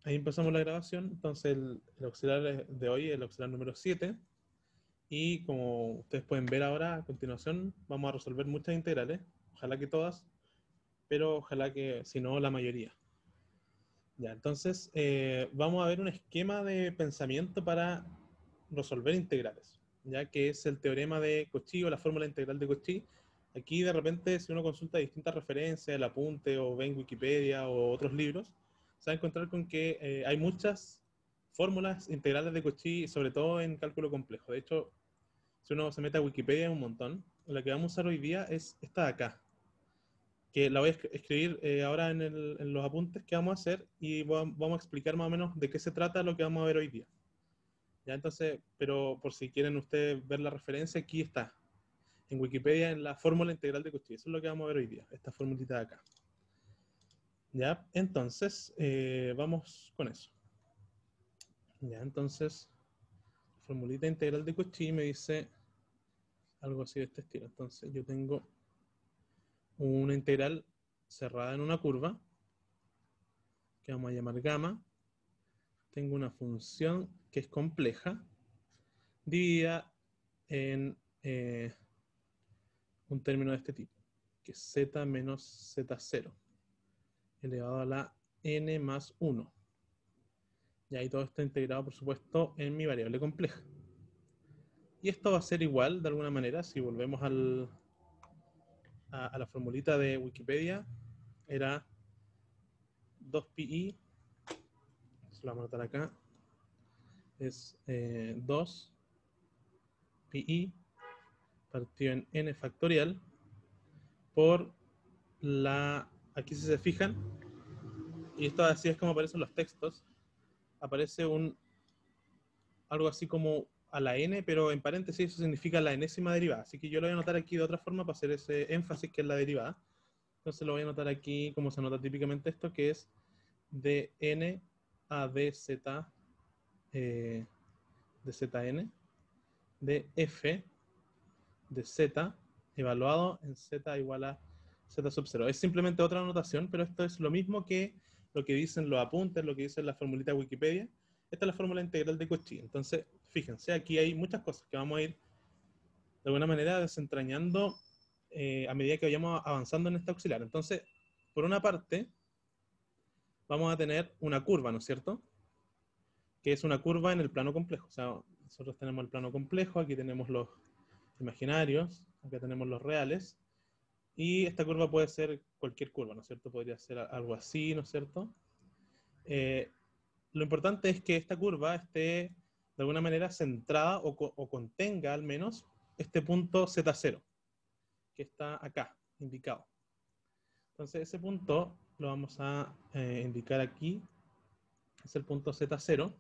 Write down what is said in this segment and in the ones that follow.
ahí empezamos la grabación. Entonces el auxiliar de hoy es el auxiliar número 7. Y como ustedes pueden ver ahora, a continuación, vamos a resolver muchas integrales. Ojalá que todas, pero ojalá que, si no, la mayoría. Ya, entonces vamos a ver un esquema de pensamiento para resolver integrales, ya que es el teorema de Cauchy o la fórmula integral de Cauchy. Aquí de repente, si uno consulta distintas referencias, el apunte o ve en Wikipedia o otros libros, se va a encontrar con que hay muchas fórmulas integrales de Cauchy, sobre todo en cálculo complejo. De hecho, si uno se mete a Wikipedia, hay un montón. La que vamos a usar hoy día es esta de acá, que la voy a escribir ahora en los apuntes que vamos a hacer y vamos a explicar más o menos de qué se trata lo que vamos a ver hoy día. Ya, entonces, pero por si quieren ustedes ver la referencia, aquí está, en Wikipedia, en la fórmula integral de Cauchy. Eso es lo que vamos a ver hoy día, esta formulita de acá. Ya, entonces, vamos con eso. Ya, entonces, formulita integral de Cauchy me dice algo así de este estilo. Entonces, yo tengo una integral cerrada en una curva, que vamos a llamar gamma. Tengo una función que es compleja, dividida en un término de este tipo, que es z menos z0, elevado a la n más 1. Y ahí todo está integrado, por supuesto, en mi variable compleja. Y esto va a ser igual, de alguna manera, si volvemos a la formulita de Wikipedia, era 2pi, se lo vamos a anotar acá, es 2pi partido en n factorial por aquí si se fijan, y esto así es como aparecen los textos, aparece algo así como a la n, pero en paréntesis eso significa la enésima derivada, así que yo lo voy a anotar aquí de otra forma para hacer ese énfasis que es la derivada. Entonces lo voy a anotar aquí como se anota típicamente esto, que es de n a dz de zn de f de z evaluado en z igual a z sub 0. Es simplemente otra anotación, pero esto es lo mismo que lo que dicen los apuntes, lo que dice la formulita de Wikipedia. Esta es la fórmula integral de Cauchy. Entonces, fíjense, aquí hay muchas cosas que vamos a ir de alguna manera desentrañando a medida que vayamos avanzando en este auxiliar. Entonces, por una parte, vamos a tener una curva, ¿no es cierto? Que es una curva en el plano complejo. O sea, nosotros tenemos el plano complejo, aquí tenemos los imaginarios, acá tenemos los reales, y esta curva puede ser cualquier curva, ¿no es cierto? Podría ser algo así, ¿no es cierto? Eh, lo importante es que esta curva esté de alguna manera centrada o contenga al menos este punto Z0, que está acá, indicado. Entonces ese punto lo vamos a indicar aquí, es el punto Z0.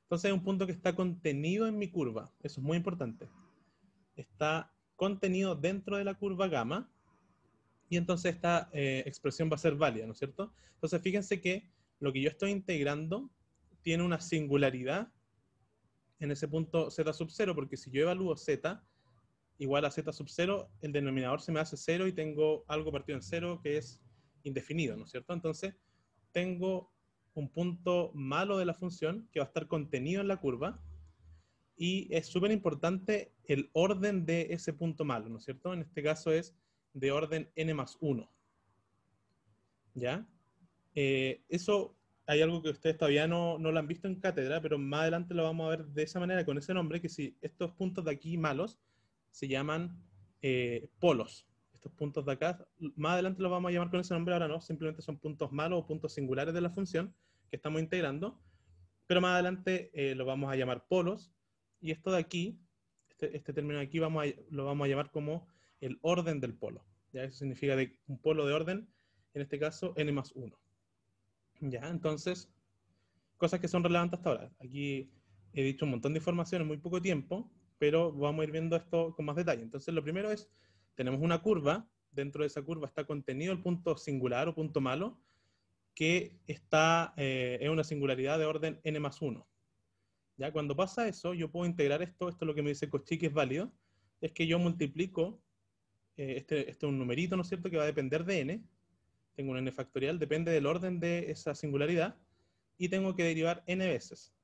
Entonces es un punto que está contenido en mi curva, eso es muy importante. Está contenido dentro de la curva gamma, y entonces esta expresión va a ser válida, ¿no es cierto? Entonces fíjense que lo que yo estoy integrando tiene una singularidad en ese punto z sub 0, porque si yo evalúo z igual a z sub 0, el denominador se me hace 0 y tengo algo partido en 0 que es indefinido, ¿no es cierto? Entonces tengo un punto malo de la función que va a estar contenido en la curva, y es súper importante el orden de ese punto malo, ¿no es cierto? En este caso es de orden n más 1. ¿Ya? Eso hay algo que ustedes todavía no lo han visto en cátedra, pero más adelante lo vamos a ver de esa manera, con ese nombre, que si estos puntos de aquí malos se llaman polos. Estos puntos de acá, más adelante los vamos a llamar con ese nombre, ahora no, simplemente son puntos malos o puntos singulares de la función que estamos integrando, pero más adelante lo vamos a llamar polos, y esto de aquí, este término de aquí lo vamos a llamar como el orden del polo. ¿Ya? Eso significa de un polo de orden, en este caso n más 1. Ya, entonces, cosas que son relevantes hasta ahora. Aquí he dicho un montón de información en muy poco tiempo, pero vamos a ir viendo esto con más detalle. Entonces, lo primero es, tenemos una curva, dentro de esa curva está contenido el punto singular o punto malo, que está en una singularidad de orden n más 1. ¿Ya? Cuando pasa eso, yo puedo integrar esto es lo que me dice Cauchy que es válido, es que yo multiplico, este es un numerito, ¿no es cierto?, que va a depender de n, tengo un n factorial, depende del orden de esa singularidad, y tengo que derivar n veces,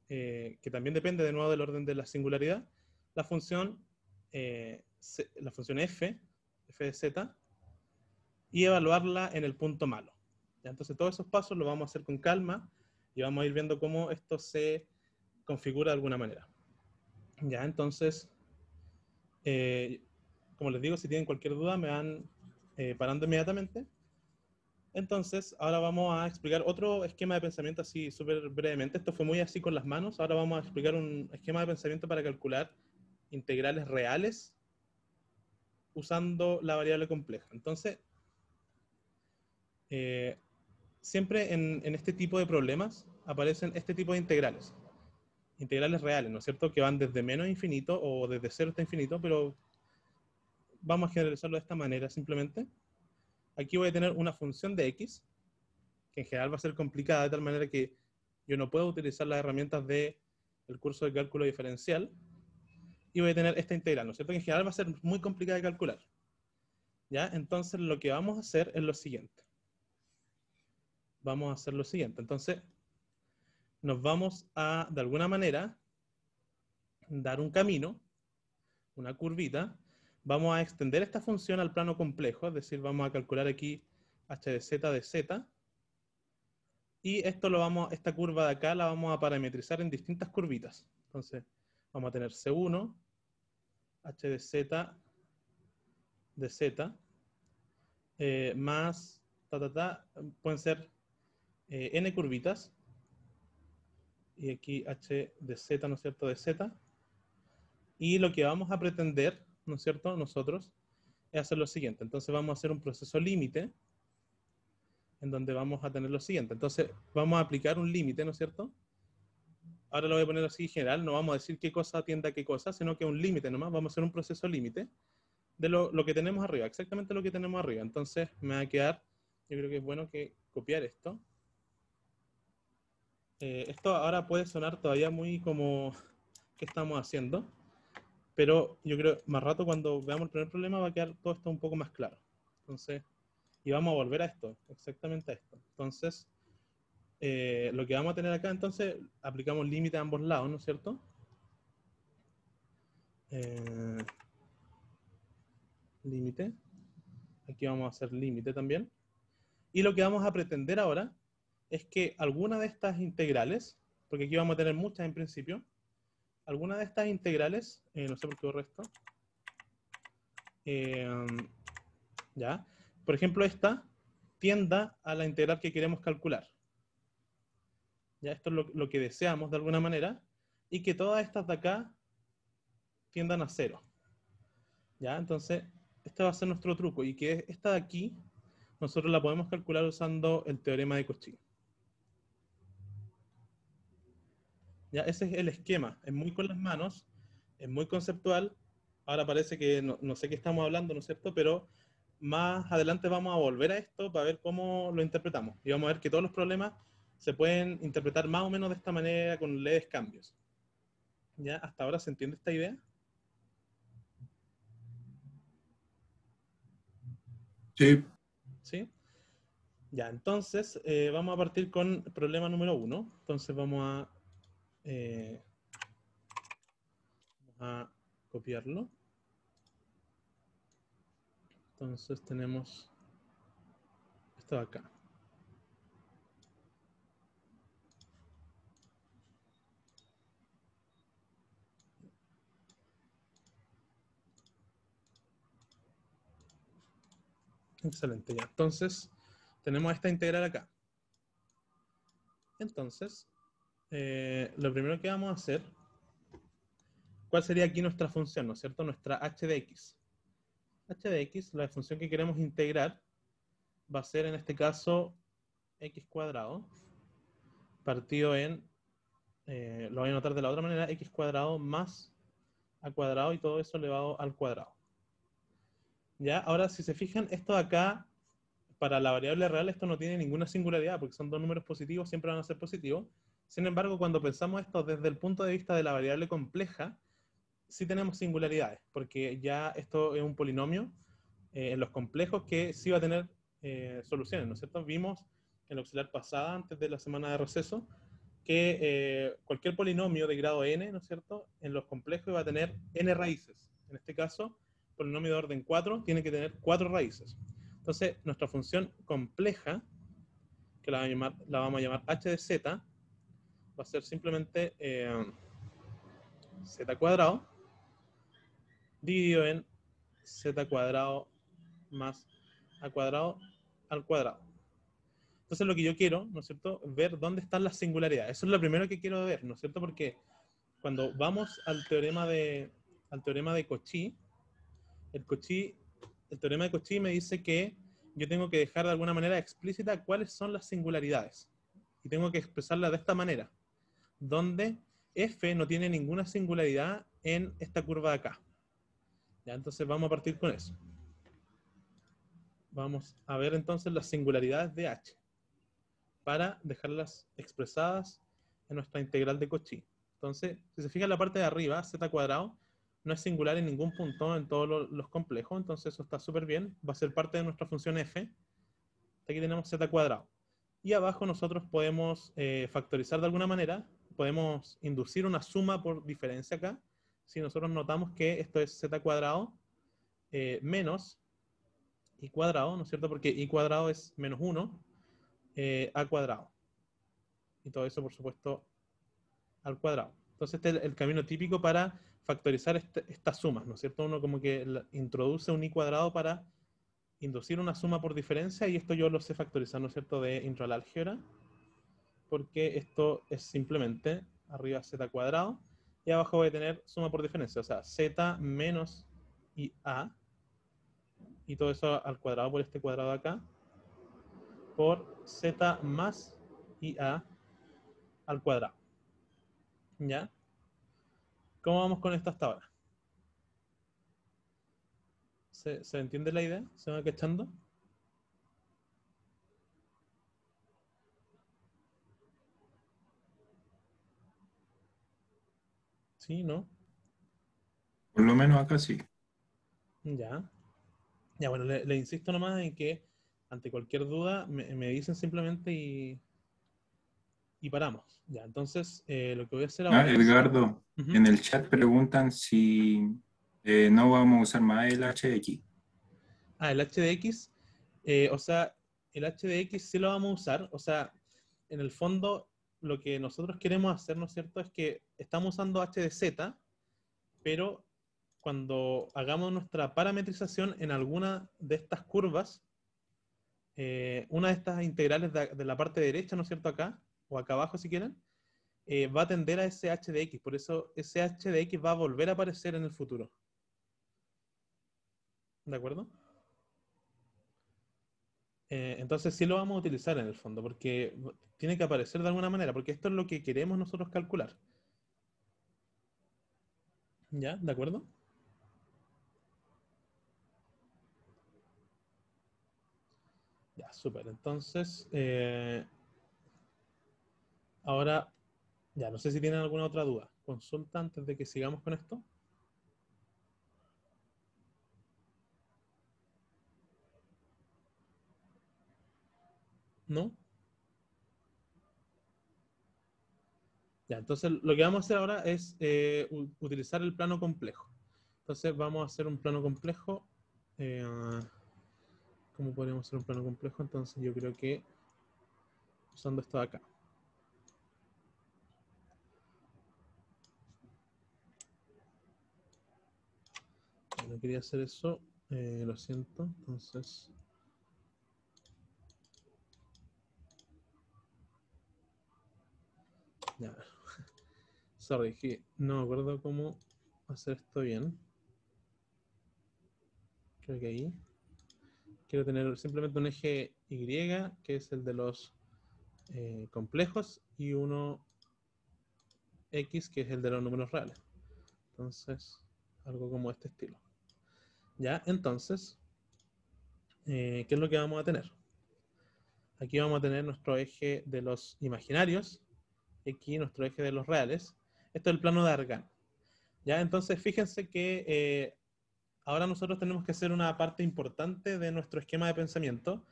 que también depende de nuevo del orden de la singularidad, la función f de z, y evaluarla en el punto malo. ¿Ya? Entonces todos esos pasos los vamos a hacer con calma y vamos a ir viendo cómo esto se configura de alguna manera. Ya, entonces, como les digo, si tienen cualquier duda me van parando inmediatamente. Entonces, ahora vamos a explicar otro esquema de pensamiento así súper brevemente. Esto fue muy así con las manos. Ahora vamos a explicar un esquema de pensamiento para calcular integrales reales usando la variable compleja. Entonces, siempre en este tipo de problemas aparecen este tipo de integrales. Integrales reales, ¿no es cierto? Que van desde menos infinito o desde 0 hasta infinito, pero vamos a generalizarlo de esta manera simplemente. Aquí voy a tener una función de x, que en general va a ser complicada de tal manera que yo no puedo utilizar las herramientas del curso de cálculo diferencial, y voy a tener esta integral, ¿no es cierto? Que en general va a ser muy complicada de calcular. ¿Ya? Entonces lo que vamos a hacer es lo siguiente. Vamos a hacer lo siguiente. Entonces, nos vamos a, de alguna manera, dar un camino, una curvita. Vamos a extender esta función al plano complejo, es decir, vamos a calcular aquí h de z, y esto esta curva de acá la vamos a parametrizar en distintas curvitas. Entonces, vamos a tener C1, h de z, más, pueden ser n curvitas, y aquí h de z, ¿no es cierto?, de z. Y lo que vamos a pretender, ¿no es cierto?, nosotros, es hacer lo siguiente. Entonces vamos a hacer un proceso límite, en donde vamos a tener lo siguiente. Entonces vamos a aplicar un límite, ¿no es cierto? Ahora lo voy a poner así general, no vamos a decir qué cosa atiende a qué cosa, sino que un límite nomás, vamos a hacer un proceso límite de lo que tenemos arriba, exactamente lo que tenemos arriba. Entonces me va a quedar, yo creo que es bueno que copiar esto. Esto ahora puede sonar todavía muy como, ¿qué estamos haciendo? Pero yo creo más rato cuando veamos el primer problema va a quedar todo esto un poco más claro. Entonces, y vamos a volver a esto, exactamente a esto. Entonces, lo que vamos a tener acá, entonces, aplicamos límite a ambos lados, ¿no es cierto? Límite. Aquí vamos a hacer límite también. Y lo que vamos a pretender ahora es que alguna de estas integrales, porque aquí vamos a tener muchas en principio, alguna de estas integrales, no sé por qué borré esto, ¿ya? Por ejemplo, esta tienda a la integral que queremos calcular. ¿Ya? Esto es lo que deseamos de alguna manera, y que todas estas de acá tiendan a 0. ¿Ya? Entonces, este va a ser nuestro truco, y que esta de aquí nosotros la podemos calcular usando el teorema de Cauchy. ¿Ya? Ese es el esquema, es muy con las manos, es muy conceptual. Ahora parece que no sé qué estamos hablando, ¿no es cierto? Pero más adelante vamos a volver a esto para ver cómo lo interpretamos. Y vamos a ver que todos los problemas se pueden interpretar más o menos de esta manera con leves cambios. ¿Ya? ¿Hasta ahora se entiende esta idea? Sí. ¿Sí? Ya, entonces vamos a partir con el problema número 1. Entonces vamos a copiarlo. Entonces tenemos esto de acá. Excelente, ya. Entonces tenemos esta integral acá. Entonces, lo primero que vamos a hacer, ¿cuál sería aquí nuestra función, no es cierto? Nuestra h de x. H de x, la función que queremos integrar, va a ser en este caso x cuadrado, partido en, lo voy a anotar de la otra manera, x cuadrado más a cuadrado y todo eso elevado al cuadrado. ¿Ya? Ahora, si se fijan, esto de acá, para la variable real, esto no tiene ninguna singularidad, porque son dos números positivos, siempre van a ser positivos. Sin embargo, cuando pensamos esto desde el punto de vista de la variable compleja, sí tenemos singularidades, porque ya esto es un polinomio en los complejos que sí va a tener soluciones, ¿no es cierto? Vimos en la auxiliar pasada, antes de la semana de receso, que cualquier polinomio de grado n, ¿no es cierto?, en los complejos va a tener n raíces. En este caso, polinomio de orden 4 tiene que tener 4 raíces. Entonces, nuestra función compleja, que la vamos a llamar h de z, va a ser simplemente z cuadrado dividido en z cuadrado más a cuadrado al cuadrado. Entonces lo que yo quiero, ¿no es cierto?, ver dónde están las singularidades. Eso es lo primero que quiero ver, ¿no es cierto? Porque cuando vamos al teorema de Cauchy, el teorema de Cauchy me dice que yo tengo que dejar de alguna manera explícita cuáles son las singularidades. Y tengo que expresarla de esta manera, donde f no tiene ninguna singularidad en esta curva de acá. ¿Ya? Entonces vamos a partir con eso. Vamos a ver entonces las singularidades de h para dejarlas expresadas en nuestra integral de Cauchy. Entonces, si se fija en la parte de arriba, z cuadrado no es singular en ningún punto en todos los complejos, entonces eso está súper bien. Va a ser parte de nuestra función f. Aquí tenemos z cuadrado. Y abajo nosotros podemos factorizar de alguna manera, podemos inducir una suma por diferencia acá. Si nosotros notamos que esto es z cuadrado menos i cuadrado, ¿no es cierto? Porque i cuadrado es menos 1, a cuadrado. Y todo eso, por supuesto, al cuadrado. Entonces este es el camino típico para factorizar estas sumas, ¿no es cierto? Uno como que introduce un i cuadrado para inducir una suma por diferencia, y esto yo lo sé factorizar, ¿no es cierto?, de intro al álgebra, porque esto es simplemente arriba z cuadrado, y abajo voy a tener suma por diferencia, o sea, z menos ia, y todo eso al cuadrado por este cuadrado de acá, por z más ia al cuadrado. ¿Ya? ¿Cómo vamos con esto hasta ahora? ¿Se entiende la idea? ¿Se va cachando? ¿Sí? ¿No? Por lo menos acá sí. Ya. Ya, bueno, le insisto nomás en que ante cualquier duda me dicen simplemente y paramos. Ya, entonces lo que voy a hacer Ah, ahora es... Edgardo, Ujú. en el chat preguntan si no vamos a usar más el HX. Ah, el h de x, o sea, el h de x sí lo vamos a usar, o sea, en el fondo lo que nosotros queremos hacer, ¿no es cierto?, es que estamos usando h de z, pero cuando hagamos nuestra parametrización en alguna de estas curvas, una de estas integrales de la parte derecha, ¿no es cierto?, acá, o acá abajo si quieren, va a tender a ese h de x, por eso ese h de x va a volver a aparecer en el futuro. ¿De acuerdo? Entonces sí lo vamos a utilizar en el fondo, porque tiene que aparecer de alguna manera, porque esto es lo que queremos nosotros calcular. ¿Ya? ¿De acuerdo? Ya, súper. Entonces, ahora, ya, no sé si tienen alguna otra duda. Consulta antes de que sigamos con esto. ¿No? Ya, entonces lo que vamos a hacer ahora es utilizar el plano complejo. Entonces vamos a hacer un plano complejo. Eh, ¿Cómo podríamos hacer un plano complejo? Entonces yo creo que usando esto de acá. No quería hacer eso, lo siento. Entonces, ya. Sorry, que no me acuerdo cómo hacer esto bien. Creo que ahí. Quiero tener simplemente un eje Y, que es el de los complejos, y uno X, que es el de los números reales. Entonces, algo como este estilo. Ya, entonces, ¿qué es lo que vamos a tener? Aquí vamos a tener nuestro eje de los imaginarios, aquí nuestro eje de los reales. Esto es el plano de Argand. Ya, entonces fíjense que ahora nosotros tenemos que hacer una parte importante de nuestro esquema de pensamiento,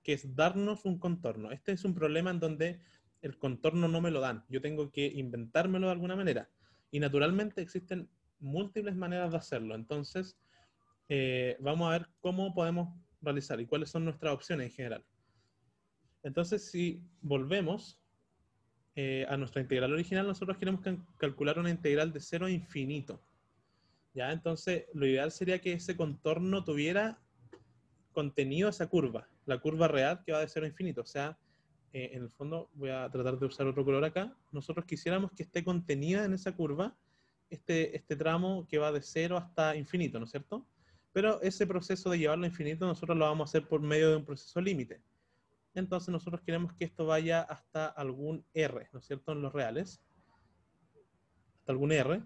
que es darnos un contorno. Este es un problema en donde el contorno no me lo dan. Yo tengo que inventármelo de alguna manera. Y naturalmente existen múltiples maneras de hacerlo. Entonces, vamos a ver cómo podemos realizar y cuáles son nuestras opciones en general. Entonces, si volvemos a nuestra integral original, nosotros queremos calcular una integral de 0 a infinito. ¿Ya? Entonces, lo ideal sería que ese contorno tuviera contenido esa curva, la curva real que va de 0 a infinito. O sea, en el fondo, voy a tratar de usar otro color acá. Nosotros quisiéramos que esté contenida en esa curva este tramo que va de 0 hasta infinito, ¿no es cierto? Pero ese proceso de llevarlo a infinito nosotros lo vamos a hacer por medio de un proceso límite. Entonces nosotros queremos que esto vaya hasta algún R, ¿no es cierto? En los reales. Hasta algún R.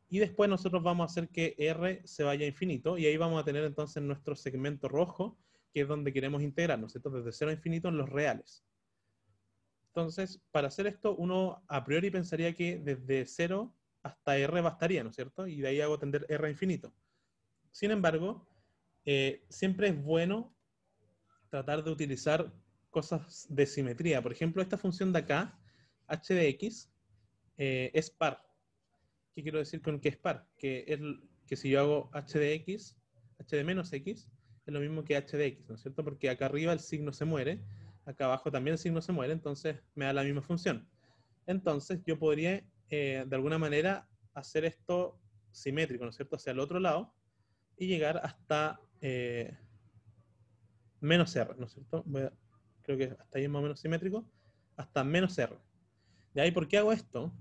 Y después nosotros vamos a hacer que R se vaya a infinito. Y ahí vamos a tener entonces nuestro segmento rojo, que es donde queremos integrarnos. Entonces, desde 0 a infinito en los reales. Entonces, para hacer esto, uno a priori pensaría que desde 0 hasta R bastaría, ¿no es cierto? Y de ahí hago tender R a infinito. Sin embargo, siempre es bueno tratar de utilizar cosas de simetría. Por ejemplo, esta función de acá, h de x, es par. ¿Qué quiero decir con que es par? Que si yo hago h de x, h de menos x, es lo mismo que h de x, ¿no es cierto? Porque acá arriba el signo se muere, acá abajo también el signo se muere, entonces me da la misma función. Entonces yo podría, de alguna manera, hacer esto simétrico, ¿no es cierto? Hacia el otro lado y llegar hasta menos r, ¿no es cierto? Creo que hasta ahí es más o menos simétrico, hasta menos r. ¿Y ahí por qué hago esto?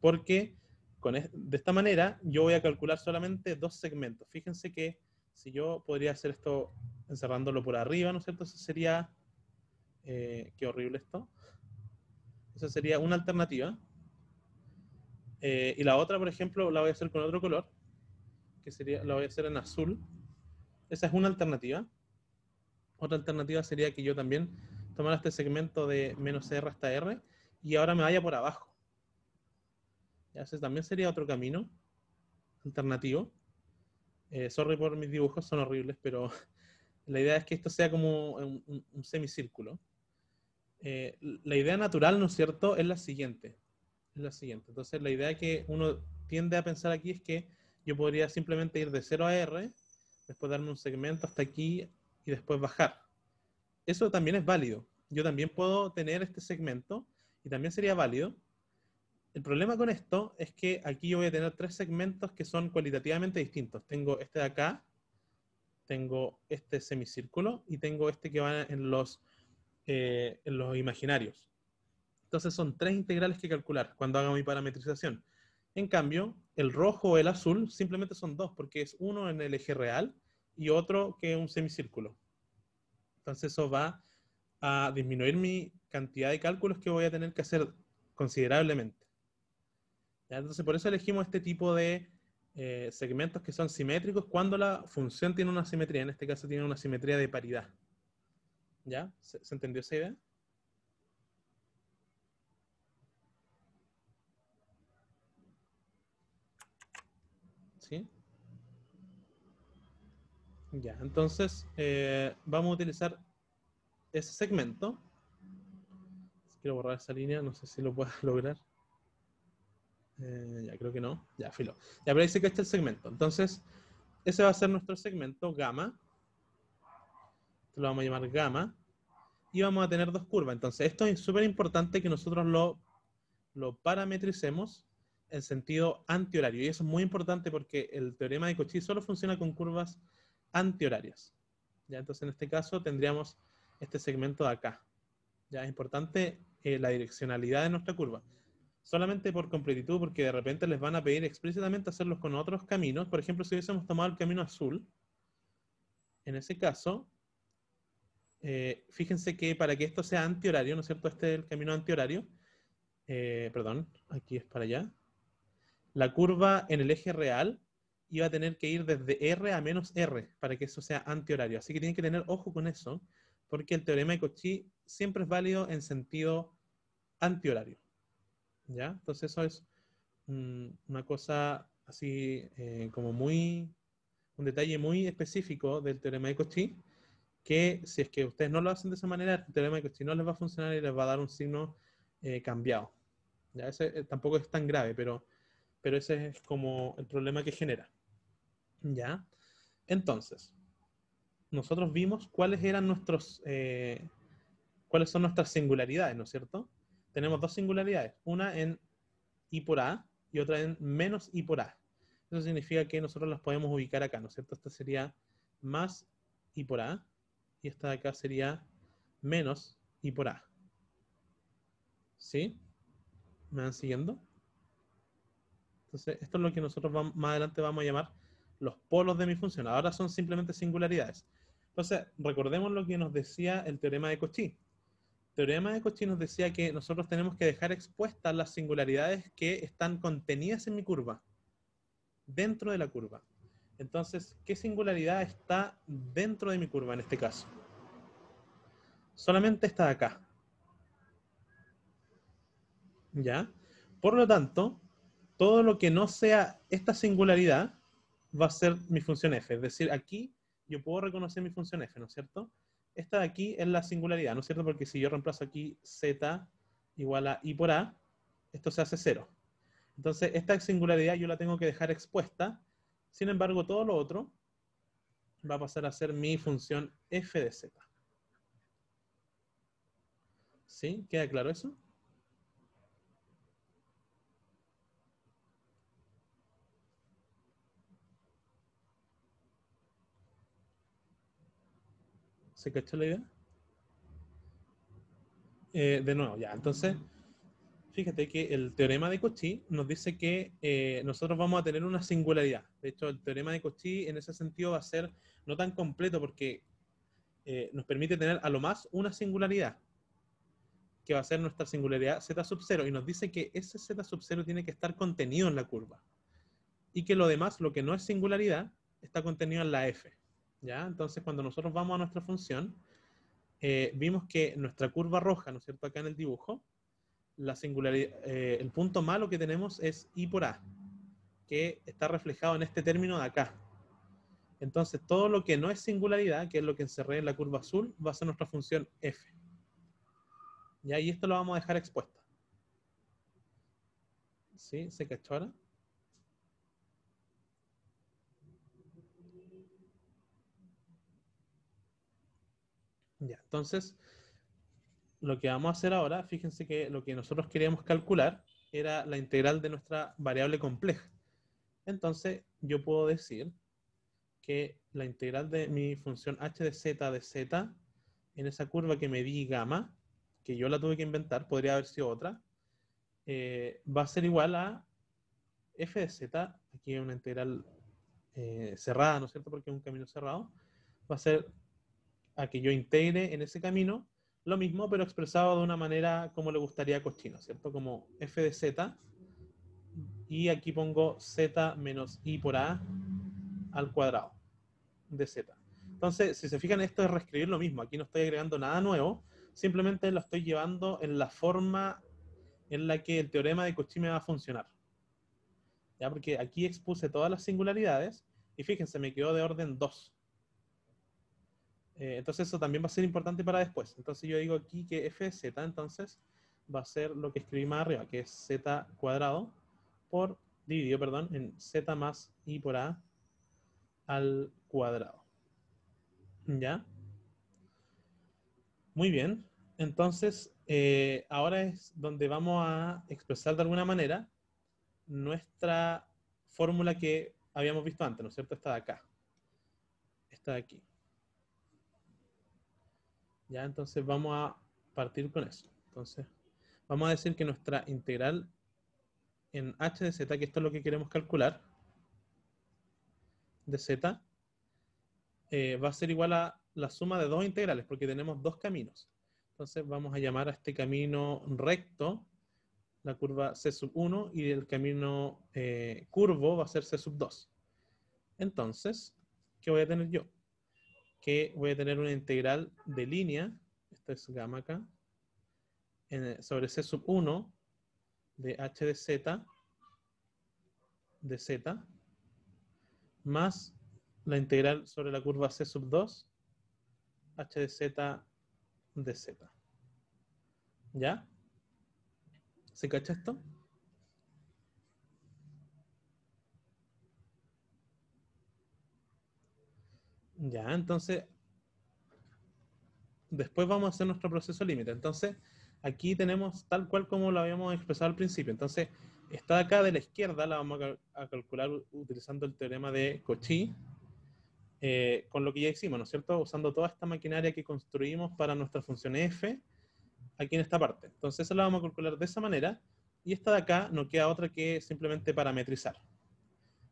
Porque de esta manera yo voy a calcular solamente dos segmentos. Fíjense que si yo podría hacer esto encerrándolo por arriba, ¿no es cierto? Eso sería, qué horrible esto. Esa sería una alternativa. Y la otra, por ejemplo, la voy a hacer con otro color, que sería, la voy a hacer en azul. Esa es una alternativa. Otra alternativa sería que yo también tomara este segmento de menos R hasta R y ahora me vaya por abajo. Ese también sería otro camino alternativo. Sorry por mis dibujos, son horribles, pero la idea es que esto sea como un semicírculo. La idea natural, ¿no es cierto?, es la siguiente. Entonces, la idea que uno tiende a pensar aquí es que yo podría simplemente ir de 0 a R, después darme un segmento hasta aquí y después bajar. Eso también es válido. Yo también puedo tener este segmento y también sería válido. El problema con esto es que aquí yo voy a tener tres segmentos que son cualitativamente distintos. Tengo este de acá, tengo este semicírculo y tengo este que va en los imaginarios. Entonces son tres integrales que calcular cuando haga mi parametrización. En cambio, el rojo o el azul simplemente son dos, porque es uno en el eje real y otro que es un semicírculo. Entonces eso va a disminuir mi cantidad de cálculos que voy a tener que hacer considerablemente. ¿Ya? Entonces por eso elegimos este tipo de segmentos que son simétricos cuando la función tiene una simetría. En este caso tiene una simetría de paridad. ¿Ya? ¿Se entendió esa idea? ¿Sí? Ya, entonces vamos a utilizar ese segmento. Quiero borrar esa línea, no sé si lo puedo lograr. Ya, creo que no. Ya, filo. Ya, pero ahí se cacha el segmento. Entonces, ese va a ser nuestro segmento gamma. Esto lo vamos a llamar gamma. Y vamos a tener dos curvas. Entonces, esto es súper importante que nosotros lo parametricemos en sentido antihorario. Y eso es muy importante porque el teorema de Cauchy solo funciona con curvas antihorarias. ¿Ya? Entonces, en este caso, tendríamos este segmento de acá. Ya es importante la direccionalidad de nuestra curva. Solamente por completitud, porque de repente les van a pedir explícitamente hacerlos con otros caminos. Por ejemplo, si hubiésemos tomado el camino azul, en ese caso, fíjense que para que esto sea antihorario, ¿no es cierto? Este es el camino antihorario. Perdón, aquí es para allá. La curva en el eje real iba a tener que ir desde R a menos R para que eso sea antihorario. Así que tienen que tener ojo con eso, porque el teorema de Cauchy siempre es válido en sentido antihorario. ¿Ya? Entonces eso es una cosa así como un detalle muy específico del teorema de Cauchy que si es que ustedes no lo hacen de esa manera, el teorema de Cauchy no les va a funcionar y les va a dar un signo cambiado. ¿Ya? Ese tampoco es tan grave, pero ese es como el problema que genera. ¿Ya? Entonces, nosotros vimos cuáles eran cuáles son nuestras singularidades, ¿no es cierto? Tenemos dos singularidades, una en I por A y otra en menos I por A. Eso significa que nosotros las podemos ubicar acá, ¿no es cierto? Esta sería más I por A y esta de acá sería menos I por A. ¿Sí? ¿Me van siguiendo? Entonces, esto es lo que nosotros más adelante vamos a llamar los polos de mi función. Ahora son simplemente singularidades. Entonces, recordemos lo que nos decía el teorema de Cauchy. El teorema de Cauchy nos decía que nosotros tenemos que dejar expuestas las singularidades que están contenidas en mi curva, dentro de la curva. Entonces, ¿qué singularidad está dentro de mi curva en este caso? Solamente esta de acá. ¿Ya? Por lo tanto, todo lo que no sea esta singularidad va a ser mi función f. Es decir, aquí yo puedo reconocer mi función f, ¿no es cierto? Esta de aquí es la singularidad, ¿no es cierto? Porque si yo reemplazo aquí z igual a i por a, esto se hace 0. Entonces, esta singularidad yo la tengo que dejar expuesta. Sin embargo, todo lo otro va a pasar a ser mi función f de z. ¿Sí? ¿Queda claro eso? ¿Se cachó la idea? De nuevo, ya. Entonces, fíjate que el teorema de Cauchy nos dice que nosotros vamos a tener una singularidad. De hecho, el teorema de Cauchy en ese sentido va a ser no tan completo porque nos permite tener a lo más una singularidad, que va a ser nuestra singularidad z sub 0, y nos dice que ese z sub 0 tiene que estar contenido en la curva. Y que lo demás, lo que no es singularidad, está contenido en la f. ¿Ya? Entonces, cuando nosotros vamos a nuestra función, vimos que nuestra curva roja, ¿no es cierto?, acá en el dibujo, la singularidad, el punto malo que tenemos es I por A, que está reflejado en este término de acá. Entonces, todo lo que no es singularidad, que es lo que encerré en la curva azul, va a ser nuestra función f. ¿Ya? Y esto lo vamos a dejar expuesta. ¿Sí? ¿Se cachó ahora? Ya, entonces, lo que vamos a hacer ahora, fíjense que lo que nosotros queríamos calcular era la integral de nuestra variable compleja. Entonces, yo puedo decir que la integral de mi función h de z en esa curva que me di gamma, que yo la tuve que inventar, podría haber sido otra, va a ser igual a f de z, aquí es una integral cerrada, ¿no es cierto? Porque es un camino cerrado, va a ser a que yo integre en ese camino lo mismo, pero expresado de una manera como le gustaría a Cauchy, ¿cierto? Como f de z, y aquí pongo z menos i por a al cuadrado de z. Entonces, si se fijan, esto es reescribir lo mismo. Aquí no estoy agregando nada nuevo, simplemente lo estoy llevando en la forma en la que el teorema de Cauchy me va a funcionar. ¿Ya? Porque aquí expuse todas las singularidades y fíjense, me quedó de orden 2. Entonces eso también va a ser importante para después. Entonces yo digo aquí que f de z entonces va a ser lo que escribí más arriba, que es z cuadrado dividido, perdón, en z más i por a al cuadrado. ¿Ya? Muy bien. Entonces, ahora es donde vamos a expresar de alguna manera nuestra fórmula que habíamos visto antes, ¿no es cierto? Esta de acá. Esta de aquí. Ya, entonces vamos a partir con eso. Entonces, vamos a decir que nuestra integral en h de z, que esto es lo que queremos calcular, de z, va a ser igual a la suma de dos integrales, porque tenemos dos caminos. Entonces vamos a llamar a este camino recto la curva c sub 1 y el camino curvo va a ser c sub 2. Entonces, ¿qué voy a tener yo? Que voy a tener una integral de línea, esto es gamma acá, sobre c sub 1 de h de z, más la integral sobre la curva c sub 2 h de z de z. ¿Ya? ¿Se cacha esto? Ya, entonces, después vamos a hacer nuestro proceso límite. Entonces, aquí tenemos tal cual como lo habíamos expresado al principio. Entonces, esta de acá de la izquierda la vamos a calcular utilizando el teorema de Cauchy, con lo que ya hicimos, ¿no es cierto? Usando toda esta maquinaria que construimos para nuestra función f, aquí en esta parte. Entonces, esa la vamos a calcular de esa manera. Y esta de acá no queda otra que simplemente parametrizar.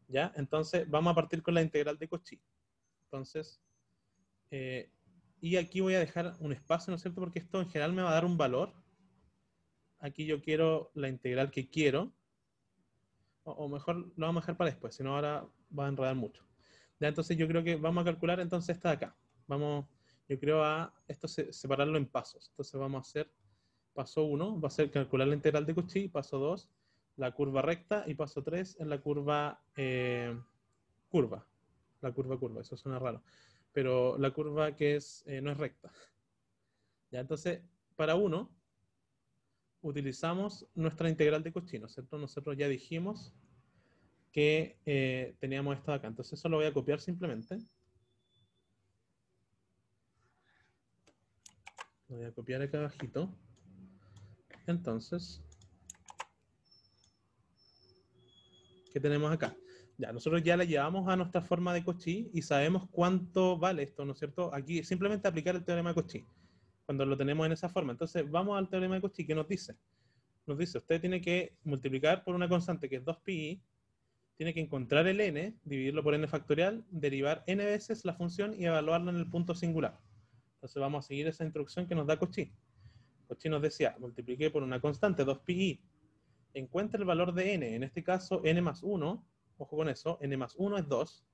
¿Ya? Entonces, vamos a partir con la integral de Cauchy. Entonces, y aquí voy a dejar un espacio, ¿no es cierto? Porque esto en general me va a dar un valor. Aquí yo quiero la integral que quiero. O mejor lo vamos a dejar para después, si no ahora va a enredar mucho. Ya, entonces yo creo que vamos a calcular entonces esta de acá. Vamos, yo creo a esto separarlo en pasos. Entonces vamos a hacer paso 1, va a ser calcular la integral de Cauchy. Paso 2, la curva recta. Y paso 3, en la curva curva. La curva, eso suena raro. Pero la curva que es, no es recta. Ya, entonces, para 1, utilizamos nuestra integral de Cauchy, ¿no es cierto? Nosotros ya dijimos que teníamos esto de acá. Entonces, eso lo voy a copiar simplemente. Lo voy a copiar acá abajito. Entonces, ¿qué tenemos acá? Ya, nosotros ya la llevamos a nuestra forma de Cauchy y sabemos cuánto vale esto, ¿no es cierto? Aquí simplemente aplicar el teorema de Cauchy cuando lo tenemos en esa forma. Entonces, vamos al teorema de Cauchy. ¿Qué nos dice? Nos dice, usted tiene que multiplicar por una constante que es 2pi, tiene que encontrar el n, dividirlo por n factorial, derivar n veces la función y evaluarla en el punto singular. Entonces vamos a seguir esa instrucción que nos da Cauchy. Cauchy nos decía, multipliqué por una constante 2pi, encuentra el valor de n, en este caso n más 1, ojo con eso, n más 1 es 2,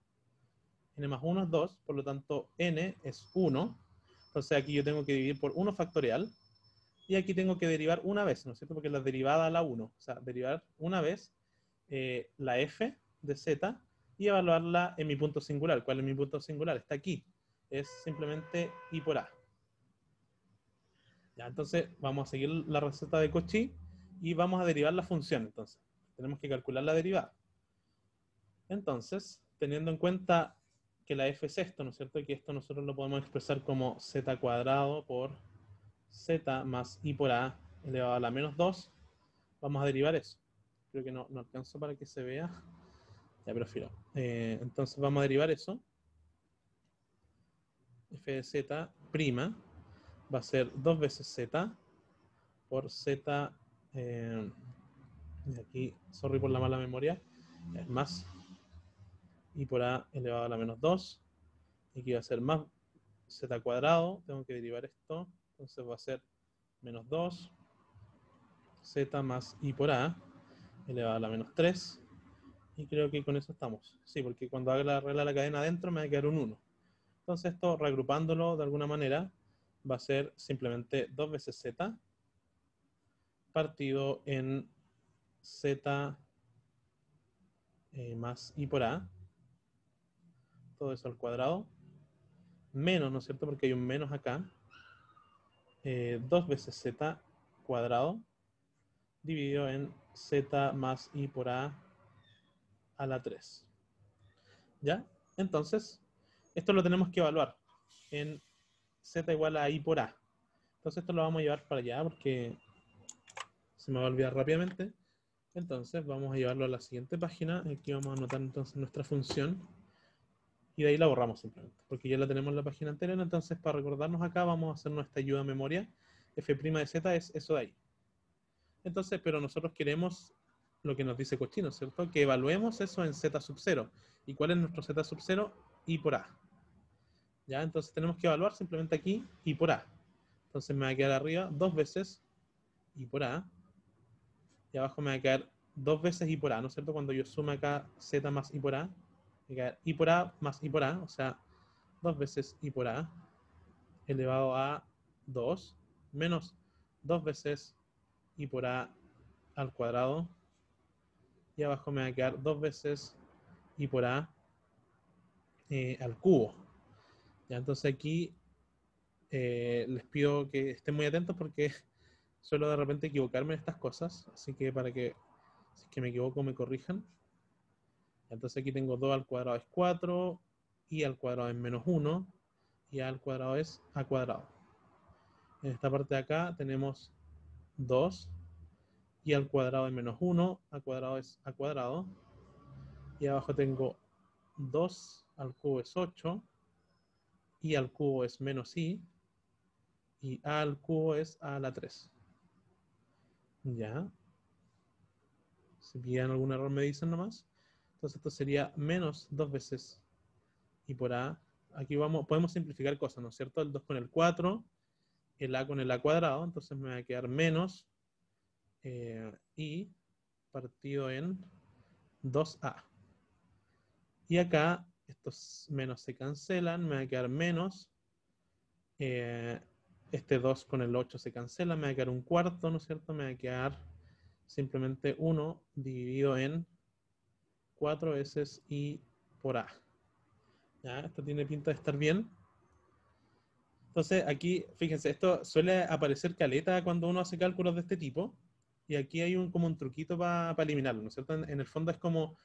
n más 1 es 2, por lo tanto n es 1, entonces aquí yo tengo que dividir por 1 factorial, y aquí tengo que derivar una vez, ¿no es cierto? Porque es la derivada a la 1, o sea, derivar una vez la f de z y evaluarla en mi punto singular. ¿Cuál es mi punto singular? Está aquí. Es simplemente i por a. Ya, entonces vamos a seguir la receta de Cauchy y vamos a derivar la función. Entonces, tenemos que calcular la derivada. Entonces, teniendo en cuenta que la f es esto, ¿no es cierto? Y que esto nosotros lo podemos expresar como z cuadrado por z más i por a elevado a la menos 2, vamos a derivar eso. Creo que no alcanzo para que se vea. Ya, pero filo. Entonces vamos a derivar eso. F de z prima va a ser 2 veces z por z. Y aquí, sorry por la mala memoria, es más i por a elevado a la menos 2. Y aquí va a ser más z cuadrado. Tengo que derivar esto. Entonces va a ser menos 2 z más i por a elevado a la menos 3. Y creo que con eso estamos. Sí, porque cuando haga la regla de la cadena adentro me va a quedar un 1. Entonces esto, reagrupándolo de alguna manera, va a ser simplemente 2 veces z partido en z más i por a. Todo eso al cuadrado. Menos, ¿no es cierto? Porque hay un menos acá. 2 veces z cuadrado dividido en z más i por a la 3. ¿Ya? Entonces, esto lo tenemos que evaluar en z igual a i por a. Entonces esto lo vamos a llevar para allá porque se me va a olvidar rápidamente. Entonces vamos a llevarlo a la siguiente página. Aquí vamos a anotar entonces nuestra función. Y de ahí la borramos simplemente. Porque ya la tenemos en la página anterior. Entonces para recordarnos acá vamos a hacer nuestra ayuda a memoria. F' de z es eso de ahí. Entonces, pero nosotros queremos lo que nos dice Cauchy, ¿no es cierto? Que evaluemos eso en z sub 0. ¿Y cuál es nuestro z sub 0? I por a. ¿Ya? Entonces tenemos que evaluar simplemente aquí i por a. Entonces me va a quedar arriba 2 veces i por a. Y abajo me va a quedar 2 veces i por a, ¿no es cierto? Cuando yo sume acá z más i por a, me va a quedar i por a más i por a, o sea, 2 veces i por a elevado a 2 menos 2 veces i por a al cuadrado. Y abajo me va a quedar 2 veces i por a al cubo. Ya, entonces aquí les pido que estén muy atentos porque suelo de repente equivocarme en estas cosas, así que para que si es que me equivoco me corrijan. Entonces aquí tengo 2 al cuadrado es 4, y al cuadrado es menos 1, y a al cuadrado es a cuadrado. En esta parte de acá tenemos 2, y al cuadrado es menos 1, a cuadrado es a cuadrado, y abajo tengo 2 al cubo es 8, y al cubo es menos i, y a al cubo es a la 3. Ya. Si pillan algún error me dicen nomás. Entonces esto sería menos 2 veces i por a. Aquí podemos simplificar cosas, ¿no es cierto? El 2 con el 4, el a con el a cuadrado, entonces me va a quedar menos i partido en 2a. Y acá estos menos se cancelan, me va a quedar menos, este 2 con el 8 se cancela, me va a quedar un cuarto, ¿no es cierto? Me va a quedar simplemente 1 dividido en 4 veces i por a. ¿Ya? Esto tiene pinta de estar bien. Entonces aquí, fíjense, esto suele aparecer caleta cuando uno hace cálculos de este tipo. Y aquí hay como un truquito para eliminarlo, ¿no es cierto? En el fondo es como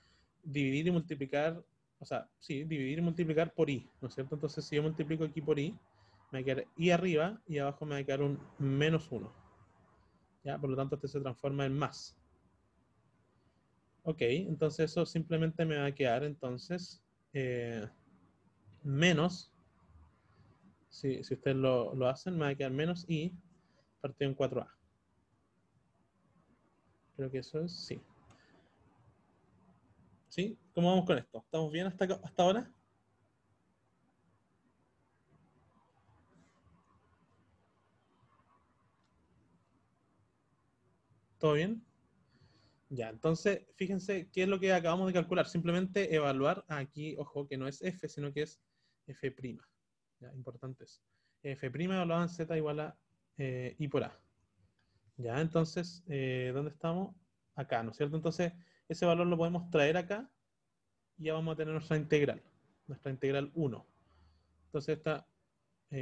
dividir y multiplicar, o sea, sí, dividir y multiplicar por i, ¿no es cierto? Entonces si yo multiplico aquí por i, me va a quedar i arriba y abajo me va a quedar un menos 1. ¿Ya? Por lo tanto, este se transforma en más. Ok, entonces eso simplemente me va a quedar entonces menos, si ustedes lo hacen, me va a quedar menos i partido en 4a. Creo que eso es, sí. ¿Sí? ¿Cómo vamos con esto? ¿Estamos bien hasta ahora? ¿Todo bien? Ya, entonces, fíjense qué es lo que acabamos de calcular. Simplemente evaluar aquí, ojo, que no es f, sino que es f'. Ya, importante eso. F' evaluado en z igual a i por a. Ya, entonces, ¿dónde estamos? Acá, ¿no es cierto? Entonces, ese valor lo podemos traer acá y ya vamos a tener nuestra integral 1. Entonces, esta,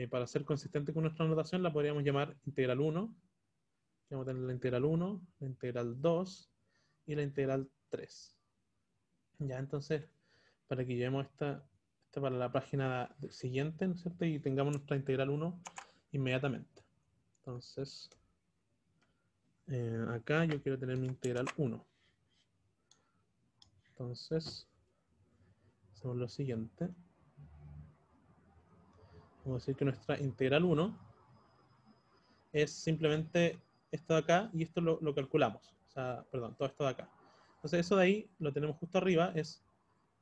para ser consistente con nuestra notación, la podríamos llamar integral 1. Vamos a tener la integral 1, la integral 2 y la integral 3. Ya, entonces, para que llevemos esta para la página siguiente, ¿no es cierto? Y tengamos nuestra integral 1 inmediatamente. Entonces, acá yo quiero tener mi integral 1. Entonces, hacemos lo siguiente. Vamos a decir que nuestra integral 1 es simplemente esto de acá y esto lo calculamos. O sea, perdón, todo esto de acá. Entonces, eso de ahí lo tenemos justo arriba, es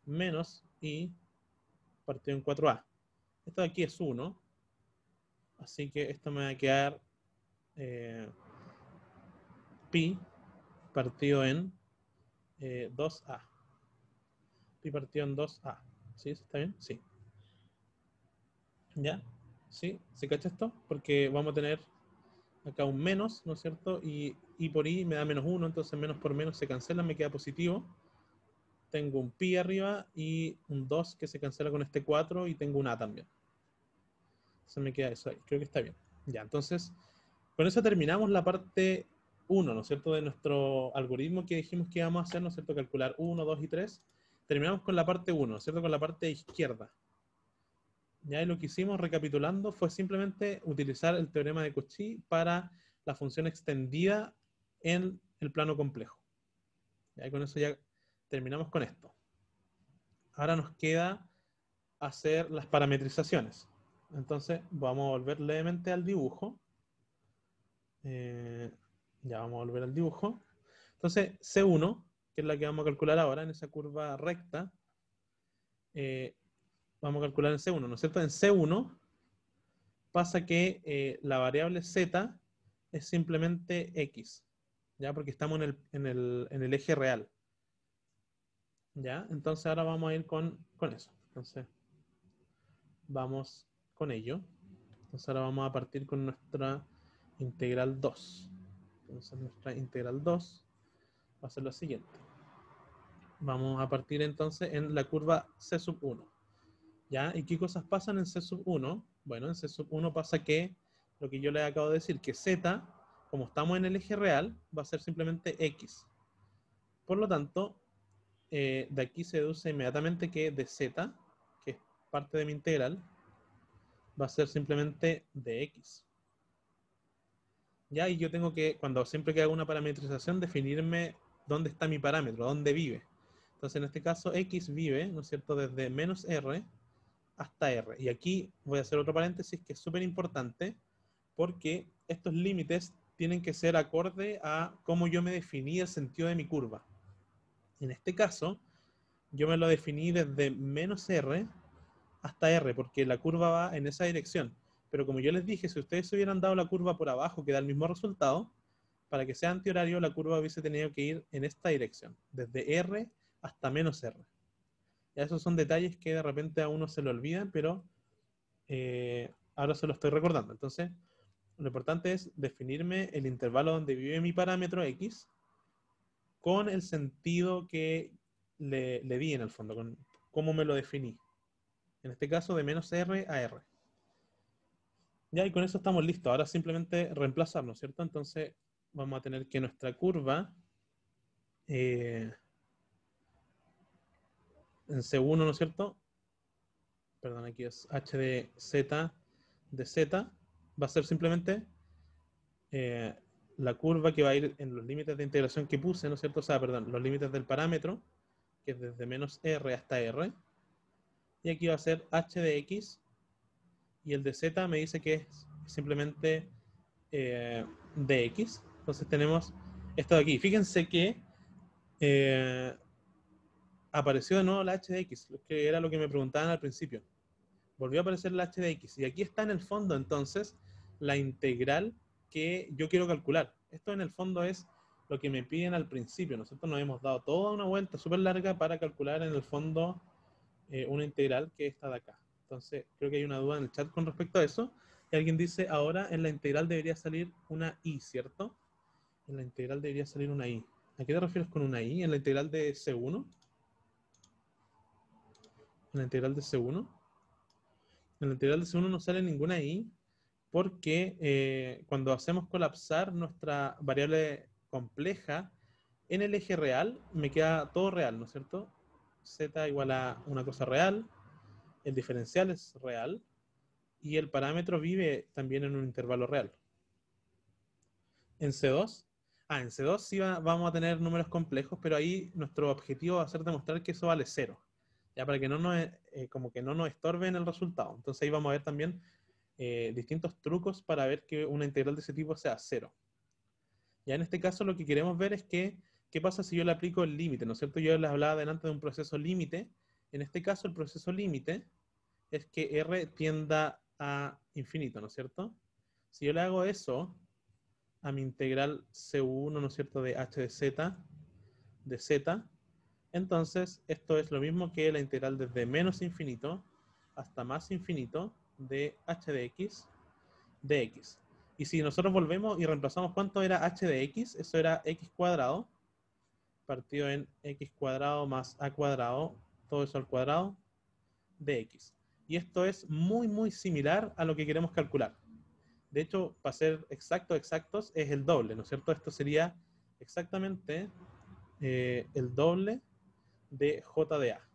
menos i partido en 4a. Esto de aquí es 1, así que esto me va a quedar pi partido en 2a. Pi partido en 2a. ¿Sí? ¿Está bien? Sí. ¿Ya? ¿Sí? ¿Se cacha esto? Porque vamos a tener acá un menos, ¿no es cierto? Y por i me da menos 1, entonces menos por menos se cancela, me queda positivo. Tengo un pi arriba y un 2 que se cancela con este 4 y tengo un a también. Se me queda eso ahí. Creo que está bien. Ya, entonces, con eso terminamos la parte 1, ¿no es cierto? De nuestro algoritmo que dijimos que íbamos a hacer, ¿no es cierto? Calcular 1, 2 y 3. Terminamos con la parte 1, ¿no es cierto? Con la parte izquierda. Ya, y lo que hicimos, recapitulando, fue simplemente utilizar el teorema de Cauchy para la función extendida en el plano complejo. Ya, y con eso ya terminamos con esto. Ahora nos queda hacer las parametrizaciones. Entonces, vamos a volver levemente al dibujo. Ya vamos a volver al dibujo. Entonces, C1, que es la que vamos a calcular ahora en esa curva recta, vamos a calcular en C1, ¿no es cierto? En C1 pasa que la variable Z es simplemente X, ¿ya? Porque estamos en el eje real, ¿ya? Entonces ahora vamos a ir con eso. Entonces, vamos con ello. Entonces ahora vamos a partir con nuestra integral 2. Entonces nuestra integral 2 va a ser lo siguiente. Vamos a partir entonces en la curva C sub 1. ¿Ya? ¿Y qué cosas pasan en C sub 1? Bueno, en C sub 1 pasa que, lo que yo les acabo de decir, que Z, como estamos en el eje real, va a ser simplemente X. Por lo tanto, de aquí se deduce inmediatamente que de Z, que es parte de mi integral, va a ser simplemente de X. Ya, y yo tengo que, siempre que hago una parametrización, definirme dónde está mi parámetro, dónde vive. Entonces, en este caso, X vive, ¿no es cierto?, desde menos R hasta R. Y aquí voy a hacer otro paréntesis que es súper importante, porque estos límites tienen que ser acorde a cómo yo me definí el sentido de mi curva. En este caso, yo me lo definí desde menos R hasta R, porque la curva va en esa dirección. Pero como yo les dije, si ustedes hubieran dado la curva por abajo, que da el mismo resultado, para que sea antihorario, la curva hubiese tenido que ir en esta dirección, desde R hasta menos R. Ya esos son detalles que de repente a uno se le olvidan, pero ahora se lo estoy recordando. Entonces, lo importante es definirme el intervalo donde vive mi parámetro X con el sentido que le di en el fondo, con cómo me lo definí. En este caso, de menos R a R. Ya, y con eso estamos listos. Ahora simplemente reemplazarnos, ¿cierto? Entonces vamos a tener que nuestra curva en C1, ¿no es cierto? Perdón, aquí es h de z, va a ser simplemente la curva que va a ir en los límites de integración que puse, ¿no es cierto? O sea, perdón, los límites del parámetro, que es desde menos r hasta r. Y aquí va a ser h de x, y el de z me dice que es simplemente dx. Entonces tenemos esto de aquí. Fíjense que apareció de nuevo la h de x, que era lo que me preguntaban al principio. Volvió a aparecer la h de x. Y aquí está en el fondo, entonces, la integral que yo quiero calcular. Esto en el fondo es lo que me piden al principio. Nosotros nos hemos dado toda una vuelta súper larga para calcular en el fondo una integral que está de acá. Entonces, creo que hay una duda en el chat con respecto a eso. Y alguien dice, ahora en la integral debería salir una i, ¿cierto? En la integral debería salir una i. ¿A qué te refieres con una i? ¿En la integral de C1? ¿En la integral de C1? En la integral de C1 no sale ninguna i porque cuando hacemos colapsar nuestra variable compleja en el eje real, me queda todo real, ¿no es cierto? Z igual a una cosa real, el diferencial es real, y el parámetro vive también en un intervalo real. En C2, en C2 sí vamos a tener números complejos, pero ahí nuestro objetivo va a ser demostrar que eso vale 0, ya para que no nos, como que no nos estorbe en el resultado. Entonces ahí vamos a ver también distintos trucos para ver que una integral de ese tipo sea 0. Ya en este caso lo que queremos ver es que, ¿qué pasa si yo le aplico el límite? ¿No es cierto? Yo les hablaba delante de un proceso límite. En este caso el proceso límite es que R tienda a infinito, ¿no es cierto? Si yo le hago eso a mi integral C1, ¿no es cierto?, de h de z, entonces esto es lo mismo que la integral desde menos infinito hasta más infinito de h de x de x. Y si nosotros volvemos y reemplazamos cuánto era h de x, eso era x cuadrado partido en x cuadrado más a cuadrado, todo eso al cuadrado de x. Y esto es muy, muy similar a lo que queremos calcular. De hecho, para ser exactos, es el doble, ¿no es cierto? Esto sería exactamente el doble de j de a.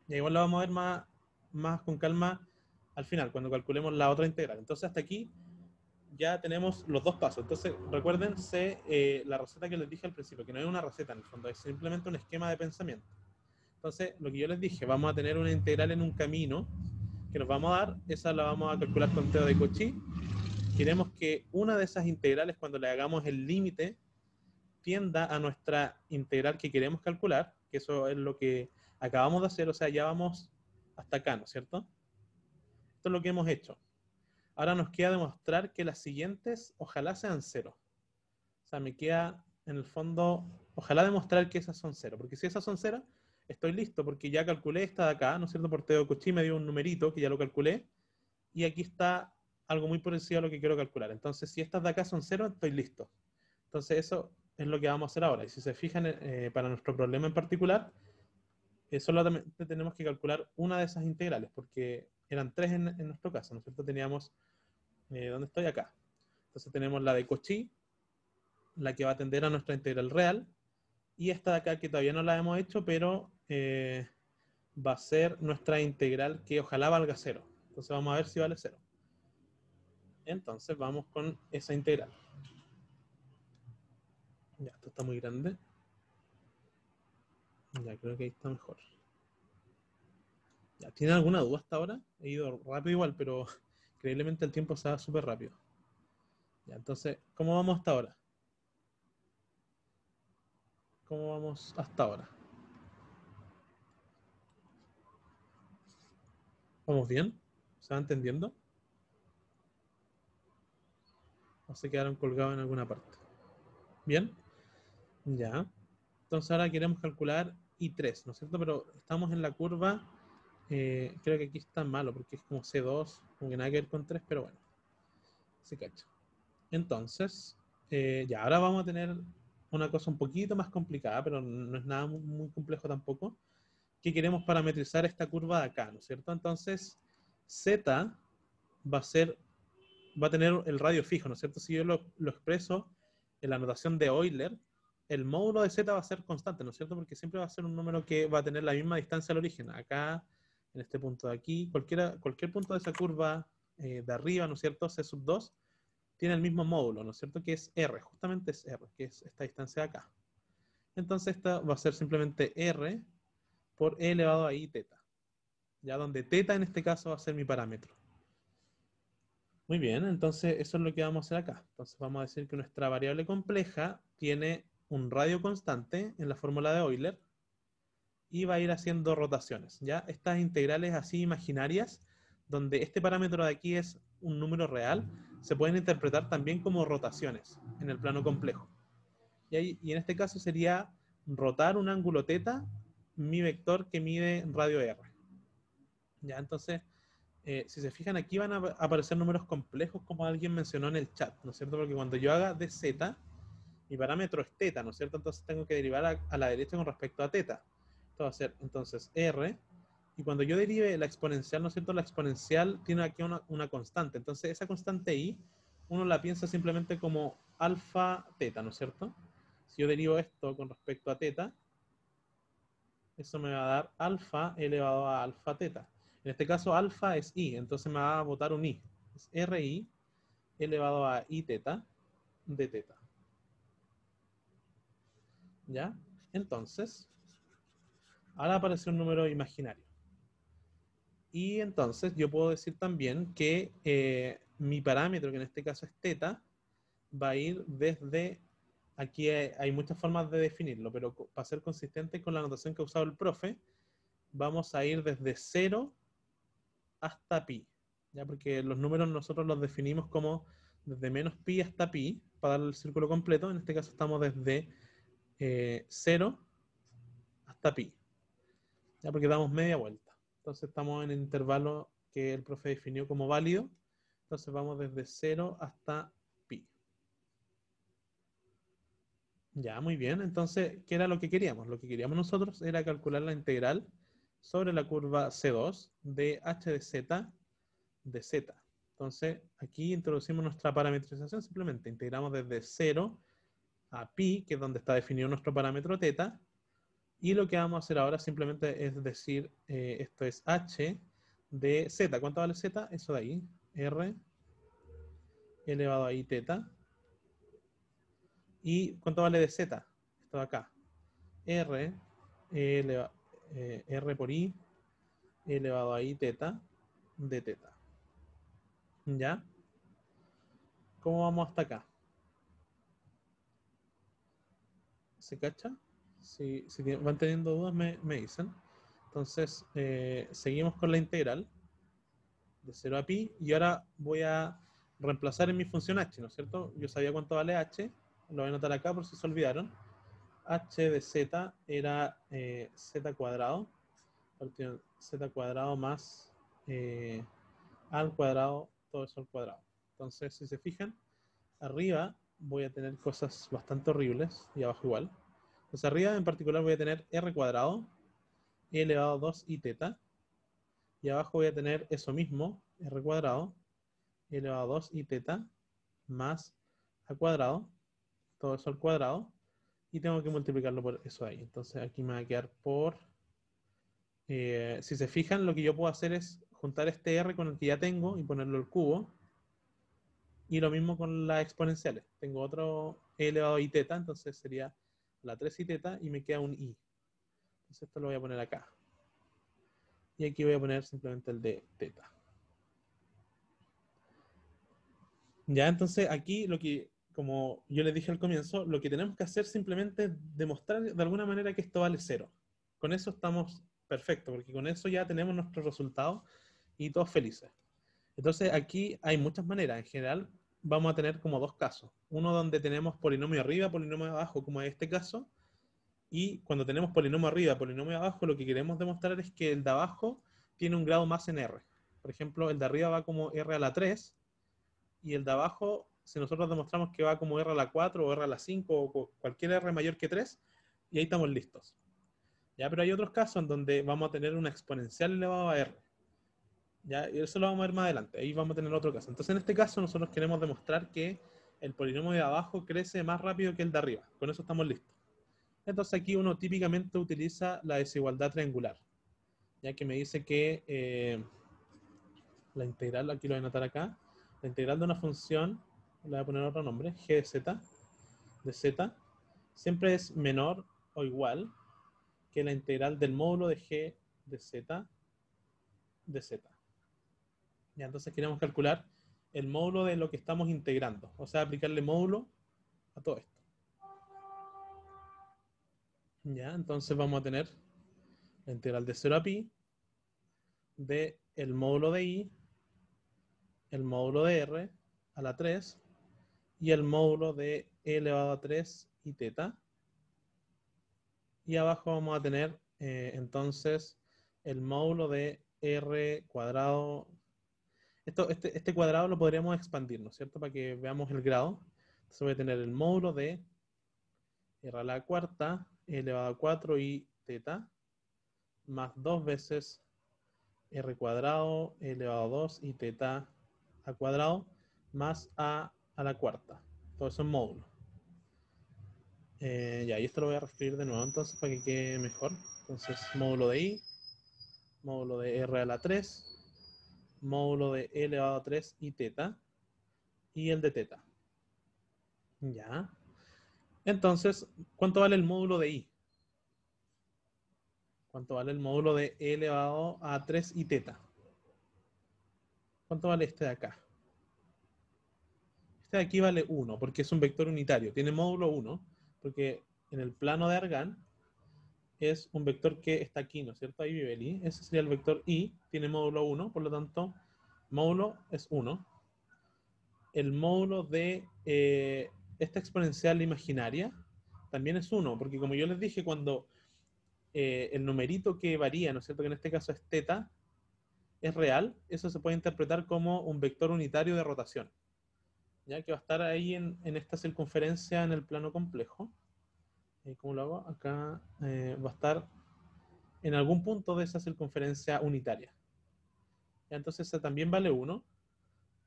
Y igual lo vamos a ver más con calma al final, cuando calculemos la otra integral. Entonces, hasta aquí ya tenemos los dos pasos. Entonces, recuérdense la receta que les dije al principio, que no es una receta en el fondo, es simplemente un esquema de pensamiento. Entonces, lo que yo les dije, vamos a tener una integral en un camino que nos vamos a dar, esa la vamos a calcular con Teo de Cauchy. Queremos que una de esas integrales, cuando le hagamos el límite, tienda a nuestra integral que queremos calcular, que eso es lo que acabamos de hacer, o sea, ya vamos hasta acá, ¿no es cierto? Esto es lo que hemos hecho. Ahora nos queda demostrar que las siguientes ojalá sean 0. O sea, me queda en el fondo, ojalá demostrar que esas son 0, porque si esas son 0, estoy listo, porque ya calculé esta de acá, ¿no es cierto? Por Teo de Cauchy me dio un numerito que ya lo calculé, y aquí está algo muy parecido a lo que quiero calcular. Entonces, si estas de acá son 0, estoy listo. Entonces, eso es lo que vamos a hacer ahora. Y si se fijan, para nuestro problema en particular, solamente tenemos que calcular una de esas integrales, porque eran 3 en nuestro caso, ¿no es cierto? Teníamos, ¿dónde estoy? Acá. Entonces tenemos la de Cauchy, la que va a atender a nuestra integral real, y esta de acá que todavía no la hemos hecho, pero va a ser nuestra integral que ojalá valga 0. Entonces vamos a ver si vale 0. Entonces vamos con esa integral. Ya, esto está muy grande. Ya, creo que ahí está mejor. Ya, ¿tienen alguna duda hasta ahora? He ido rápido igual, pero increíblemente el tiempo se va súper rápido. Ya, entonces, ¿cómo vamos hasta ahora? ¿Cómo vamos hasta ahora? ¿Vamos bien? ¿Se va entendiendo? ¿O se quedaron colgados en alguna parte? ¿Bien? Ya. Entonces ahora queremos calcular I3, ¿no es cierto? Pero estamos en la curva, creo que aquí está malo porque es como C2, como que nada que ver con 3, pero bueno, se cacha. Entonces, ya ahora vamos a tener una cosa un poquito más complicada, pero no es nada muy complejo tampoco, que queremos parametrizar esta curva de acá, ¿no es cierto? Entonces, Z va a tener el radio fijo, ¿no es cierto? Si yo lo expreso en la notación de Euler, el módulo de Z va a ser constante, ¿no es cierto? Porque siempre va a ser un número que va a tener la misma distancia al origen. Acá, en este punto de aquí, cualquier punto de esa curva de arriba, ¿no es cierto? C sub 2 tiene el mismo módulo, ¿no es cierto? Que es R, justamente es R, que es esta distancia de acá. Entonces esta va a ser simplemente R por E elevado a I teta. Ya donde teta en este caso va a ser mi parámetro. Muy bien, entonces eso es lo que vamos a hacer acá. Entonces vamos a decir que nuestra variable compleja tiene un radio constante en la fórmula de Euler y va a ir haciendo rotaciones. ¿Ya? Estas integrales así imaginarias, donde este parámetro de aquí es un número real, se pueden interpretar también como rotaciones en el plano complejo. Y en este caso sería rotar un ángulo teta, mi vector que mide radio r. ¿Ya? Entonces, si se fijan aquí van a aparecer números complejos como alguien mencionó en el chat, ¿no es cierto? Porque cuando yo haga de z, mi parámetro es teta, ¿no es cierto? Entonces tengo que derivar a la derecha con respecto a teta. Esto va a ser entonces r, y cuando yo derive la exponencial, ¿no es cierto? La exponencial tiene aquí una constante, entonces esa constante i, uno la piensa simplemente como alfa teta, ¿no es cierto? Si yo derivo esto con respecto a teta, eso me va a dar alfa elevado a alfa teta. En este caso, alfa es i, entonces me va a botar un i. Es ri elevado a i teta de teta. ¿Ya? Entonces, ahora aparece un número imaginario. Y entonces yo puedo decir también que mi parámetro, que en este caso es teta, va a ir desde... Aquí hay muchas formas de definirlo, pero para ser consistente con la notación que ha usado el profe, vamos a ir desde 0 hasta pi, ¿ya? Porque los números nosotros los definimos como desde menos pi hasta pi, para dar el círculo completo. En este caso estamos desde 0 hasta pi, ¿ya? Porque damos media vuelta. Entonces estamos en el intervalo que el profe definió como válido. Entonces vamos desde 0 hasta pi. Ya, muy bien. Entonces, ¿qué era lo que queríamos? Lo que queríamos nosotros era calcular la integral sobre la curva C2 de h de z de z. Entonces, aquí introducimos nuestra parametrización, simplemente integramos desde 0 a pi, que es donde está definido nuestro parámetro teta, y lo que vamos a hacer ahora simplemente es decir, esto es h de z. ¿Cuánto vale z? Eso de ahí, r elevado a i teta. ¿Y cuánto vale de z? Esto de acá, r, r por i elevado a i teta de teta. ¿Ya? ¿Cómo vamos hasta acá? ¿Se cacha? Si van teniendo dudas, me dicen. Entonces, seguimos con la integral de 0 a pi y ahora voy a reemplazar en mi función h, ¿no es cierto? Yo sabía cuánto vale h, lo voy a anotar acá por si se olvidaron. H de z era z cuadrado, z cuadrado más al cuadrado, todo eso al cuadrado. Entonces, si se fijan, arriba voy a tener cosas bastante horribles y abajo igual. Entonces arriba en particular voy a tener r cuadrado, e elevado a 2 i teta. Y abajo voy a tener eso mismo, r cuadrado, elevado a 2 y teta, más a cuadrado, todo eso al cuadrado, y tengo que multiplicarlo por eso ahí. Entonces aquí me va a quedar por... si se fijan, lo que yo puedo hacer es juntar este r con el que ya tengo y ponerlo al cubo. Y lo mismo con las exponenciales. Tengo otro e elevado a i teta, entonces sería la 3 i teta y me queda un i. Entonces esto lo voy a poner acá. Y aquí voy a poner simplemente el de teta. Ya, entonces aquí lo que, como yo les dije al comienzo, lo que tenemos que hacer simplemente es demostrar de alguna manera que esto vale 0. Con eso estamos perfectos, porque con eso ya tenemos nuestro resultado y todos felices. Entonces aquí hay muchas maneras. En general vamos a tener como dos casos. Uno donde tenemos polinomio arriba, polinomio abajo, como en este caso. Y cuando tenemos polinomio arriba, polinomio abajo, lo que queremos demostrar es que el de abajo tiene un grado más en R. Por ejemplo, el de arriba va como R a la 3 y el de abajo, si nosotros demostramos que va como R a la 4 o R a la 5 o cualquier R mayor que 3, y ahí estamos listos. ¿Ya? Pero hay otros casos en donde vamos a tener una exponencial elevada a R. ¿Ya? Y eso lo vamos a ver más adelante. Ahí vamos a tener otro caso. Entonces, en este caso, nosotros queremos demostrar que el polinomio de abajo crece más rápido que el de arriba. Con eso estamos listos. Entonces, aquí uno típicamente utiliza la desigualdad triangular. Ya que me dice que la integral, aquí lo voy a anotar acá, la integral de una función, le voy a poner otro nombre, g de z, siempre es menor o igual que la integral del módulo de g de z de z. Ya, entonces queremos calcular el módulo de lo que estamos integrando, o sea, aplicarle módulo a todo esto. Ya, entonces vamos a tener la integral de 0 a pi de el módulo de i, el módulo de r a la 3 y el módulo de e elevado a 3 y teta. Y abajo vamos a tener entonces el módulo de r cuadrado. Este cuadrado lo podríamos expandir, ¿no es cierto? Para que veamos el grado. Entonces voy a tener el módulo de r a la cuarta, e elevado a 4 y teta, más 2 veces r cuadrado, e elevado a 2 y teta al cuadrado, más a la cuarta. Todo eso en módulo. Ya, y esto lo voy a reescribir de nuevo entonces para que quede mejor. Entonces, módulo de i, módulo de r a la 3, módulo de e elevado a 3 y teta, y el de teta. Ya. Entonces, ¿cuánto vale el módulo de i? ¿Cuánto vale el módulo de e elevado a 3 y teta? ¿Cuánto vale este de acá? Este de aquí vale 1, porque es un vector unitario. Tiene módulo 1, porque en el plano de Argand es un vector que está aquí, ¿no es cierto? Ahí vive el i. Ese sería el vector i, tiene módulo 1, por lo tanto, módulo es 1. El módulo de esta exponencial imaginaria también es 1, porque como yo les dije, cuando el numerito que varía, ¿no es cierto? Que en este caso es teta, es real, eso se puede interpretar como un vector unitario de rotación, ya que va a estar ahí en esta circunferencia en el plano complejo. ¿Cómo lo hago? Acá va a estar en algún punto de esa circunferencia unitaria. Ya, entonces ese también vale 1.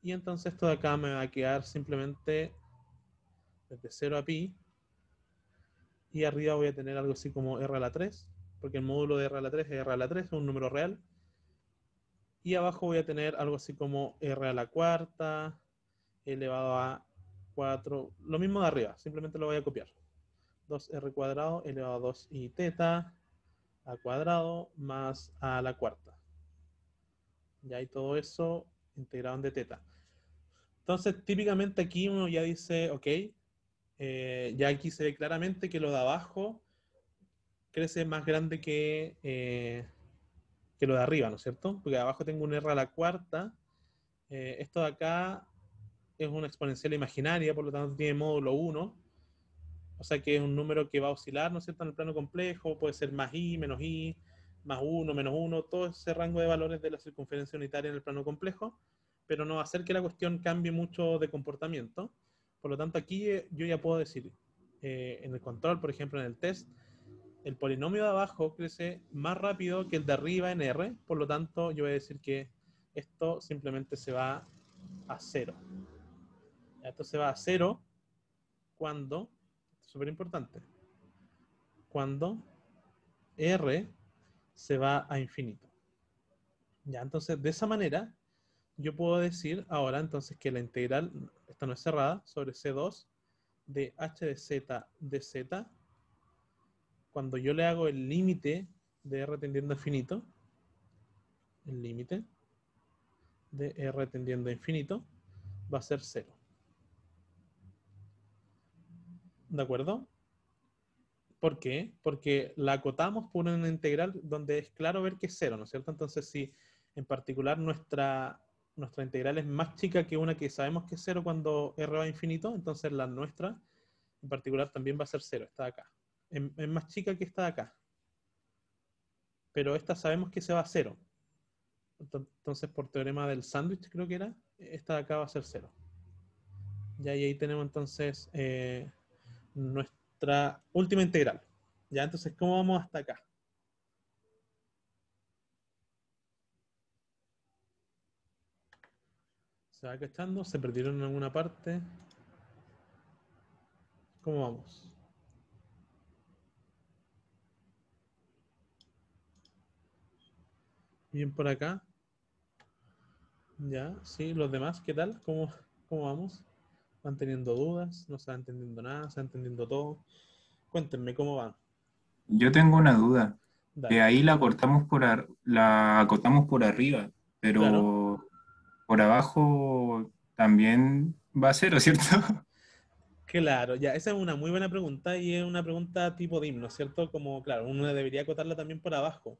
Y entonces esto de acá me va a quedar simplemente desde 0 a pi. Y arriba voy a tener algo así como r a la 3, porque el módulo de r a la 3 es r a la 3, es un número real. Y abajo voy a tener algo así como r a la cuarta elevado a 4. Lo mismo de arriba, simplemente lo voy a copiar. 2r cuadrado elevado a 2 y teta al cuadrado más a la cuarta. Ya hay todo eso integrado en de teta. Entonces, típicamente aquí uno ya dice, ok, ya aquí se ve claramente que lo de abajo crece más grande que lo de arriba, ¿no es cierto? Porque abajo tengo un r a la cuarta. Esto de acá es una exponencial imaginaria, por lo tanto tiene módulo 1. O sea que es un número que va a oscilar, ¿no es cierto? En el plano complejo, puede ser más i, más 1, menos 1, todo ese rango de valores de la circunferencia unitaria en el plano complejo, pero no va a hacer que la cuestión cambie mucho de comportamiento. Por lo tanto, aquí yo ya puedo decir, en el control, por ejemplo, en el test, el polinomio de abajo crece más rápido que el de arriba en R, por lo tanto yo voy a decir que esto simplemente se va a 0. Esto se va a 0 cuando, súper importante, cuando R se va a infinito. Ya, entonces de esa manera yo puedo decir ahora entonces que la integral, esta no es cerrada, sobre C2 de h de z, cuando yo le hago el límite de R tendiendo a infinito, el límite de R tendiendo a infinito va a ser 0. ¿De acuerdo? ¿Por qué? Porque la acotamos por una integral donde es claro ver que es 0, ¿no es cierto? Entonces, si en particular nuestra integral es más chica que una que sabemos que es 0 cuando R va a infinito, entonces la nuestra en particular también va a ser 0, esta de acá. Es más chica que esta de acá. Pero esta sabemos que se va a 0. Entonces, por teorema del sándwich, creo que era, esta de acá va a ser 0. Ya, y ahí tenemos entonces nuestra última integral. Ya, entonces, ¿cómo vamos hasta acá? ¿Se va cachando? ¿Se perdieron en alguna parte? ¿Cómo vamos? Bien por acá. Ya, sí, los demás, ¿qué tal? ¿Cómo vamos? ¿Van teniendo dudas? ¿No se va entendiendo nada? ¿Se va entendiendo todo? Cuéntenme cómo van. Yo tengo una duda. Dale. Ahí la acotamos por arriba, Claro. pero por abajo también va a cero, ¿cierto? Claro, ya, esa es una muy buena pregunta y es una pregunta tipo DIM, ¿no es cierto? Como, claro, uno debería acotarla también por abajo.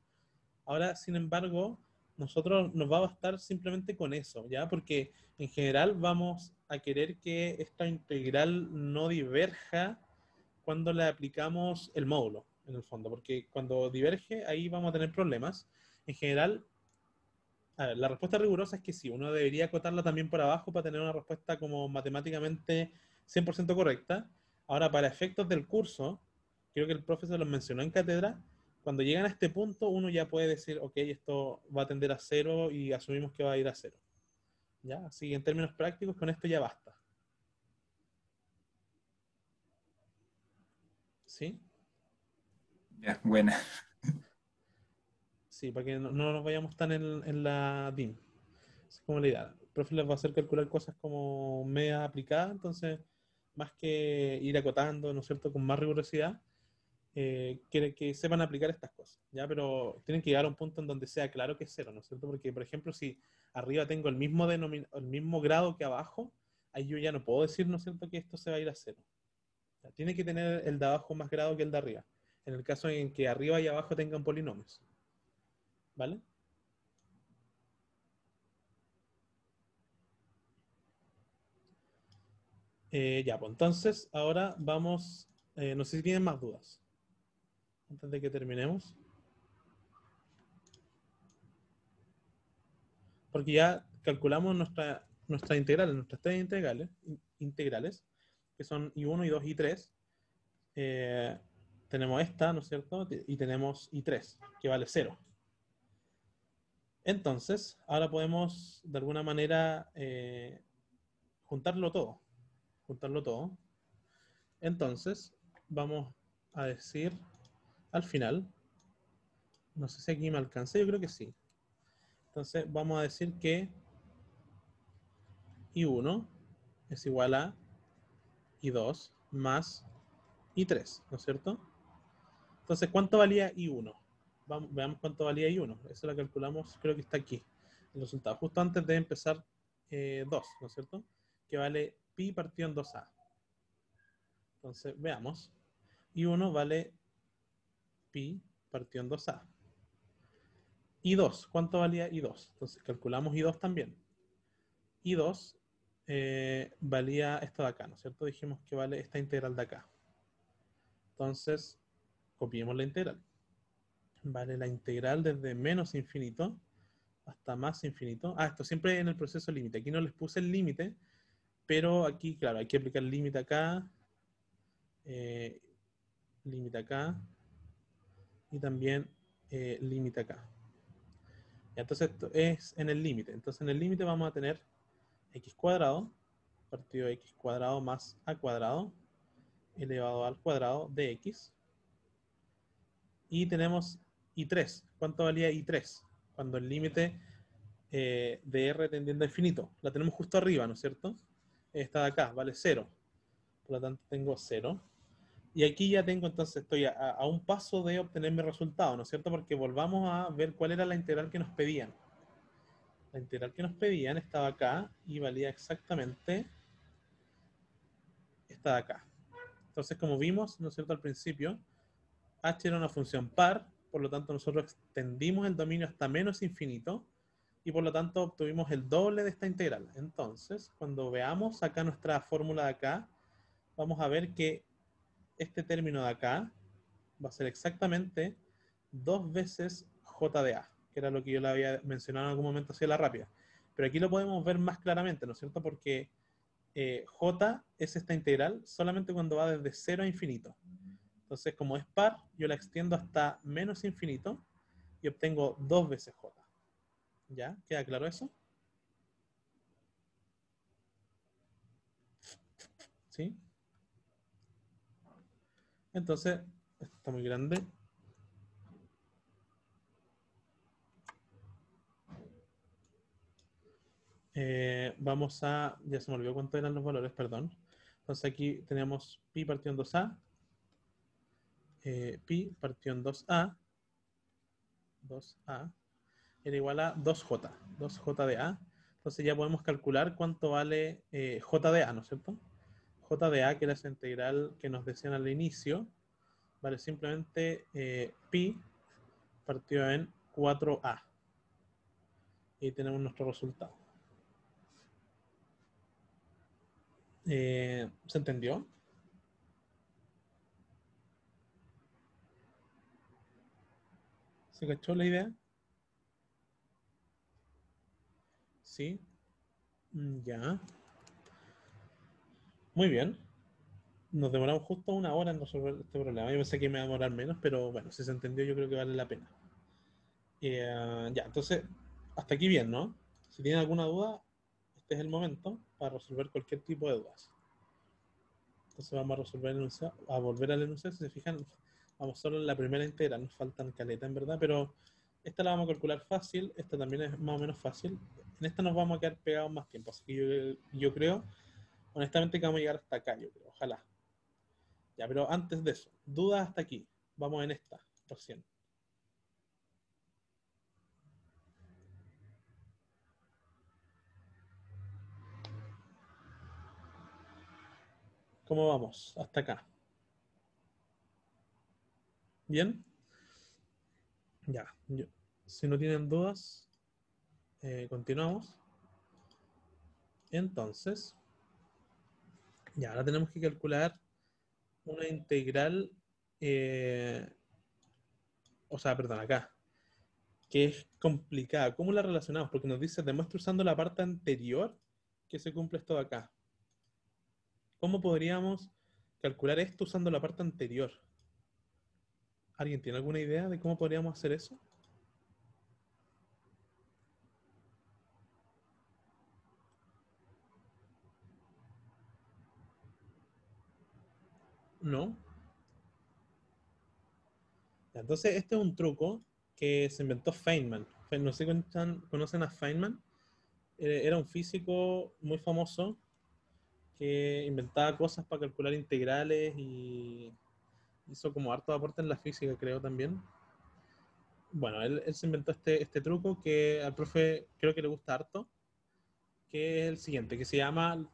Ahora, sin embargo, nosotros nos va a bastar simplemente con eso, ¿ya? Porque en general vamos a querer que esta integral no diverja cuando le aplicamos el módulo, en el fondo, porque cuando diverge, ahí vamos a tener problemas. En general, a ver, la respuesta rigurosa es que sí, uno debería acotarla también por abajo para tener una respuesta como matemáticamente 100% correcta. Ahora, para efectos del curso, creo que el profesor los mencionó en cátedra, cuando llegan a este punto uno ya puede decir, ok, esto va a tender a 0 y asumimos que va a ir a 0. ¿Ya? Así que en términos prácticos, con esto ya basta. ¿Sí? Ya, buena. Sí, para que no nos vayamos tan en la DIM. Es como la idea. El profe les va a hacer calcular cosas como media aplicadas, entonces, más que ir acotando, ¿no es cierto?, con más rigurosidad, quiere que sepan aplicar estas cosas, ¿ya? Pero tienen que llegar a un punto en donde sea claro que es 0, ¿no es cierto? Porque, por ejemplo, si arriba tengo el mismo grado que abajo, ahí yo ya no puedo decir, ¿no es cierto?, que esto se va a ir a 0. Ya, tiene que tener el de abajo más grado que el de arriba, en el caso en que arriba y abajo tengan polinomios, ¿vale? Ya, pues entonces ahora vamos, no sé si tienen más dudas antes de que terminemos, porque ya calculamos nuestra integral, nuestras tres integrales, que son I1, I2 y I3. Eh, tenemos esta, ¿no es cierto? Y tenemos I3, que vale 0. Entonces, ahora podemos de alguna manera juntarlo todo. Juntarlo todo. Entonces, vamos a decir al final, no sé si aquí me alcancé, yo creo que sí. Entonces, vamos a decir que I1 es igual a I2 más I3, ¿no es cierto? Entonces, ¿cuánto valía I1? Veamos cuánto valía I1. Eso lo calculamos, creo que está aquí, el resultado, justo antes de empezar 2, ¿no es cierto? Que vale pi partido en 2a. Entonces, veamos. I1 vale pi partido en 2a. I2, ¿cuánto valía I2? Entonces, calculamos I2 también. I2 valía esto de acá, ¿no es cierto? Dijimos que vale esta integral de acá. Entonces, copiemos la integral. Vale la integral desde menos infinito hasta más infinito. Ah, esto siempre en el proceso límite. Aquí no les puse el límite, pero aquí, claro, hay que aplicar el límite acá, límite acá, y también límite acá. Entonces esto es en el límite. Entonces en el límite vamos a tener x cuadrado partido de x cuadrado más a cuadrado elevado al cuadrado de x. Y tenemos i3. ¿Cuánto valía i3? Cuando el límite de r tendiendo a infinito. La tenemos justo arriba, ¿no es cierto? Esta de acá vale 0. Por lo tanto tengo 0. Y aquí ya tengo, entonces estoy a un paso de obtener mi resultado, ¿no es cierto? Porque volvamos a ver cuál era la integral que nos pedían. La integral que nos pedían estaba acá y valía exactamente esta de acá. Entonces, como vimos, ¿no es cierto? Al principio, h era una función par, por lo tanto nosotros extendimos el dominio hasta menos infinito y por lo tanto obtuvimos el doble de esta integral. Entonces, cuando veamos acá nuestra fórmula de acá, vamos a ver que este término de acá va a ser exactamente 2 veces j de a, que era lo que yo le había mencionado en algún momento hacia la rápida. Pero aquí lo podemos ver más claramente, ¿no es cierto? Porque j es esta integral solamente cuando va desde 0 a infinito. Entonces, como es par, yo la extiendo hasta menos infinito y obtengo 2 veces j. ¿Ya? ¿Queda claro eso? ¿Sí? Entonces, esto está muy grande. Vamos a... Ya se me olvidó cuántos eran los valores, perdón. Entonces aquí tenemos pi partido en 2a. Pi partido en 2a. 2a era igual a 2j. 2j de a. Entonces ya podemos calcular cuánto vale j de a, ¿no es cierto? J de a, que era esa integral que nos decían al inicio, vale simplemente pi partido en 4a. Y tenemos nuestro resultado. ¿Se entendió? ¿Se cachó la idea? Sí. Ya. Muy bien. Nos demoramos justo una hora en resolver este problema. Yo pensé que me iba a demorar menos, pero bueno, si se entendió, yo creo que vale la pena. Ya, entonces, hasta aquí bien, ¿no? Si tienen alguna duda, este es el momento para resolver cualquier tipo de dudas. Entonces vamos a resolver el enunciado, a volver al enunciado. Si se fijan, vamos solo en la primera integral, nos faltan caleta en verdad, pero esta la vamos a calcular fácil, esta también es más o menos fácil. En esta nos vamos a quedar pegados más tiempo, así que yo creo, honestamente, que vamos a llegar hasta acá, yo creo, ojalá. Ya, pero antes de eso, dudas hasta aquí. Vamos en esta, recién. ¿Cómo vamos? Hasta acá. ¿Bien? Ya. Si no tienen dudas, continuamos. Entonces, ya, ahora tenemos que calcular una integral, o sea, perdón, acá, que es complicada. ¿Cómo la relacionamos? Porque nos dice, demuestra usando la parte anterior que se cumple esto de acá. ¿Cómo podríamos calcular esto usando la parte anterior? ¿Alguien tiene alguna idea de cómo podríamos hacer eso? ¿No? Entonces, este es un truco que se inventó Feynman. No sé si conocen a Feynman. Era un físico muy famoso que inventaba cosas para calcular integrales y hizo como harto aporte en la física, creo también. Bueno, él se inventó este truco que al profe creo que le gusta harto, que es el siguiente, que se llama,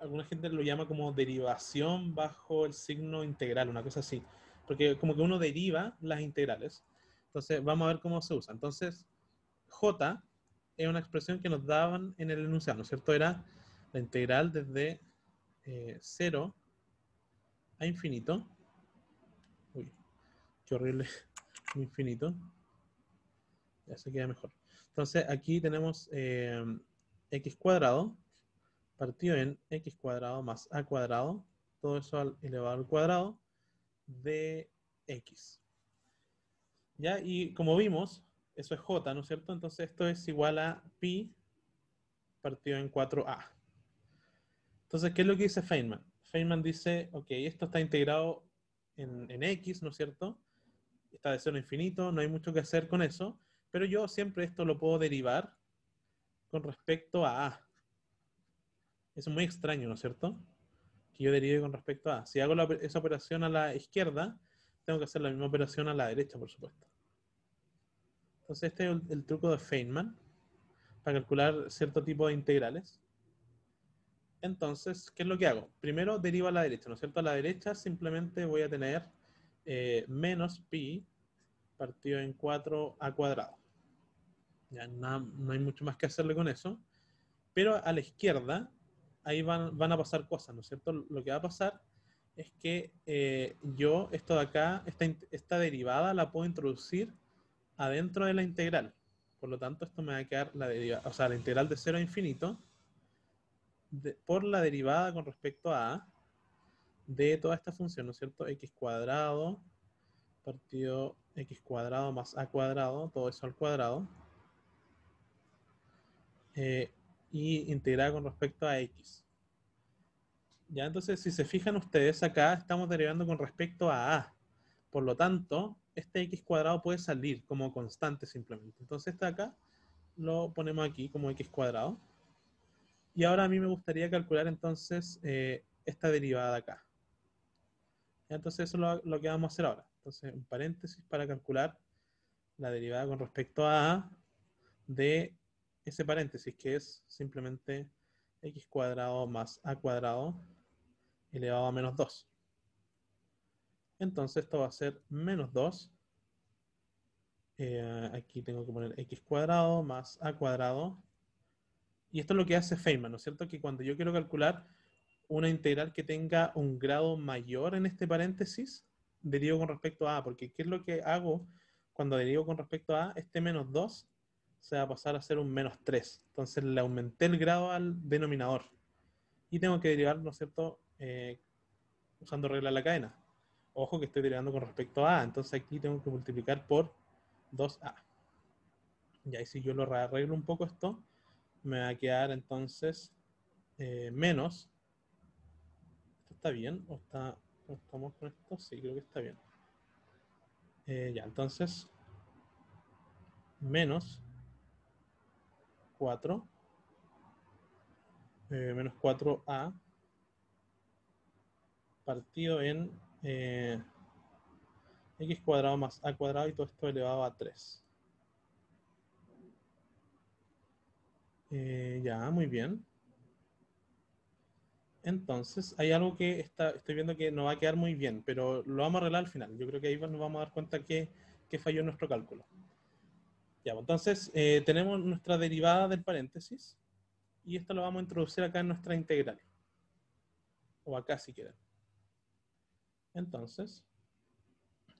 alguna gente lo llama como derivación bajo el signo integral, una cosa así. Porque como que uno deriva las integrales. Entonces, vamos a ver cómo se usa. Entonces, J es una expresión que nos daban en el enunciado, ¿no es cierto? Era la integral desde 0 a infinito. Uy, qué horrible. Infinito. Ya se queda mejor. Entonces, aquí tenemos x cuadrado partido en x cuadrado más a cuadrado, todo eso elevado al cuadrado de x. ¿Ya? Y como vimos, eso es j, ¿no es cierto? Entonces esto es igual a pi partido en 4a. Entonces, ¿qué es lo que dice Feynman? Feynman dice, ok, esto está integrado en x, ¿no es cierto? Está de 0 a infinito, no hay mucho que hacer con eso, pero yo siempre esto lo puedo derivar con respecto a a. Eso es muy extraño, ¿no es cierto? Que yo derive con respecto a a. Si hago esa operación a la izquierda, tengo que hacer la misma operación a la derecha, por supuesto. Entonces, este es el truco de Feynman para calcular cierto tipo de integrales. Entonces, ¿qué es lo que hago? Primero derivo a la derecha, ¿no es cierto? A la derecha simplemente voy a tener menos pi partido en 4a cuadrado. Ya no hay mucho más que hacerle con eso. Pero a la izquierda, ahí van a pasar cosas, ¿no es cierto? Lo que va a pasar es que yo, esto de acá, esta derivada la puedo introducir adentro de la integral. Por lo tanto, esto me va a quedar la derivada, o sea, la integral de 0 a infinito por la derivada con respecto a de toda esta función, ¿no es cierto? X cuadrado partido x cuadrado más a cuadrado, todo eso al cuadrado, y integrar con respecto a x. Ya, entonces, si se fijan ustedes, acá estamos derivando con respecto a. Por lo tanto, este x cuadrado puede salir como constante simplemente. Entonces, este de acá lo ponemos aquí como x cuadrado. Y ahora a mí me gustaría calcular entonces esta derivada de acá. Ya, entonces, eso es lo que vamos a hacer ahora. Entonces, un paréntesis para calcular la derivada con respecto a de ese paréntesis, que es simplemente x cuadrado más a cuadrado elevado a menos 2. Entonces esto va a ser menos 2. Aquí tengo que poner x cuadrado más a cuadrado. Y esto es lo que hace Feynman, ¿no es cierto? Que cuando yo quiero calcular una integral que tenga un grado mayor en este paréntesis, derivo con respecto a, porque ¿qué es lo que hago cuando derivo con respecto a? Este menos 2 se va a pasar a ser un menos 3. Entonces le aumenté el grado al denominador. Y tengo que derivar, ¿no es cierto?, usando regla de la cadena. Ojo que estoy derivando con respecto a, entonces aquí tengo que multiplicar por 2a. Y ahí si yo lo arreglo un poco esto, me va a quedar entonces menos. ¿Esto está bien? ¿O estamos con esto? Sí, creo que está bien. Ya, entonces menos 4 menos 4a partido en x cuadrado más a cuadrado y todo esto elevado a 3. Ya, muy bien. Entonces, hay algo que estoy viendo que no va a quedar muy bien, pero lo vamos a arreglar al final. Yo creo que ahí nos vamos a dar cuenta que falló en nuestro cálculo. Ya, pues, entonces, tenemos nuestra derivada del paréntesis y esto lo vamos a introducir acá en nuestra integral. O acá si quieren. Entonces,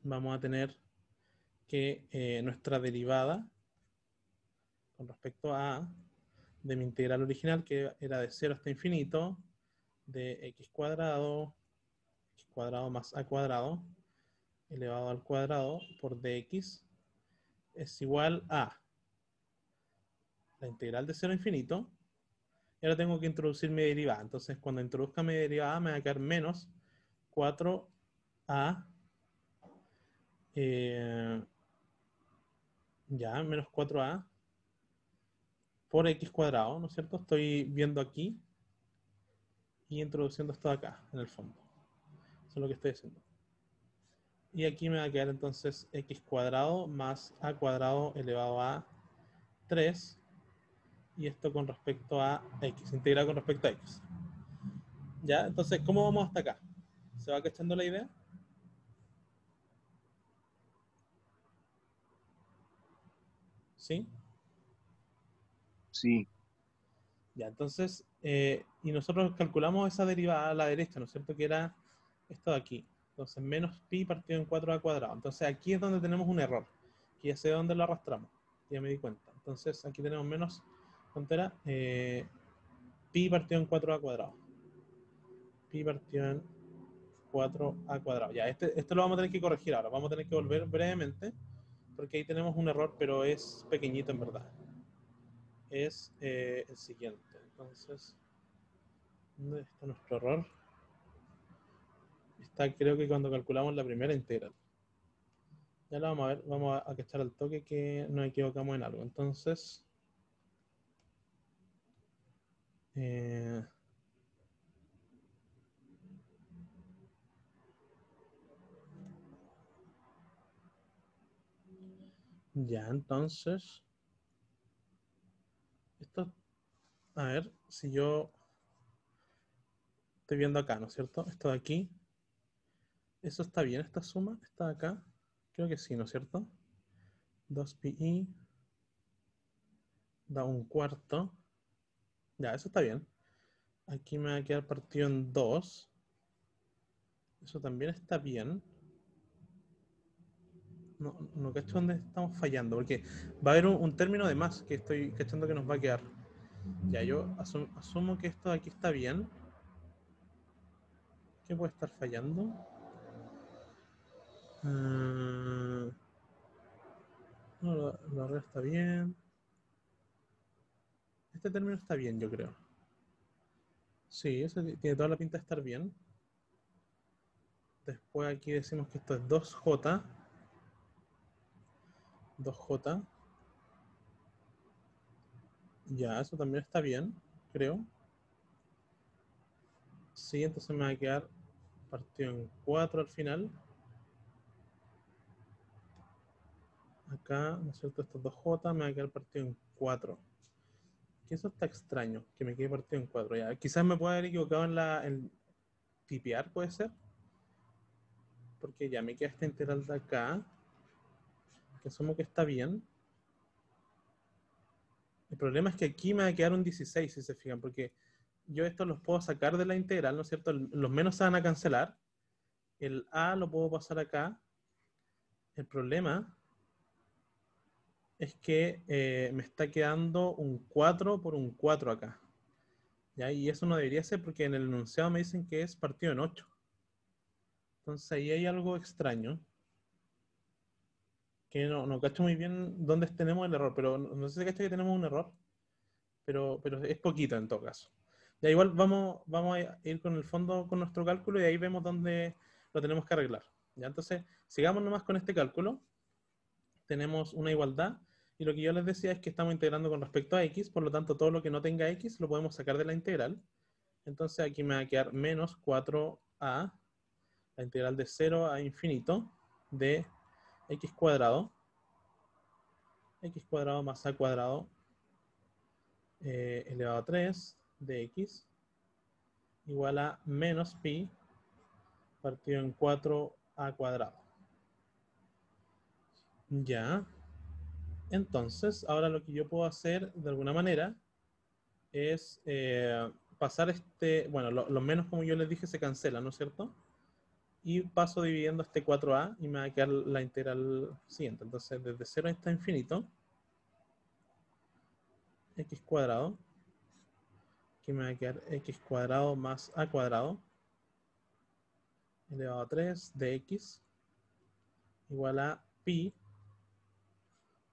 vamos a tener que nuestra derivada con respecto a de mi integral original, que era de 0 hasta infinito, de x cuadrado más a cuadrado, elevado al cuadrado por dx, es igual a la integral de 0 a infinito. Y ahora tengo que introducir mi derivada. Entonces, cuando introduzca mi derivada, me va a quedar menos 4a, ya, menos 4a por x cuadrado, ¿no es cierto? Estoy viendo aquí y introduciendo esto de acá, en el fondo. Eso es lo que estoy haciendo. Y aquí me va a quedar entonces x cuadrado más a cuadrado elevado a 3. Y esto con respecto a x, integral con respecto a x. ¿Ya? Entonces, ¿cómo vamos hasta acá? ¿Se va cachando la idea? ¿Sí? Sí, Ya, entonces, y nosotros calculamos esa derivada a la derecha, ¿no es cierto? Que era esto de aquí. Entonces, menos pi partido en 4a cuadrado. Entonces, aquí es donde tenemos un error. Que ya sé dónde lo arrastramos. Ya me di cuenta. Entonces, aquí tenemos menos, ¿cuánto era? Pi partido en 4a cuadrado. Pi partido en 4a cuadrado. Ya, esto lo vamos a tener que corregir ahora. Vamos a tener que volver brevemente porque ahí tenemos un error, pero es pequeñito en verdad. Es el siguiente. Entonces, ¿dónde está nuestro error? Está, creo que cuando calculamos la primera integral. Ya lo vamos a ver, vamos a cachar al toque que nos equivocamos en algo. Entonces, ya, entonces, esto, a ver, si yo estoy viendo acá, ¿no es cierto? Esto de aquí, ¿eso está bien, esta suma? ¿Está acá? Creo que sí, ¿no es cierto? 2pi da un cuarto. Ya, eso está bien. Aquí me va a quedar partido en 2. Eso también está bien. No cacho dónde estamos fallando, porque va a haber un término de más que estoy cachando que nos va a quedar. Ya, yo asumo que esto de aquí está bien. ¿Qué puede estar fallando? No, lo arreglo está bien. Este término está bien, yo creo. Sí, eso tiene toda la pinta de estar bien. Después aquí decimos que esto es 2j. 2j. Ya, eso también está bien, creo. Sí, entonces me va a quedar partido en 4 al final. Acá, ¿no es cierto? Estos 2j me va a quedar partido en 4. Que eso está extraño, que me quede partido en 4. Ya, quizás me pueda haber equivocado en tipear, puede ser. Porque ya me queda esta integral de acá, que asumo que está bien. El problema es que aquí me va a quedar un 16, si se fijan, porque yo estos los puedo sacar de la integral, ¿no es cierto? Los menos se van a cancelar. El a lo puedo pasar acá. El problema es que me está quedando un 4 por un 4 acá. ¿Ya? Y eso no debería ser porque en el enunciado me dicen que es partido en 8. Entonces ahí hay algo extraño. Que no cacho muy bien dónde tenemos el error, pero no sé si cacho que tenemos un error, pero es poquito en todo caso. Ya igual vamos a ir con el fondo con nuestro cálculo y ahí vemos dónde lo tenemos que arreglar. ¿Ya? Entonces, sigamos nomás con este cálculo. Tenemos una igualdad y lo que yo les decía es que estamos integrando con respecto a x, por lo tanto todo lo que no tenga x lo podemos sacar de la integral. Entonces aquí me va a quedar menos 4a, la integral de 0 a infinito de x cuadrado más a cuadrado elevado a 3 de x igual a menos pi partido en 4a cuadrado. Ya. Entonces, ahora lo que yo puedo hacer de alguna manera es pasar bueno, los menos como yo les dije se cancelan, ¿no es cierto? Y paso dividiendo este 4a y me va a quedar la integral siguiente. Entonces, desde 0 hasta infinito, x cuadrado, que me va a quedar x cuadrado más a cuadrado elevado a 3 de x igual a pi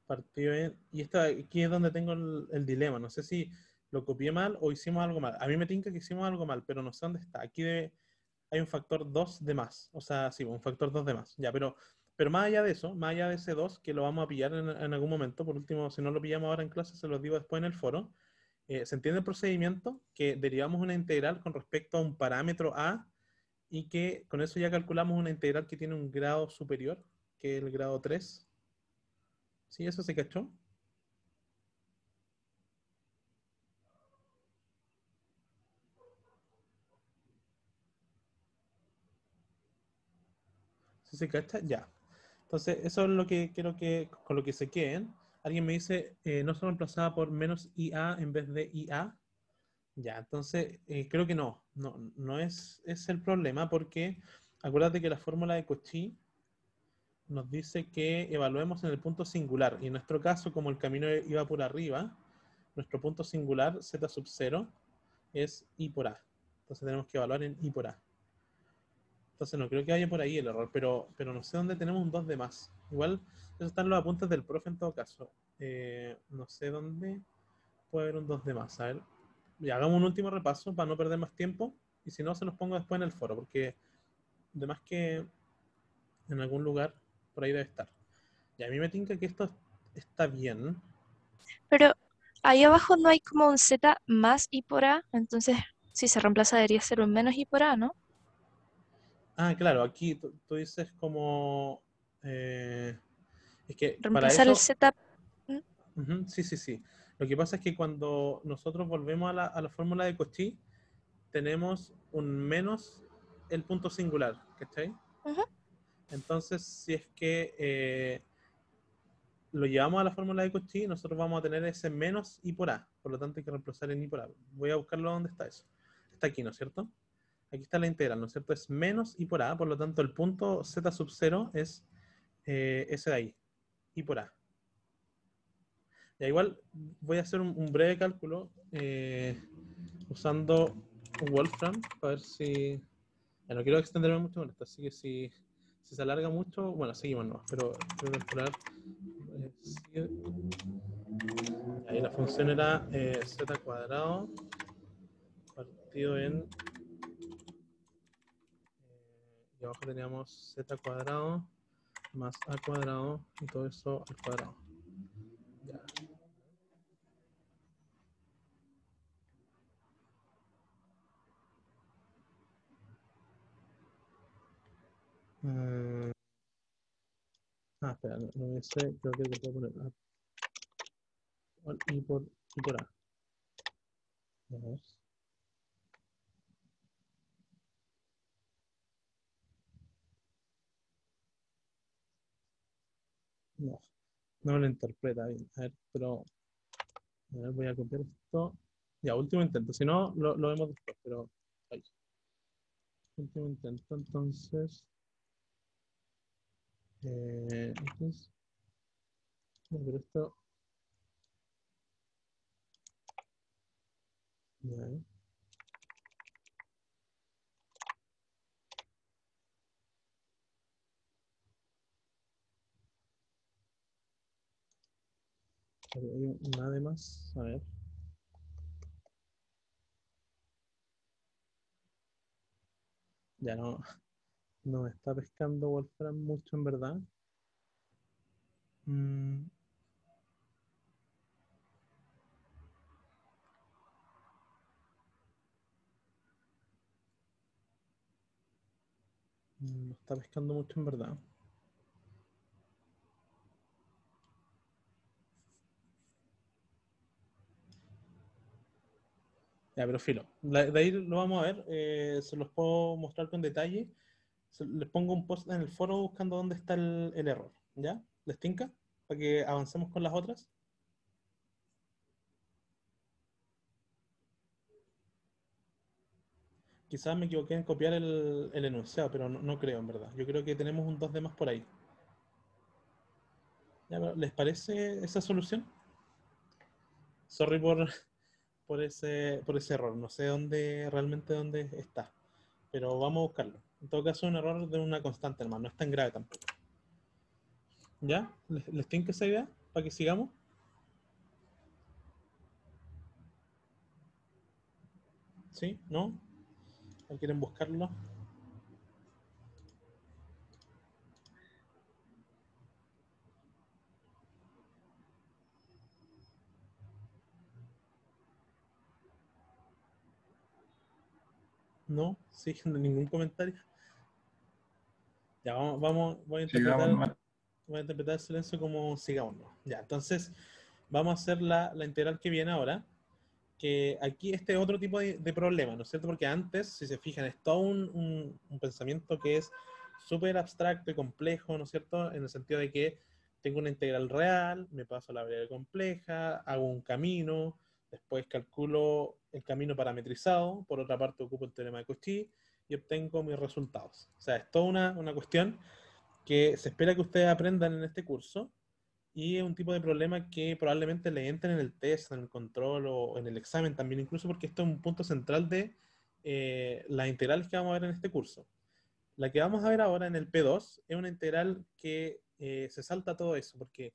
partido en... Y aquí es donde tengo el dilema. No sé si lo copié mal o hicimos algo mal. A mí me tinca que hicimos algo mal, pero no sé dónde está. Aquí hay un factor 2 de más. O sea, sí, un factor 2 de más. Ya, pero más allá de eso, más allá de ese 2, que lo vamos a pillar en algún momento, por último, si no lo pillamos ahora en clase, se los digo después en el foro. ¿Se entiende el procedimiento? Que derivamos una integral con respecto a un parámetro a y que con eso ya calculamos una integral que tiene un grado superior, que es el grado 3. ¿Sí? ¿Eso se cachó? ¿Sí se cacha? Ya. Entonces, eso es lo que quiero que con lo que se queden. Alguien me dice, ¿no se reemplazaba por menos IA en vez de IA? Ya, entonces, creo que no es el problema porque acuérdate que la fórmula de Cauchy nos dice que evaluemos en el punto singular. Y en nuestro caso, como el camino iba por arriba, nuestro punto singular, z sub 0, es i por a. Entonces tenemos que evaluar en i por a. Entonces no creo que vaya por ahí el error, pero no sé dónde tenemos un 2 de más. Igual, eso están los apuntes del profe en todo caso. No sé dónde puede haber un 2 de más. A ver, y hagamos un último repaso para no perder más tiempo. Y si no, se los pongo después en el foro, porque además que en algún lugar por ahí debe estar. Y a mí me tinca que esto está bien. Pero ahí abajo no hay como un Z más I por A, entonces si se reemplaza debería ser un menos I por A, ¿no? Ah, claro, aquí tú dices como... es que para Reemplazar el eso... Z. ¿Mm? Ujú, sí, sí, sí. Lo que pasa es que cuando nosotros volvemos a la fórmula de Cauchy, tenemos un menos el punto singular, ¿cachai? Ujú. Entonces, si es que lo llevamos a la fórmula de Cauchy, nosotros vamos a tener ese menos I por A. Por lo tanto, hay que reemplazar en I por A. Voy a buscarlo donde está eso. Está aquí, ¿no es cierto? Aquí está la integral, ¿no es cierto? Es menos I por A. Por lo tanto, el punto Z sub 0 es ese de ahí, I por A. Ya igual voy a hacer un breve cálculo usando Wolfram para ver si... Ya no quiero extenderme mucho con esto, así que si se alarga mucho, bueno, seguimos no, pero voy a calcular. Ahí la función era z cuadrado partido en... y abajo teníamos z cuadrado más a cuadrado y todo eso al cuadrado. Ya. Espera, no dice, creo que le puedo poner y por A. A ver. No, no me lo interpreta bien. A ver, pero a ver, voy a copiar esto. Ya, último intento. Si no, lo vemos después, pero ahí. Último intento, entonces. Entonces, no, pero esto. Ya, hay nada más. A ver. Ya no me está pescando Wolfram mucho en verdad. Mm, no está pescando mucho en verdad. Ya, pero filo. De ahí lo vamos a ver. Se los puedo mostrar con detalle. Les pongo un post en el foro buscando dónde está el error. ¿Ya? ¿Les tinca? Para que avancemos con las otras. Quizás me equivoqué en copiar el enunciado, pero no creo en verdad. Yo creo que tenemos un 2 de más por ahí. ¿Ya, pero ¿les parece esa solución? Sorry por ese error. No sé realmente dónde está. Pero vamos a buscarlo. En todo caso, es un error de una constante, hermano. No es tan grave tampoco. ¿Ya? ¿Les tinca esa idea? Para que sigamos. ¿Sí? ¿No? ¿O quieren buscarlo? ¿No? ¿Sí? ¿Ningún comentario? Ya, voy a Sigamos interpretar, nomás. voy a interpretar el silencio como sigamos, ¿no? Ya, entonces vamos a hacer la integral que viene ahora, que aquí este es otro tipo de problema, ¿no es cierto? Porque antes, si se fijan, es todo un pensamiento que es súper abstracto y complejo, ¿no es cierto? En el sentido de que tengo una integral real, me paso a la variable compleja, hago un camino, después calculo el camino parametrizado, por otra parte ocupo el teorema de Cauchy y obtengo mis resultados. O sea, es toda una cuestión que se espera que ustedes aprendan en este curso y es un tipo de problema que probablemente le entren en el test, en el control o en el examen también, incluso porque esto es un punto central de las integrales que vamos a ver en este curso. La que vamos a ver ahora en el P2 es una integral que se salta todo eso, porque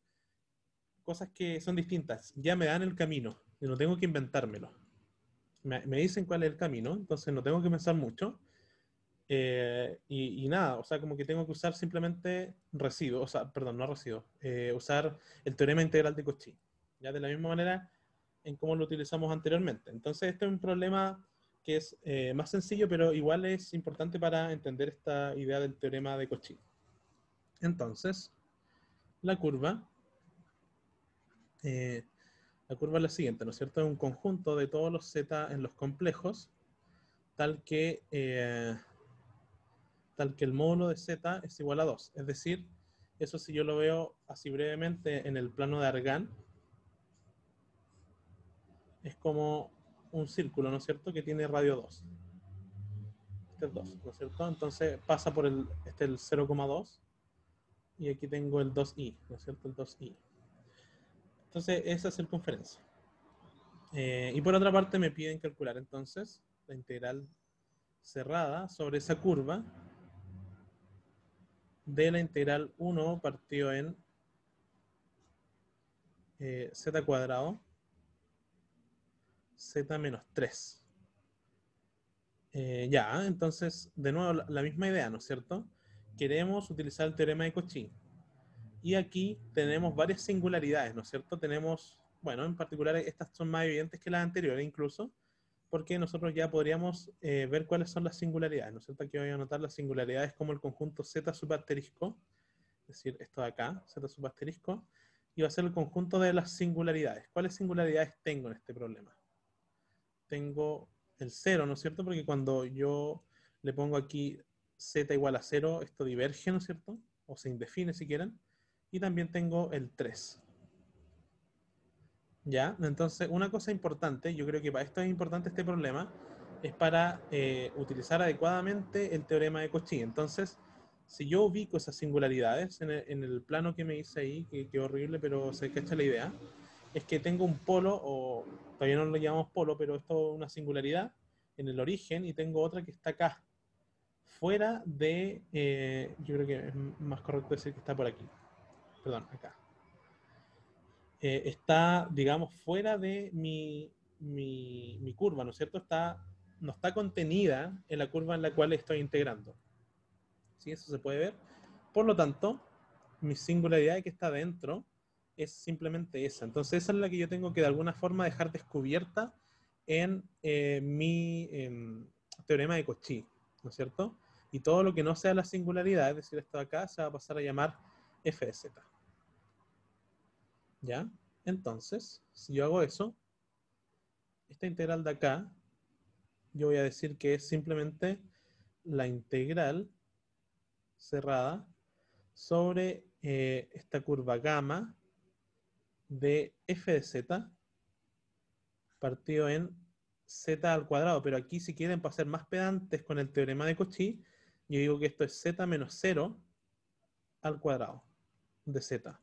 cosas que son distintas ya me dan el camino y no tengo que inventármelo. Me dicen cuál es el camino, entonces no tengo que pensar mucho. Y nada, o sea, como que tengo que usar simplemente residuo, o sea, perdón, no residuo, usar el teorema integral de Cauchy, ya de la misma manera en cómo lo utilizamos anteriormente. Entonces, este es un problema que es más sencillo, pero igual es importante para entender esta idea del teorema de Cauchy. Entonces, la curva, eh, la curva es la siguiente, ¿no es cierto? Es un conjunto de todos los z en los complejos, tal que el módulo de z es igual a 2. Es decir, eso si yo lo veo así brevemente en el plano de Argand, es como un círculo, ¿no es cierto?, que tiene radio 2. Este es 2, ¿no es cierto? Entonces pasa por el 0,2 y aquí tengo el 2i, ¿no es cierto? El 2i. Entonces esa es circunferencia. Y por otra parte me piden calcular entonces la integral cerrada sobre esa curva de la integral 1 partido en z cuadrado z menos 3. Ya, entonces, de nuevo, la misma idea, ¿no es cierto? Queremos utilizar el teorema de Cauchy. Y aquí tenemos varias singularidades, ¿no es cierto? Tenemos, bueno, en particular estas son más evidentes que las anteriores incluso, porque nosotros ya podríamos ver cuáles son las singularidades, ¿no es cierto? Aquí voy a anotar las singularidades como el conjunto z subasterisco, es decir, esto de acá, z subasterisco, y va a ser el conjunto de las singularidades. ¿Cuáles singularidades tengo en este problema? Tengo el 0, ¿no es cierto? Porque cuando yo le pongo aquí z igual a 0, esto diverge, ¿no es cierto? O se indefine si quieren. Y también tengo el 3. ¿Ya? Entonces, una cosa importante, yo creo que para esto es importante este problema, es para utilizar adecuadamente el teorema de Cauchy. Entonces, si yo ubico esas singularidades en el plano que me hice ahí, que horrible, pero se cacha la idea, es que tengo un polo, o todavía no lo llamamos polo, pero esto es una singularidad en el origen, y tengo otra que está acá, fuera de, yo creo que es más correcto decir que está por aquí, perdón, acá. Está, digamos, fuera de mi curva, ¿no es cierto? No está contenida en la curva en la cual estoy integrando. ¿Sí? Eso se puede ver. Por lo tanto, mi singularidad que está dentro es simplemente esa. Entonces, esa es la que yo tengo que de alguna forma dejar descubierta en mi teorema de Cauchy, ¿no es cierto? Y todo lo que no sea la singularidad, es decir, esto de acá, se va a pasar a llamar f de z. ¿Ya? Entonces, si yo hago eso, esta integral de acá, yo voy a decir que es simplemente la integral cerrada sobre esta curva gamma de f de z partido en z al cuadrado. Pero aquí, si quieren, para ser más pedantes con el teorema de Cauchy, yo digo que esto es z menos 0 al cuadrado de z.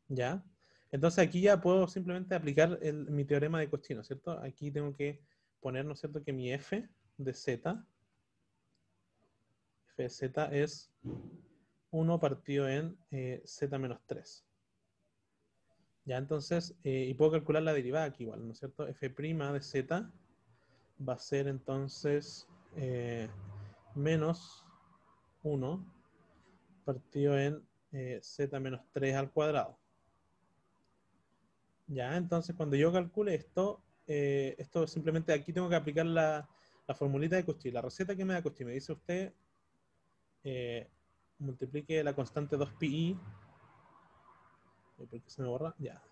¿Ya? Entonces aquí ya puedo simplemente aplicar mi teorema de Cauchy, ¿no es cierto? Aquí tengo que poner, ¿no es cierto?, que mi f de z es 1 partido en z menos 3. Ya, entonces, y puedo calcular la derivada aquí igual, ¿no es cierto? F' de z va a ser entonces menos 1 partido en z menos 3 al cuadrado. Ya, entonces cuando yo calcule esto simplemente aquí tengo que aplicar la formulita de Cauchy. La receta que me da Cauchy me dice usted multiplique la constante 2pi. ¿Por qué se me borra? Ya,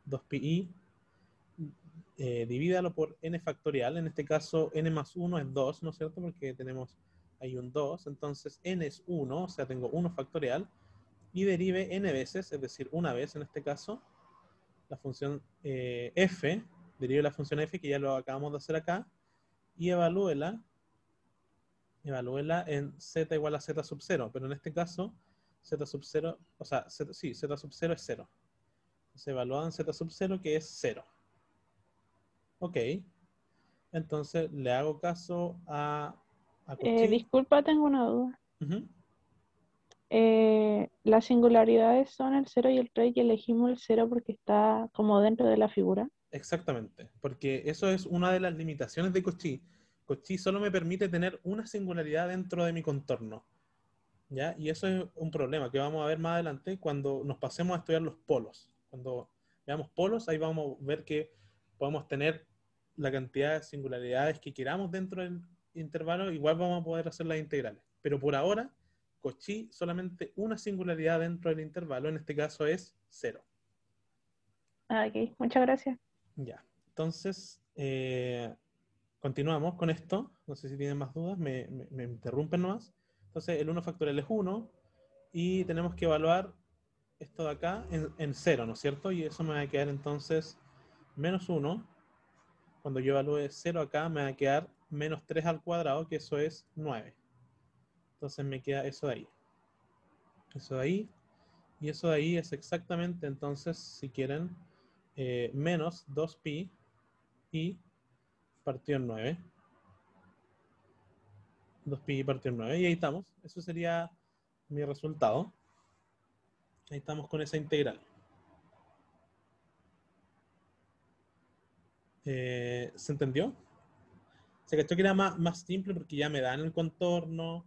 2pi, divídalo por n factorial. En este caso, n más 1 es 2, ¿no es cierto? Porque tenemos ahí un 2. Entonces, n es 1, o sea, tengo 1 factorial. Y derive n veces, es decir, una vez en este caso, la función f, derive la función f, que ya lo acabamos de hacer acá, y evalúela en z igual a z sub 0. Pero en este caso, z sub 0, o sea, sí, z sub 0 es 0. Se evalúa en z sub 0, que es 0. Ok. Entonces le hago caso a a Cauchy. Disculpa, tengo una duda. Ujú. Las singularidades son el 0 y el 3 y elegimos el 0 porque está como dentro de la figura. Exactamente, porque eso es una de las limitaciones de Cauchy. Cauchy solo me permite tener una singularidad dentro de mi contorno, ¿ya? Y eso es un problema que vamos a ver más adelante cuando nos pasemos a estudiar los polos. Cuando veamos polos, ahí vamos a ver que podemos tener la cantidad de singularidades que queramos dentro del intervalo, igual vamos a poder hacer las integrales. Pero por ahora, Cauchy solamente una singularidad dentro del intervalo, en este caso es 0. Ah, ok, muchas gracias. Ya, entonces continuamos con esto. No sé si tienen más dudas, me interrumpen nomás. Entonces el 1 factorial es 1 y tenemos que evaluar esto de acá en 0, ¿no es cierto? Y eso me va a quedar entonces menos 1. Cuando yo evalúe 0 acá me va a quedar menos 3 al cuadrado, que eso es 9. Entonces me queda eso de ahí. Eso de ahí. Y eso de ahí es exactamente, entonces, si quieren, menos 2pi y partido en 9. 2pi partido en 9. Y ahí estamos. Eso sería mi resultado. Ahí estamos con esa integral. ¿Se entendió? Se cachó que era más simple porque ya me dan el contorno.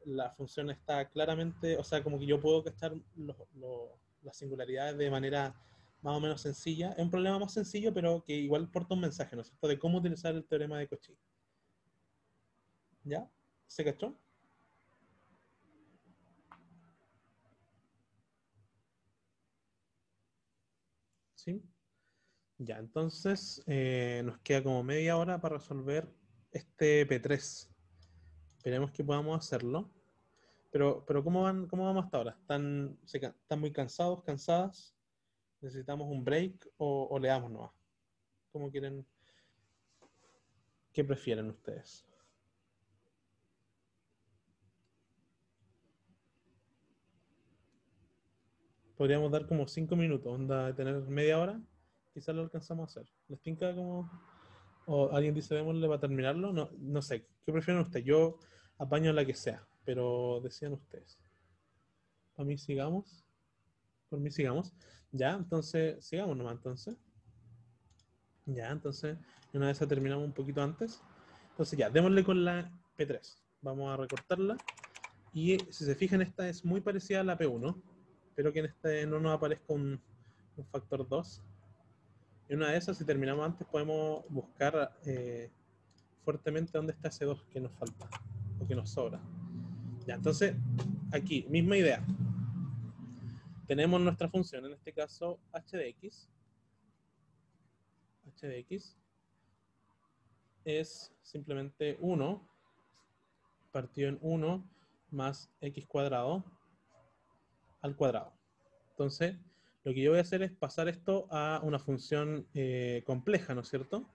La función está claramente, o sea, como que yo puedo cachar las singularidades de manera más o menos sencilla. Es un problema más sencillo, pero que igual porta un mensaje, ¿no es cierto? De cómo utilizar el teorema de Cauchy. ¿Ya? ¿Se cachó? ¿Sí? Ya, entonces nos queda como media hora para resolver este P3. Esperemos que podamos hacerlo. Pero ¿cómo vamos hasta ahora? ¿Están muy cansados, cansadas? ¿Necesitamos un break o le damos nomás? ¿Cómo quieren? ¿Qué prefieren ustedes? Podríamos dar como 5 minutos, onda de tener media hora. Quizás lo alcanzamos a hacer. ¿Les tinca como...? ¿O alguien dice démosle para terminarlo? No, no sé. ¿Qué prefieren ustedes? Yo apaño la que sea, pero decían ustedes. Para mí sigamos. Por mí sigamos. Ya, entonces, sigamos nomás entonces. Ya, entonces, una vez terminamos un poquito antes. Entonces ya, démosle con la P3. Vamos a recortarla. Y si se fijan, esta es muy parecida a la P1. Espero que en este no nos aparezca un factor 2. Y una de esas, si terminamos antes, podemos buscar fuertemente dónde está ese 2 que nos falta o que nos sobra. Ya, entonces, aquí, misma idea. Tenemos nuestra función, en este caso, h de x. H de x es simplemente 1 partido en 1 más x cuadrado al cuadrado. Entonces, lo que yo voy a hacer es pasar esto a una función compleja, ¿no es cierto?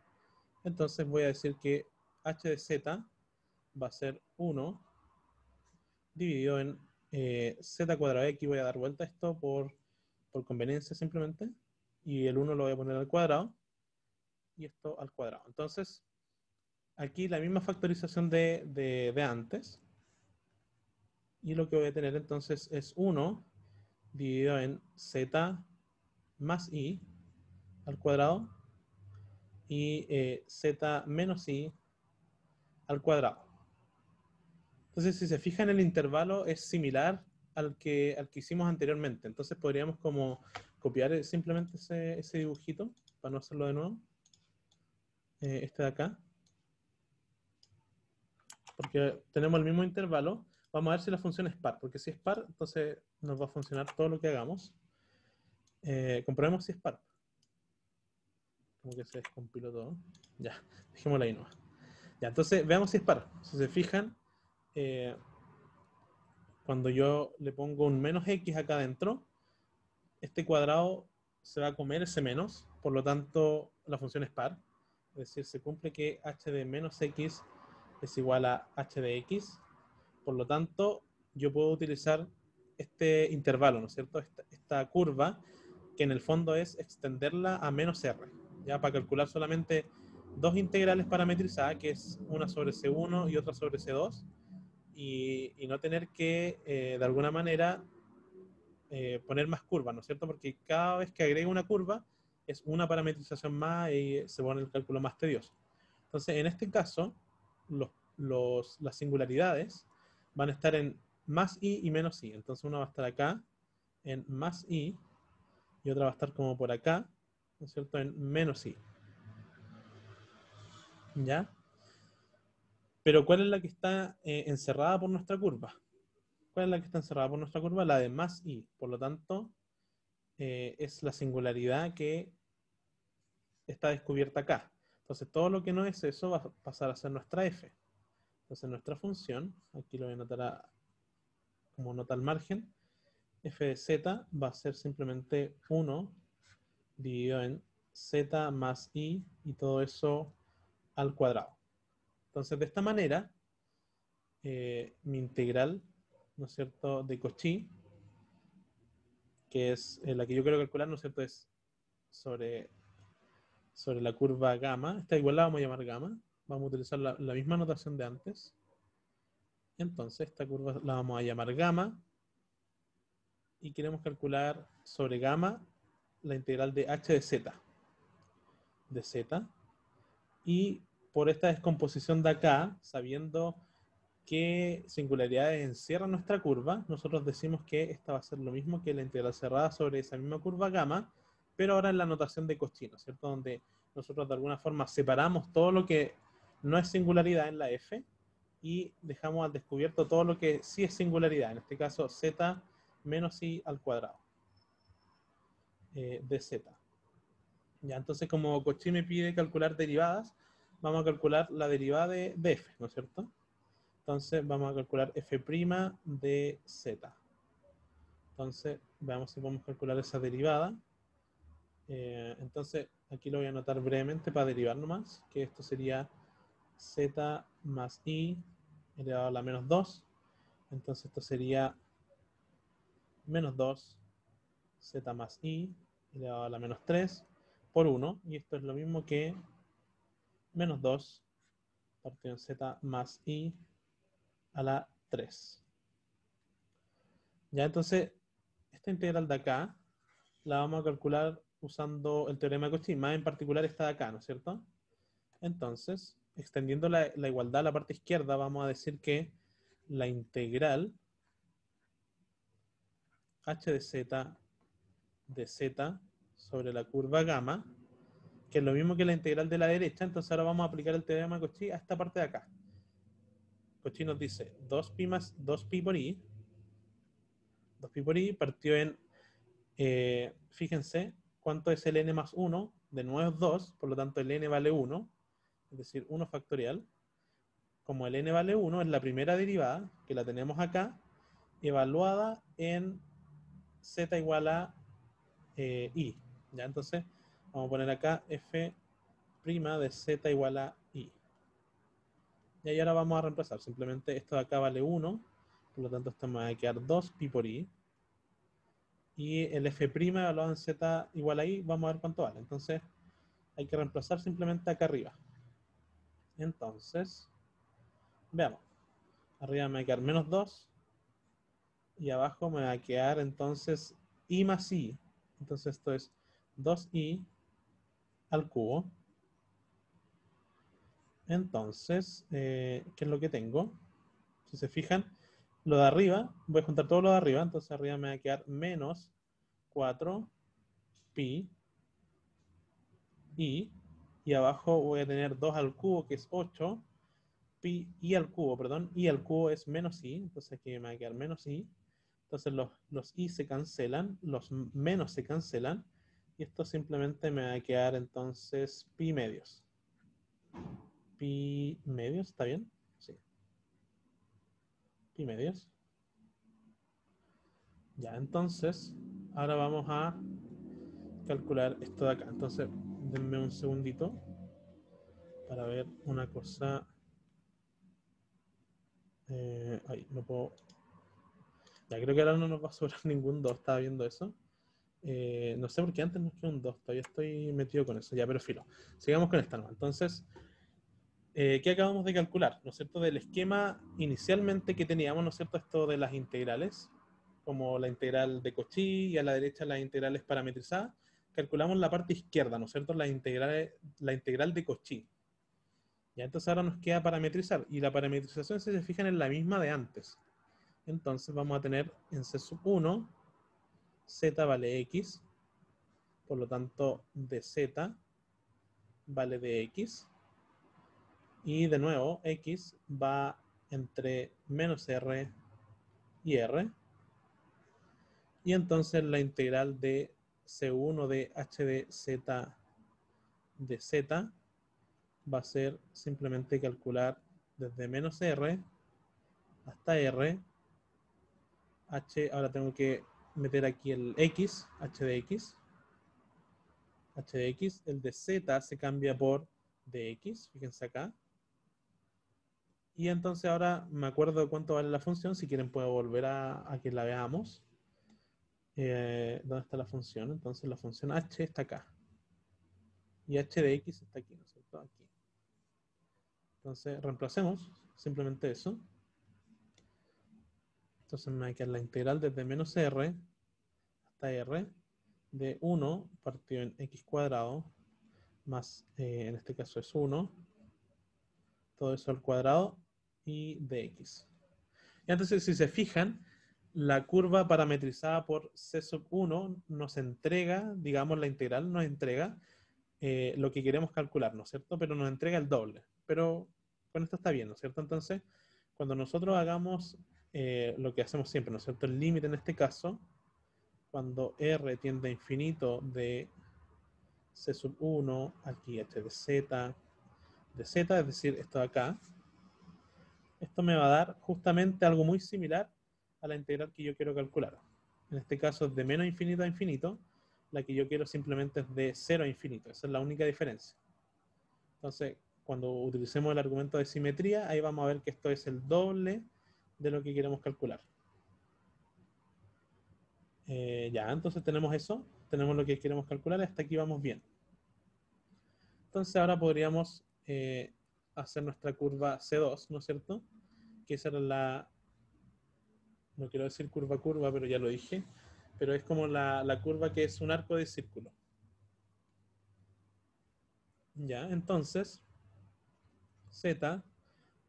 Entonces voy a decir que h de z va a ser 1 dividido en z cuadrado x. Voy a dar vuelta a esto por conveniencia simplemente. Y el 1 lo voy a poner al cuadrado. Y esto al cuadrado. Entonces, aquí la misma factorización de antes. Y lo que voy a tener entonces es 1 dividido en z más i al cuadrado y z menos i al cuadrado. Entonces, si se fijan, el intervalo es similar al que hicimos anteriormente. Entonces podríamos como copiar simplemente ese dibujito para no hacerlo de nuevo. Este de acá. Porque tenemos el mismo intervalo. Vamos a ver si la función es par. Porque si es par, entonces nos va a funcionar todo lo que hagamos. Comprobemos si es par. Como que se descompiló todo. Ya, dejémosla ahí nomás. Ya, entonces veamos si es par. Si se fijan, cuando yo le pongo un menos x acá adentro, este cuadrado se va a comer ese menos, por lo tanto la función es par. Es decir, se cumple que h de menos x es igual a h de x. Por lo tanto, yo puedo utilizar este intervalo, ¿no es cierto? Esta curva, que en el fondo es extenderla a menos r, ya para calcular solamente dos integrales parametrizadas, que es una sobre C1 y otra sobre C2, y no tener que, de alguna manera, poner más curvas, ¿no es cierto? Porque cada vez que agrego una curva, es una parametrización más y se pone el cálculo más tedioso. Entonces, en este caso, las singularidades van a estar en más i y menos i. Entonces, una va a estar acá en más i y otra va a estar como por acá, ¿no es cierto?, en menos i. ¿Ya? Pero ¿cuál es la que está encerrada por nuestra curva? ¿Cuál es la que está encerrada por nuestra curva? La de más i. Por lo tanto, es la singularidad que está descubierta acá. Entonces, todo lo que no es eso va a pasar a ser nuestra f. Entonces, nuestra función, aquí lo voy a anotar como nota al margen, f de z va a ser simplemente 1 dividido en z más i y todo eso al cuadrado. Entonces, de esta manera, mi integral, ¿no es cierto?, de Cauchy, que es la que yo quiero calcular, ¿no es cierto?, es sobre la curva gamma. Esta igual la vamos a llamar gamma. Vamos a utilizar la misma notación de antes. Entonces, esta curva la vamos a llamar gamma. Y queremos calcular sobre gamma la integral de h de z. De z. Y por esta descomposición de acá, sabiendo qué singularidades encierra nuestra curva, nosotros decimos que esta va a ser lo mismo que la integral cerrada sobre esa misma curva gamma, pero ahora en la notación de Cauchy, ¿cierto? Donde nosotros de alguna forma separamos todo lo que no es singularidad en la f y dejamos al descubierto todo lo que sí es singularidad, en este caso z menos i al cuadrado de z. Ya, entonces como Cauchy me pide calcular derivadas, vamos a calcular la derivada de f, ¿no es cierto? Entonces vamos a calcular f' de z. Entonces, veamos si podemos calcular esa derivada. Entonces, aquí lo voy a anotar brevemente para derivar nomás, que esto sería z más i elevado a la menos 2. Entonces, esto sería menos 2 z más i elevado a la menos 3 por 1. Y esto es lo mismo que menos 2 partido en z más i a la 3. Ya, entonces, esta integral de acá la vamos a calcular usando el teorema de Cauchy, más en particular esta de acá, ¿no es cierto? Entonces, extendiendo la igualdad a la parte izquierda, vamos a decir que la integral h de z sobre la curva gamma, que es lo mismo que la integral de la derecha, entonces ahora vamos a aplicar el teorema de Cauchy a esta parte de acá. Cauchy nos dice 2pi más 2pi por i, 2pi por i partió en, fíjense, ¿cuánto es el n más 1? De nuevo es 2, por lo tanto el n vale 1, es decir, 1 factorial. Como el n vale 1, es la primera derivada, que la tenemos acá, evaluada en z igual a i. ¿Ya? Entonces, vamos a poner acá f' de z igual a i. Y ahí ahora vamos a reemplazar. Simplemente esto de acá vale 1, por lo tanto esto me va a quedar 2pi por i. Y el f' evaluado en z igual a i, vamos a ver cuánto vale. Entonces, hay que reemplazar simplemente acá arriba. Entonces, veamos. Arriba me va a quedar menos 2. Y abajo me va a quedar entonces i más i. Entonces esto es 2i al cubo. Entonces, ¿qué es lo que tengo? Si se fijan, lo de arriba, voy a juntar todo lo de arriba. Entonces arriba me va a quedar menos 4pi i. Y abajo voy a tener 2 al cubo, que es 8. Pi i al cubo, perdón. I al cubo es menos i. Entonces aquí me va a quedar menos i. Entonces los i se cancelan, los menos se cancelan, y esto simplemente me va a quedar entonces pi medios. Pi medios, ¿está bien? Sí. Pi medios. Ya, entonces, ahora vamos a calcular esto de acá. Entonces, denme un segundito para ver una cosa. Ay, no puedo. Ya, creo que ahora no nos va a sobrar ningún 2, estaba viendo eso. No sé por qué antes nos quedó un 2, todavía estoy metido con eso, ya, pero filo. Sigamos con esta, ¿no? Entonces, ¿qué acabamos de calcular? ¿No es cierto? Del esquema inicialmente que teníamos, ¿no es cierto? Esto de las integrales, como la integral de Cauchy y a la derecha las integrales parametrizadas, calculamos la parte izquierda, ¿no es cierto? La integral de Cauchy. Ya, entonces ahora nos queda parametrizar, y la parametrización, si se fijan, es la misma de antes. Entonces vamos a tener en C1, z vale x, por lo tanto dz vale dx, y de nuevo x va entre menos r y r, y entonces la integral de C1 de h de z de z va a ser simplemente calcular desde menos r hasta r, h, ahora tengo que meter aquí el x, h de x, el de z se cambia por dx, fíjense acá. Y entonces ahora me acuerdo de cuánto vale la función, si quieren puedo volver a que la veamos. ¿Dónde está la función? Entonces la función h está acá. Y h de x está aquí, ¿no es cierto? Aquí. Entonces reemplacemos simplemente eso. Entonces me va a quedar la integral desde menos r hasta r de 1 partido en x cuadrado más, en este caso es 1, todo eso al cuadrado y dx. Y entonces, si se fijan, la curva parametrizada por C sub 1 nos entrega, digamos, la integral nos entrega lo que queremos calcular, ¿no es cierto? Pero nos entrega el doble. Pero con esto está bien, ¿no es cierto? Entonces, cuando nosotros hagamos lo que hacemos siempre, ¿no es cierto? El límite en este caso, cuando r tiende a infinito de C sub 1, aquí h de z, es decir, esto de acá, esto me va a dar justamente algo muy similar a la integral que yo quiero calcular. En este caso es de menos infinito a infinito, la que yo quiero simplemente es de 0 a infinito, esa es la única diferencia. Entonces, cuando utilicemos el argumento de simetría, ahí vamos a ver que esto es el doble de lo que queremos calcular. Ya, entonces tenemos eso, tenemos lo que queremos calcular, hasta aquí vamos bien. Entonces ahora podríamos hacer nuestra curva C2, ¿no es cierto? Que esa era la, no quiero decir curva, pero ya lo dije, pero es como la curva que es un arco de círculo. Ya, entonces, Z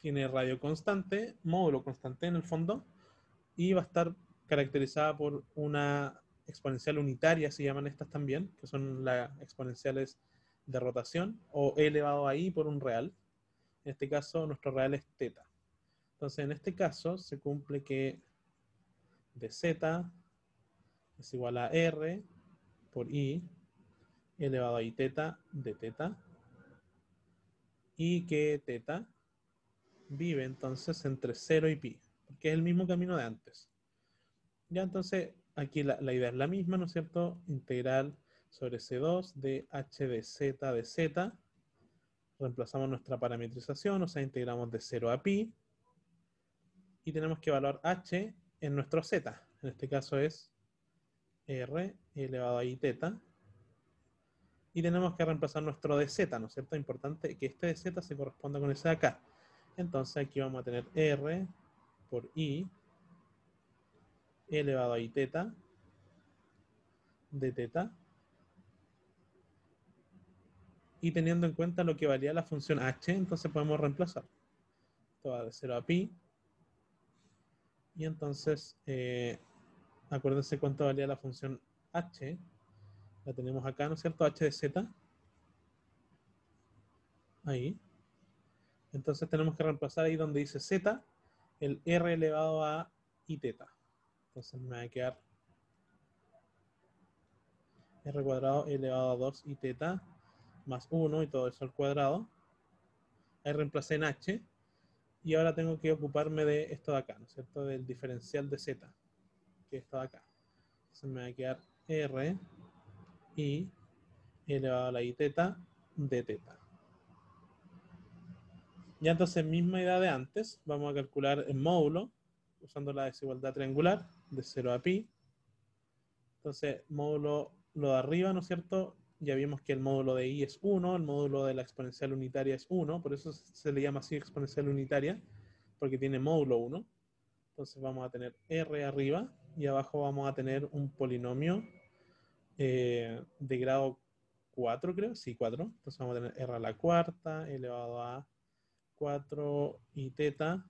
tiene radio constante, módulo constante en el fondo, y va a estar caracterizada por una exponencial unitaria, se llaman estas también, que son las exponenciales de rotación, o e elevado a i por un real. En este caso, nuestro real es teta. Entonces, en este caso, se cumple que de z es igual a r por i elevado a i teta de teta, y que teta vive entonces entre 0 y pi, porque es el mismo camino de antes. Ya, entonces aquí la idea es la misma, ¿no es cierto? Integral sobre C2 de h de z, reemplazamos nuestra parametrización, o sea, integramos de 0 a pi, y tenemos que evaluar h en nuestro z, en este caso es r elevado a i teta, y tenemos que reemplazar nuestro dz, ¿no es cierto? Importante que este dz se corresponda con ese de acá. Entonces aquí vamos a tener r por i elevado a i teta de teta, y teniendo en cuenta lo que valía la función h, entonces podemos reemplazar. Esto va de 0 a pi, y entonces acuérdense cuánto valía la función h, la tenemos acá, ¿no es cierto? H de z, ahí. Entonces tenemos que reemplazar ahí donde dice z, el r elevado a i teta. Entonces me va a quedar r cuadrado elevado a 2 i teta más 1 y todo eso al cuadrado. Ahí reemplacé en h, y ahora tengo que ocuparme de esto de acá, ¿no es cierto? Del diferencial de z, que es esto de acá. Entonces me va a quedar r i elevado a la i teta de teta. Ya, entonces, misma idea de antes, vamos a calcular el módulo usando la desigualdad triangular de 0 a pi. Entonces, módulo lo de arriba, ¿no es cierto? Ya vimos que el módulo de i es 1, el módulo de la exponencial unitaria es 1, por eso se le llama así exponencial unitaria, porque tiene módulo 1. Entonces vamos a tener r arriba y abajo vamos a tener un polinomio de grado 4, creo. Sí, 4. Entonces vamos a tener r a la cuarta elevado a 4 y teta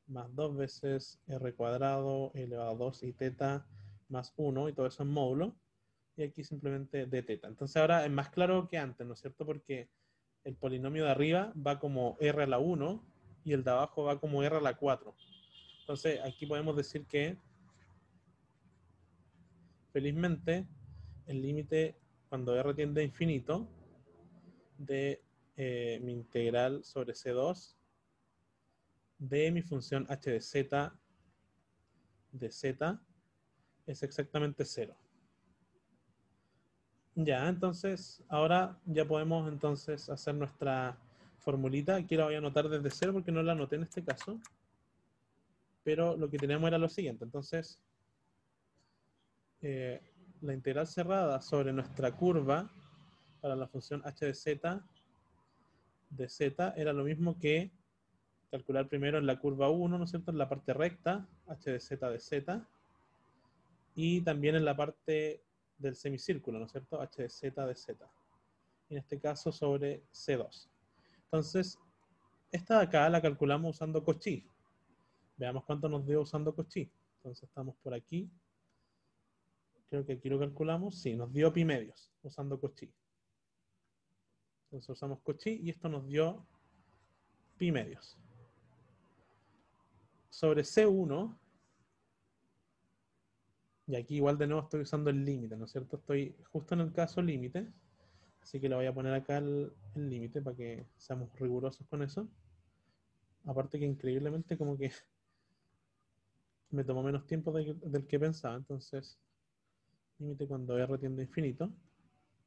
más 2 veces r cuadrado elevado a 2 y teta más 1, y todo eso en módulo. Y aquí simplemente d teta. Entonces ahora es más claro que antes, ¿no es cierto? Porque el polinomio de arriba va como r a la 1 y el de abajo va como r a la 4. Entonces aquí podemos decir que felizmente el límite cuando r tiende a infinito de mi integral sobre C2 de mi función h de z es exactamente 0. Ya, entonces, ahora ya podemos entonces hacer nuestra formulita. Aquí la voy a anotar desde 0 porque no la anoté en este caso. Pero lo que teníamos era lo siguiente. Entonces, la integral cerrada sobre nuestra curva para la función h de z era lo mismo que calcular primero en la curva 1, ¿no es cierto? En la parte recta, h de z, y también en la parte del semicírculo, ¿no es cierto? h de z. En este caso sobre C2. Entonces, esta de acá la calculamos usando Cauchy. Veamos cuánto nos dio usando Cauchy. Entonces estamos por aquí. Creo que aquí lo calculamos. Sí, nos dio pi medios usando Cauchy. Entonces usamos Cauchy y esto nos dio pi medios. Sobre C1, y aquí igual de nuevo estoy usando el límite, ¿no es cierto? Estoy justo en el caso límite. Así que le voy a poner acá el límite para que seamos rigurosos con eso. Aparte que increíblemente como que me tomó menos tiempo del que pensaba. Entonces, límite cuando r tiende a infinito.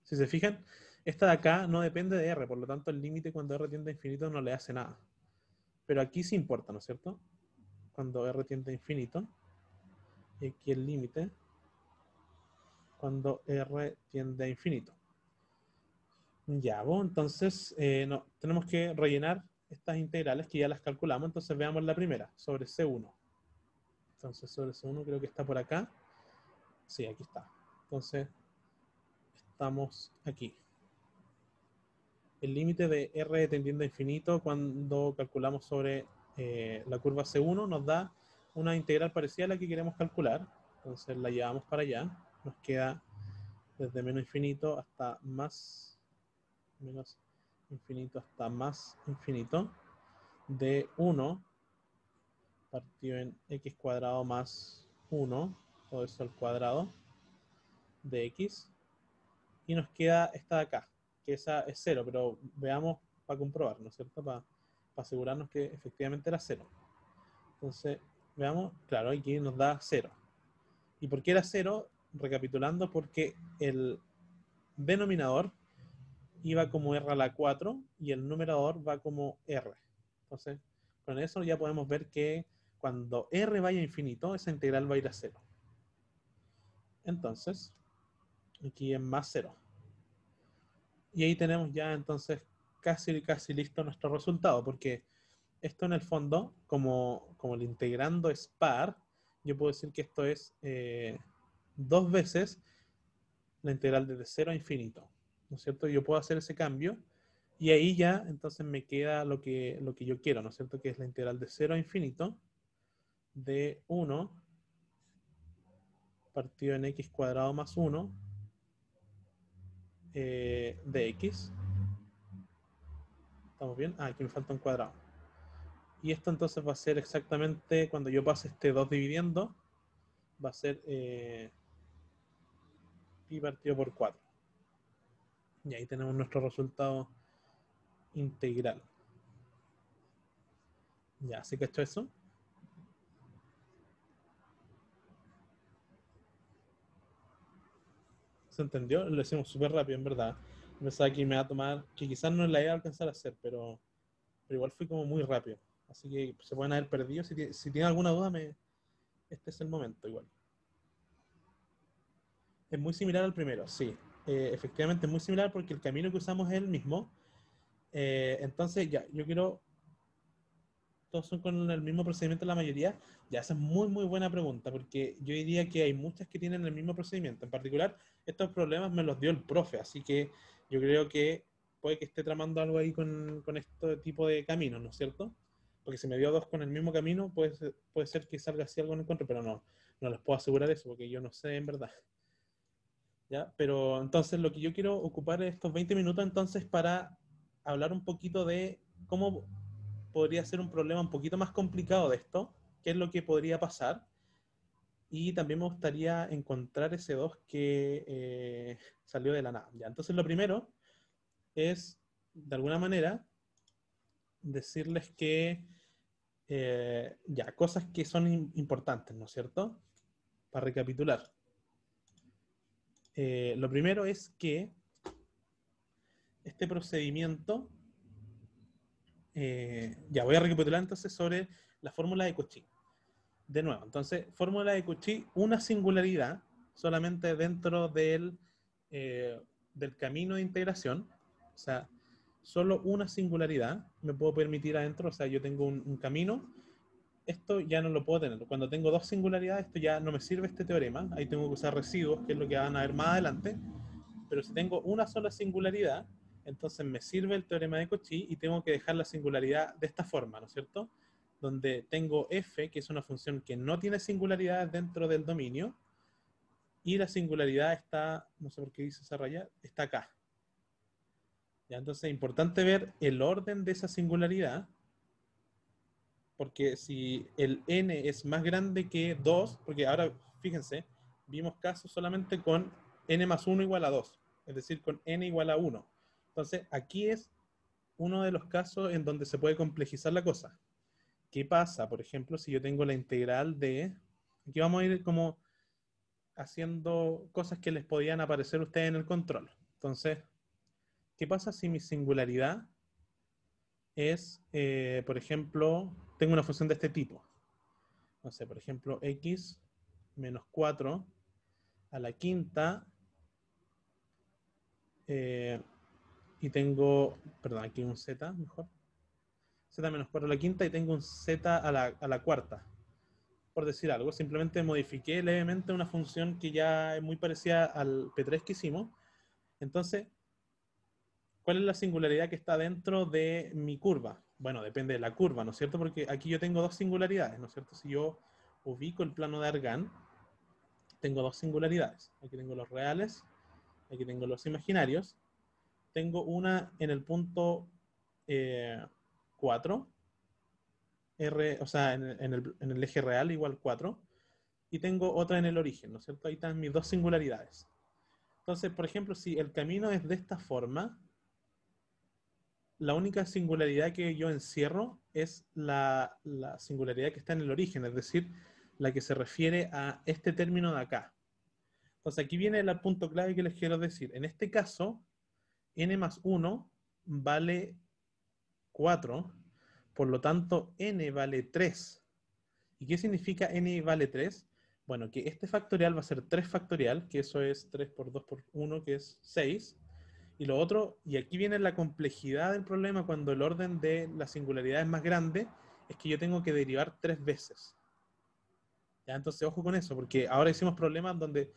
Si se fijan, esta de acá no depende de r, por lo tanto el límite cuando r tiende a infinito no le hace nada. Pero aquí sí importa, ¿no es cierto? Cuando r tiende a infinito. Y aquí el límite cuando r tiende a infinito. Ya, bueno, entonces no, tenemos que rellenar estas integrales que ya las calculamos. Entonces veamos la primera, sobre C1. Entonces sobre C1 creo que está por acá. Sí, aquí está. Entonces estamos aquí. El límite de r tendiendo a infinito cuando calculamos sobre la curva C1 nos da una integral parecida a la que queremos calcular. Entonces la llevamos para allá. Nos queda desde menos infinito hasta más menos infinito hasta más infinito de 1 partido en x cuadrado más 1, todo eso al cuadrado de x, y nos queda esta de acá, que esa es 0, pero veamos para comprobar, ¿no es cierto? Para asegurarnos que efectivamente era 0. Entonces, veamos, claro, aquí nos da 0. ¿Y por qué era 0? Recapitulando, porque el denominador iba como r a la 4 y el numerador va como r. Entonces, con eso ya podemos ver que cuando r vaya a infinito, esa integral va a ir a 0. Entonces, aquí es más 0. Y ahí tenemos ya entonces casi listo nuestro resultado, porque esto en el fondo, como el integrando es par, yo puedo decir que esto es 2 veces la integral desde 0 a infinito, ¿no es cierto? Yo puedo hacer ese cambio y ahí ya entonces me queda lo que yo quiero, ¿no es cierto? Que es la integral de 0 a infinito de 1 partido en x cuadrado más 1 de x. ¿Estamos bien? Ah, aquí me falta un cuadrado. Y esto entonces va a ser exactamente, cuando yo pase este 2 dividiendo, va a ser pi partido por 4. Y ahí tenemos nuestro resultado integral. Ya, ¿sí que esto es eso? ¿Se entendió? Lo hicimos súper rápido, en verdad. Pensaba que me va a tomar, que quizás no la iba a alcanzar a hacer, pero igual fui como muy rápido. Así que se pueden haber perdido. Si tienen alguna duda, este es el momento igual. Es muy similar al primero, sí. Efectivamente es muy similar porque el camino que usamos es el mismo. Entonces, ya, yo quiero... Todos son con el mismo procedimiento la mayoría. Ya, esa es muy, muy buena pregunta, porque yo diría que hay muchas que tienen el mismo procedimiento. En particular, estos problemas me los dio el profe, así que yo creo que puede que esté tramando algo ahí con este tipo de caminos, ¿no es cierto? Porque si me dio dos con el mismo camino, puede ser que salga así algo en encuentro, pero no les puedo asegurar eso, porque yo no sé en verdad. ¿Ya? Pero entonces lo que yo quiero ocupar estos 20 minutos entonces para hablar un poquito de cómo podría ser un problema un poquito más complicado de esto, qué es lo que podría pasar, y también me gustaría encontrar ese 2 que salió de la nada. ¿Ya? Entonces lo primero es, de alguna manera, decirles que ya, cosas que son importantes, ¿no es cierto? Para recapitular. Lo primero es que este procedimiento, ya voy a recapitular entonces sobre la fórmula de Cauchy. De nuevo, entonces, fórmula de Cauchy, una singularidad solamente dentro del camino de integración, o sea, solo una singularidad me puedo permitir adentro, o sea, yo tengo un camino, esto ya no lo puedo tener. Cuando tengo dos singularidades, esto ya no me sirve este teorema, ahí tengo que usar residuos, que es lo que van a ver más adelante, pero si tengo una sola singularidad, entonces me sirve el teorema de Cauchy y tengo que dejar la singularidad de esta forma, ¿no es cierto? Donde tengo f, que es una función que no tiene singularidades dentro del dominio, y la singularidad está, no sé por qué dice esa raya, está acá. ¿Ya? Entonces es importante ver el orden de esa singularidad, porque si el n es más grande que 2, porque ahora, fíjense, vimos casos solamente con n más 1 igual a 2, es decir, con n igual a 1. Entonces, aquí es uno de los casos en donde se puede complejizar la cosa. ¿Qué pasa, por ejemplo, si yo tengo la integral de... Aquí vamos a ir como haciendo cosas que les podían aparecer a ustedes en el control. Entonces, ¿qué pasa si mi singularidad es, por ejemplo, tengo una función de este tipo? No sé, por ejemplo, x menos 4 a la quinta, y tengo, perdón, aquí un z, mejor, z menos 4 a la quinta, y tengo un z a la cuarta, por decir algo. Simplemente modifiqué levemente una función que ya es muy parecida al P3 que hicimos. Entonces, ¿cuál es la singularidad que está dentro de mi curva? Bueno, depende de la curva, ¿no es cierto? Porque aquí yo tengo dos singularidades, ¿no es cierto? Si yo ubico el plano de Argand, tengo dos singularidades. Aquí tengo los reales, aquí tengo los imaginarios. Tengo una en el punto 4, o sea, en el eje real igual 4, y tengo otra en el origen, ¿no es cierto? Ahí están mis dos singularidades. Entonces, por ejemplo, si el camino es de esta forma, la única singularidad que yo encierro es la singularidad que está en el origen, es decir, la que se refiere a este término de acá. Entonces, aquí viene el punto clave que les quiero decir. En este caso, n más 1 vale 4, por lo tanto, n vale 3. ¿Y qué significa n vale 3? Bueno, que este factorial va a ser 3 factorial, que eso es 3 por 2 por 1, que es 6. Y lo otro, y aquí viene la complejidad del problema cuando el orden de la singularidad es más grande, es que yo tengo que derivar 3 veces. ¿Ya? Entonces, ojo con eso, porque ahora hicimos problemas donde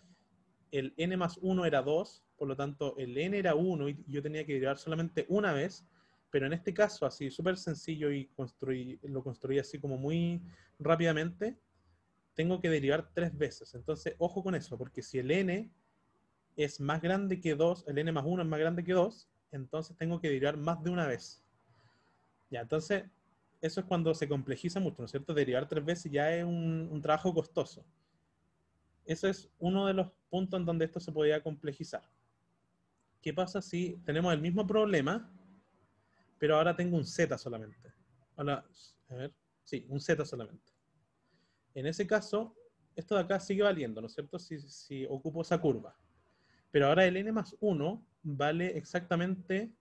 el n más 1 era 2, por lo tanto el n era 1 y yo tenía que derivar solamente una vez, pero en este caso, así súper sencillo y lo construí así como muy rápidamente, tengo que derivar 3 veces. Entonces, ojo con eso, porque si el n es más grande que 2, el n más 1 es más grande que 2, entonces tengo que derivar más de una vez. Ya, entonces, eso es cuando se complejiza mucho, ¿no es cierto? Derivar 3 veces ya es un trabajo costoso. Ese es uno de los puntos en donde esto se podía complejizar. ¿Qué pasa si tenemos el mismo problema, pero ahora tengo un z solamente? Ahora, a ver, sí, un z solamente. En ese caso, esto de acá sigue valiendo, ¿no es cierto? Si ocupo esa curva. Pero ahora el n más 1 vale exactamente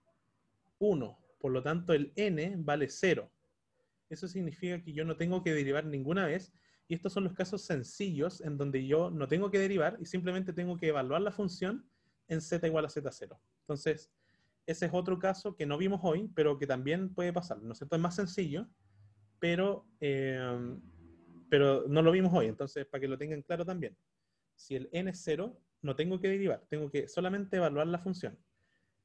1. Por lo tanto, el n vale 0. Eso significa que yo no tengo que derivar ninguna vez Y estos son los casos sencillos en donde yo no tengo que derivar y simplemente tengo que evaluar la función en z igual a z0. Entonces, ese es otro caso que no vimos hoy, pero que también puede pasar, ¿no es cierto? Es más sencillo, pero no lo vimos hoy, entonces para que lo tengan claro también. Si el n es 0, no tengo que derivar, tengo que solamente evaluar la función.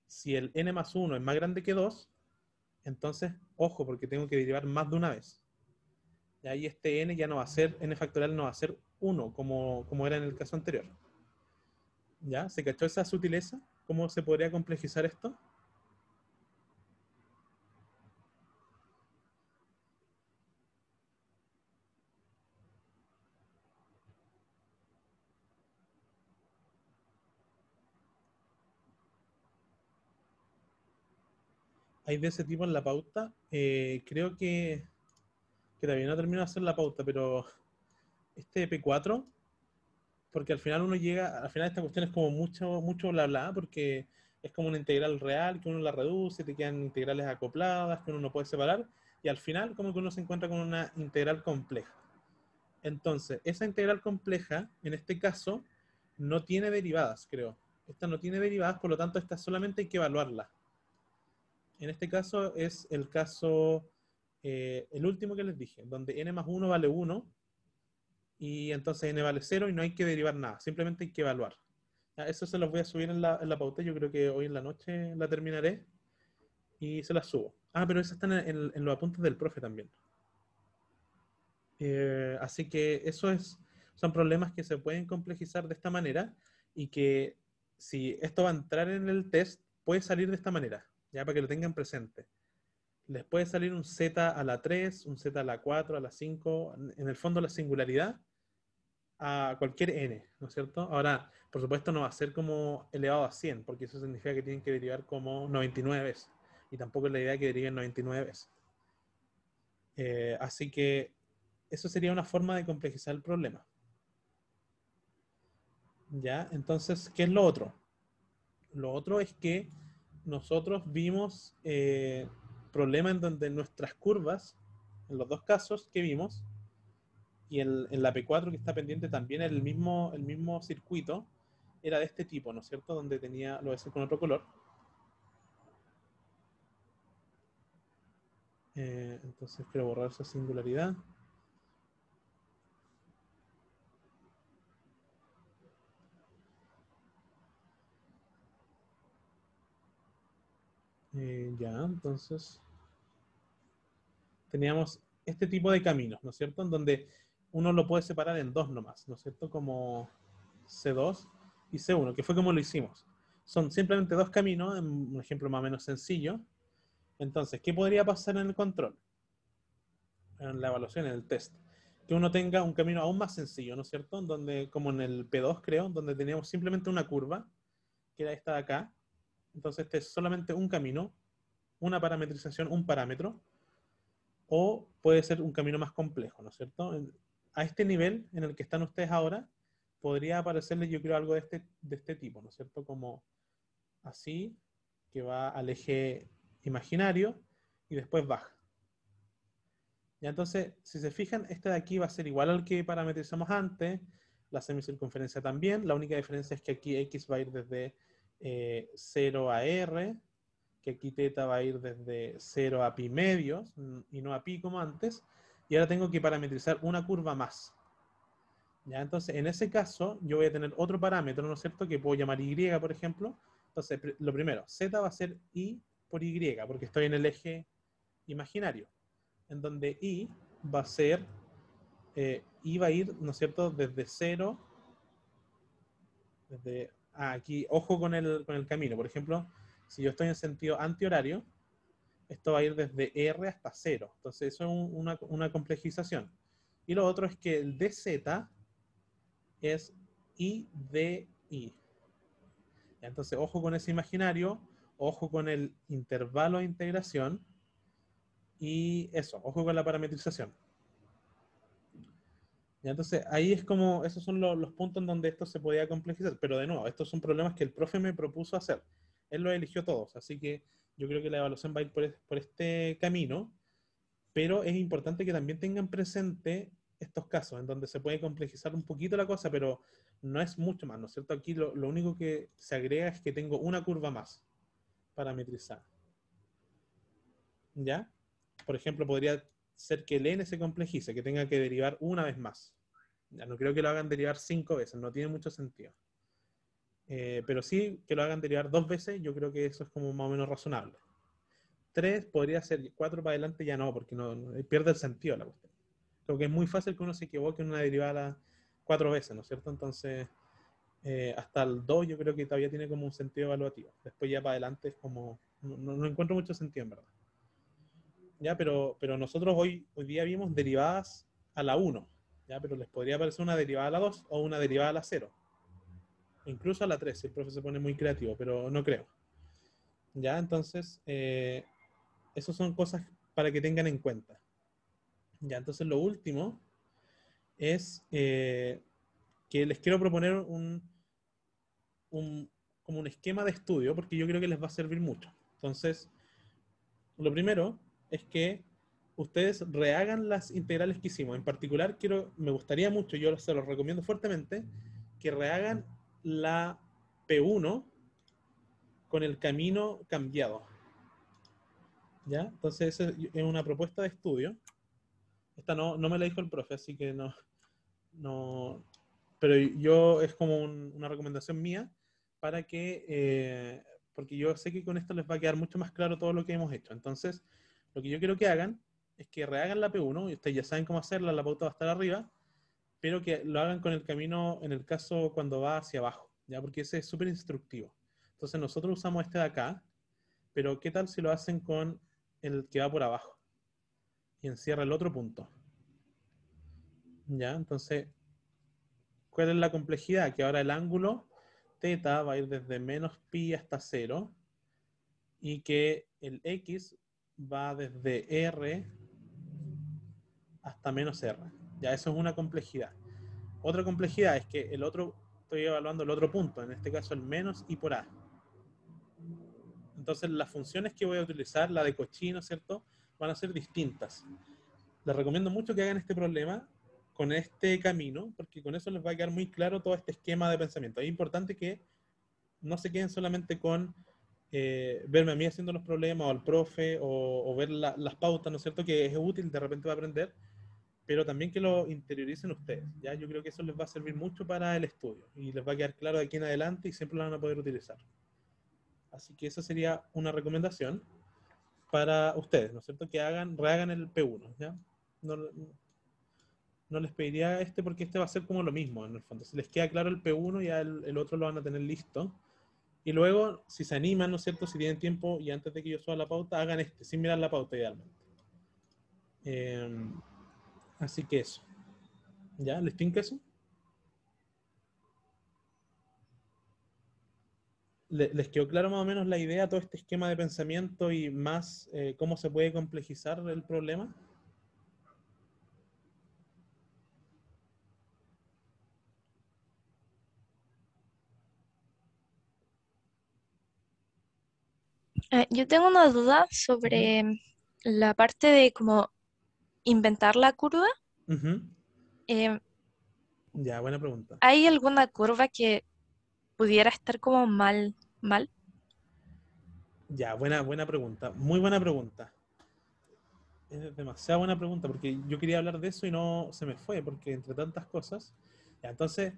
Si el n más 1 es más grande que 2, entonces, ojo, porque tengo que derivar más de una vez. Y ahí este n ya no va a ser, n factorial no va a ser 1, como era en el caso anterior. ¿Ya? ¿Se cachó esa sutileza? ¿Cómo se podría complejizar esto? Hay de ese tipo en la pauta. Creo que todavía no termino de hacer la pauta, pero este P4, porque al final uno llega, al final esta cuestión es como mucho bla bla, porque es como una integral real, que uno la reduce, te quedan integrales acopladas, que uno no puede separar, y al final como que uno se encuentra con una integral compleja. Entonces, esa integral compleja, en este caso, no tiene derivadas, creo. Esta no tiene derivadas, por lo tanto, esta solamente hay que evaluarla. En este caso es el caso, el último que les dije, donde n más 1 vale 1, y entonces n vale 0 y no hay que derivar nada, simplemente hay que evaluar. Ya, eso se los voy a subir en la pauta, yo creo que hoy en la noche la terminaré y se las subo. Ah, pero esas están en los apuntes del profe también. Así que son problemas que se pueden complejizar de esta manera y que si esto va a entrar en el test, puede salir de esta manera, ya para que lo tengan presente. Les puede salir un z a la 3, un z a la 4, a la 5, en el fondo la singularidad a cualquier n, ¿no es cierto? Ahora, por supuesto no va a ser como elevado a 100, porque eso significa que tienen que derivar como 99 veces, y tampoco es la idea que deriven 99 veces. Así que eso sería una forma de complejizar el problema. ¿Ya? Entonces, ¿qué es lo otro? Lo otro es que nosotros vimos problemas en donde nuestras curvas, en los dos casos que vimos, y en la P4 que está pendiente también el mismo circuito, era de este tipo, ¿no es cierto? Donde tenía, lo voy a hacer con otro color. Entonces quiero borrar esa singularidad. Ya, entonces teníamos este tipo de caminos, ¿no es cierto? En donde uno lo puede separar en dos nomás, ¿no es cierto? Como C2 y C1, que fue como lo hicimos. Son simplemente dos caminos, en un ejemplo más o menos sencillo. Entonces, ¿qué podría pasar en el control? En la evaluación, en el test. Que uno tenga un camino aún más sencillo, ¿no es cierto? Donde, como en el P2 creo, donde teníamos simplemente una curva, que era esta de acá. Entonces este es solamente un camino, una parametrización, un parámetro, o puede ser un camino más complejo, ¿no es cierto? A este nivel en el que están ustedes ahora, podría aparecerles yo creo algo de este tipo, ¿no es cierto? Como así, que va al eje imaginario y después baja. Ya, entonces, si se fijan, este de aquí va a ser igual al que parametrizamos antes, la semicircunferencia también, la única diferencia es que aquí X va a ir desde 0 a R, que aquí teta va a ir desde 0 a pi medios, y no a pi como antes, y ahora tengo que parametrizar una curva más. Ya, entonces, en ese caso, yo voy a tener otro parámetro, ¿no es cierto?, que puedo llamar Y, por ejemplo. Entonces, lo primero, Z va a ser Y por Y, porque estoy en el eje imaginario, en donde I va a ser, I va a ir, ¿no es cierto?, desde 0, aquí, ojo con el camino. Por ejemplo, si yo estoy en sentido antihorario, esto va a ir desde R hasta 0. Entonces, eso es una complejización. Y lo otro es que el dz es I de I. Entonces, ojo con ese imaginario, ojo con el intervalo de integración, y eso, ojo con la parametrización. ¿Ya? Entonces, ahí es como, esos son los puntos en donde esto se podía complejizar. Pero de nuevo, estos son problemas que el profe me propuso hacer. Él los eligió todos, así que yo creo que la evaluación va a ir por este camino. Pero es importante que también tengan presente estos casos en donde se puede complejizar un poquito la cosa, pero no es mucho más, ¿no es cierto? Aquí lo único que se agrega es que tengo una curva más parametrizada. ¿Ya? Por ejemplo, podría ser que el n se complejice, que tenga que derivar una vez más. Ya no creo que lo hagan derivar 5 veces, no tiene mucho sentido. Pero sí que lo hagan derivar 2 veces, yo creo que eso es como más o menos razonable. 3 podría ser, 4 para adelante ya no, porque pierde el sentido la cuestión. Creo que es muy fácil que uno se equivoque en una derivada 4 veces, ¿no es cierto? Entonces, hasta el 2 yo creo que todavía tiene como un sentido evaluativo. Después ya para adelante es como, no encuentro mucho sentido en verdad. ¿Ya? Pero nosotros hoy día vimos derivadas a la 1, ¿ya? Pero les podría parecer una derivada a la 2 o una derivada a la 0. Incluso a la 3, si el profe se pone muy creativo, pero no creo. ¿Ya? Entonces, esas son cosas para que tengan en cuenta. Ya, entonces lo último es que les quiero proponer como un esquema de estudio, porque yo creo que les va a servir mucho. Entonces, lo primero es que ustedes rehagan las integrales que hicimos. En particular, me gustaría mucho, yo se los recomiendo fuertemente, que rehagan la P1 con el camino cambiado. ¿Ya? Entonces, esa es una propuesta de estudio. Esta no me la dijo el profe, así que no, pero yo es como una recomendación mía para que, porque yo sé que con esto les va a quedar mucho más claro todo lo que hemos hecho. Entonces, lo que yo quiero que hagan es que rehagan la P1, y ustedes ya saben cómo hacerla, la pauta va a estar arriba, pero que lo hagan con el camino, en el caso cuando va hacia abajo, ¿ya? Porque ese es súper instructivo. Entonces nosotros usamos este de acá, pero ¿qué tal si lo hacen con el que va por abajo? Y encierra el otro punto. ¿Ya? Entonces, ¿cuál es la complejidad? Que ahora el ángulo θ va a ir desde menos pi hasta 0 y que el x va desde r hasta menos r. Ya, eso es una complejidad. Otra complejidad es que estoy evaluando el otro punto, en este caso el menos y por a. Entonces las funciones que voy a utilizar, la de Cauchy, ¿no es cierto?, van a ser distintas. Les recomiendo mucho que hagan este problema con este camino, porque con eso les va a quedar muy claro todo este esquema de pensamiento. Es importante que no se queden solamente con verme a mí haciendo los problemas o al profe o ver las pautas, ¿no es cierto?, que es útil, de repente va a aprender, pero también que lo interioricen ustedes, ¿ya? Yo creo que eso les va a servir mucho para el estudio y les va a quedar claro de aquí en adelante y siempre lo van a poder utilizar. Así que esa sería una recomendación para ustedes, ¿no es cierto?, que rehagan el P1, ¿ya? No les pediría porque este va a ser como lo mismo en el fondo. Si les queda claro el P1, ya el otro lo van a tener listo. Y luego, si se animan, ¿no es cierto?, si tienen tiempo y antes de que yo suba la pauta, hagan sin mirar la pauta idealmente. Así que eso. ¿Ya? ¿Les tinca eso? ¿Les quedó claro más o menos la idea, todo este esquema de pensamiento y más cómo se puede complejizar el problema? Yo tengo una duda sobre la parte de cómo inventar la curva. Ujú. Eh, Ya, buena pregunta. ¿Hay alguna curva que pudiera estar como mal? Ya, buena pregunta. Muy buena pregunta. Es demasiado buena pregunta porque yo quería hablar de eso y no se me fue porque entre tantas cosas. Ya, entonces,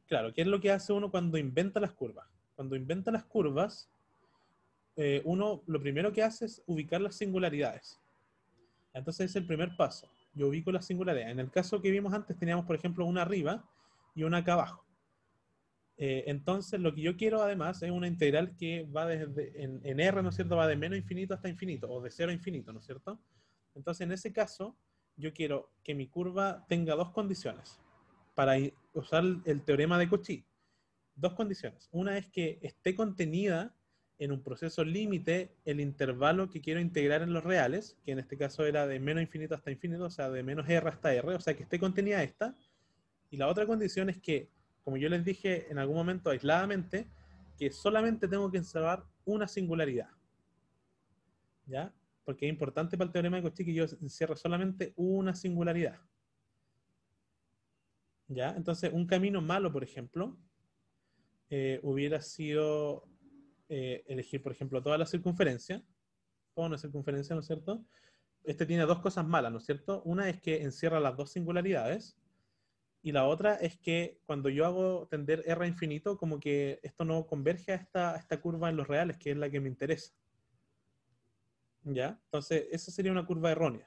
claro, ¿qué es lo que hace uno cuando inventa las curvas? Cuando inventa las curvas, uno lo primero que hace es ubicar las singularidades. Entonces es el primer paso. Yo ubico las singularidades. En el caso que vimos antes teníamos, por ejemplo, una arriba y una acá abajo. Entonces lo que yo quiero además es una integral que va en R, ¿no es cierto?, va de menos infinito hasta infinito, o de 0 a infinito, ¿no es cierto? Entonces en ese caso yo quiero que mi curva tenga dos condiciones para usar el teorema de Cauchy. Dos condiciones. Una es que esté contenida en un proceso límite el intervalo que quiero integrar en los reales, que en este caso era de menos infinito hasta infinito, o sea, de menos R hasta R, o sea, que esté contenida esta. Y la otra condición es que, como yo les dije en algún momento aisladamente, que solamente tengo que encerrar una singularidad. ¿Ya? Porque es importante para el teorema de Cauchy que yo encierre solamente una singularidad. ¿Ya? Entonces, un camino malo, por ejemplo, hubiera sido elegir, por ejemplo, toda la circunferencia, toda una circunferencia, ¿no es cierto? Este tiene dos cosas malas, ¿no es cierto? Una es que encierra las dos singularidades, y la otra es que cuando yo hago tender R a infinito, como que esto no converge a esta curva en los reales, que es la que me interesa. ¿Ya? Entonces, esa sería una curva errónea.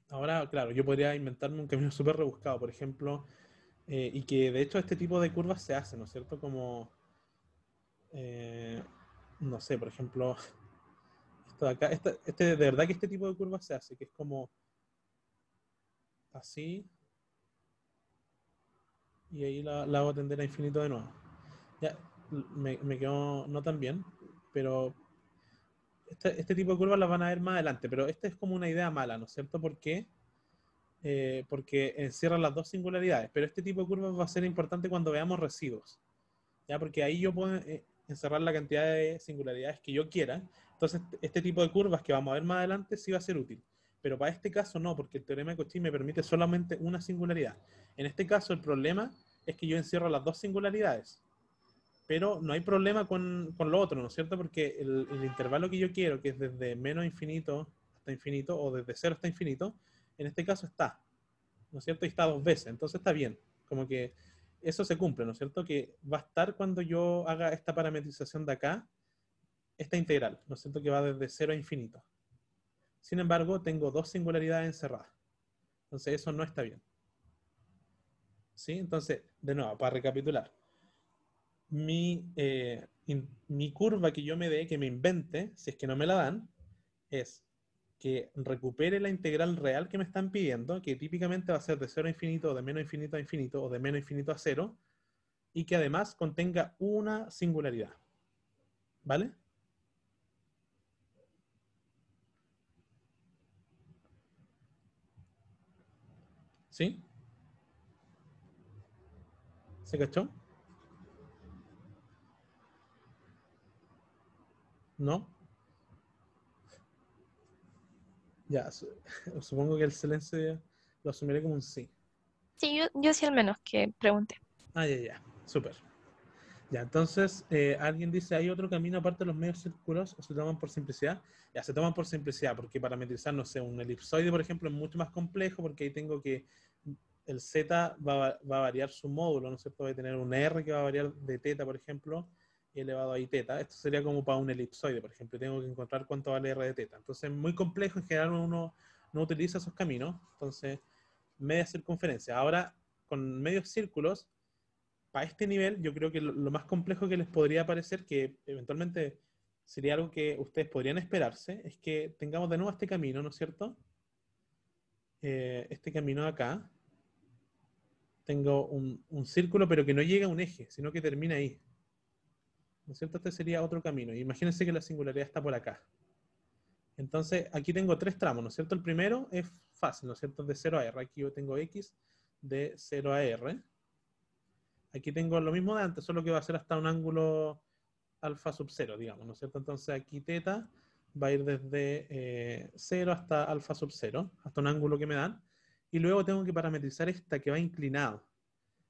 Ahora, claro, yo podría inventarme un camino súper rebuscado, por ejemplo, y que de hecho este tipo de curvas se hacen, ¿no es cierto? Como, eh, no sé, por ejemplo, esto de acá, de verdad que este tipo de curvas se hace, que es como así, y ahí la hago tender a infinito de nuevo. Ya, me quedó no tan bien, pero este tipo de curvas las van a ver más adelante, pero esta es como una idea mala, ¿no es cierto? ¿Por qué? Porque encierra las dos singularidades, pero este tipo de curvas va a ser importante cuando veamos residuos, ¿ya? Porque ahí yo puedo encerrar la cantidad de singularidades que yo quiera, entonces este tipo de curvas que vamos a ver más adelante sí va a ser útil, pero para este caso no, porque el teorema de Cauchy me permite solamente una singularidad. En este caso el problema es que yo encierro las dos singularidades, pero no hay problema con lo otro, ¿no es cierto? Porque el intervalo que yo quiero, que es desde menos infinito hasta infinito, o desde cero hasta infinito, en este caso está, ¿no es cierto? Y está dos veces, entonces está bien. Como que eso se cumple, ¿no es cierto? Que va a estar cuando yo haga esta parametrización de acá, esta integral, ¿no es cierto? Que va desde cero a infinito. Sin embargo, tengo dos singularidades encerradas. Entonces eso no está bien. ¿Sí? Entonces, de nuevo, para recapitular. Mi curva que yo me dé, que me invente, si es que no me la dan, es que recupere la integral real que me están pidiendo, que típicamente va a ser de 0 a infinito, o de menos infinito a infinito, o de menos infinito a 0, y que además contenga una singularidad. ¿Vale? ¿Sí? ¿Se cachó? ¿No? Ya, supongo que el silencio lo asumiré como un sí. Sí, yo sí al menos que pregunte. Ah, ya, ya. Súper. Ya, entonces, alguien dice, ¿hay otro camino aparte de los medios círculos o se toman por simplicidad? Ya, se toman por simplicidad, porque parametrizar, no sé, un elipsoide, por ejemplo, es mucho más complejo, porque ahí tengo que, el z va a variar su módulo, ¿no es cierto? Voy a tener un r que va a variar de teta, por ejemplo, elevado a i teta. Esto sería como para un elipsoide, por ejemplo, tengo que encontrar cuánto vale r de teta. Entonces, es muy complejo, en general uno no utiliza esos caminos, entonces, media circunferencia. Ahora, con medios círculos, para este nivel, yo creo que lo más complejo que les podría parecer, que eventualmente sería algo que ustedes podrían esperarse, es que tengamos de nuevo este camino, ¿no es cierto? Este camino de acá. Tengo un círculo, pero que no llega a un eje, sino que termina ahí. ¿No es cierto? Este sería otro camino. Imagínense que la singularidad está por acá. Entonces, aquí tengo tres tramos, ¿no es cierto? El primero es fácil, ¿no es cierto? De 0 a r. Aquí yo tengo x de 0 a r. Aquí tengo lo mismo de antes, solo que va a ser hasta un ángulo alfa sub 0, digamos, ¿no es cierto? Entonces aquí teta va a ir desde 0 hasta alfa sub 0, hasta un ángulo que me dan, y luego tengo que parametrizar esta que va inclinado,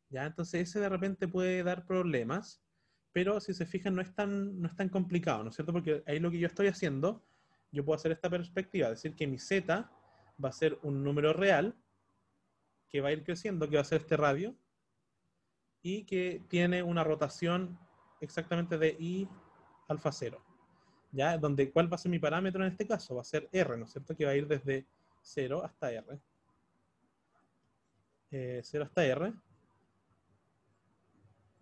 ¿ya? Entonces ese de repente puede dar problemas, pero si se fijan no es tan complicado, ¿no es cierto? Porque ahí lo que yo estoy haciendo, yo puedo hacer esta perspectiva, decir que mi z va a ser un número real que va a ir creciendo, que va a ser este radio, y que tiene una rotación exactamente de i alfa 0. ¿Ya? Donde, ¿cuál va a ser mi parámetro en este caso? Va a ser r, ¿no es cierto? Que va a ir desde 0 hasta r. 0 hasta r.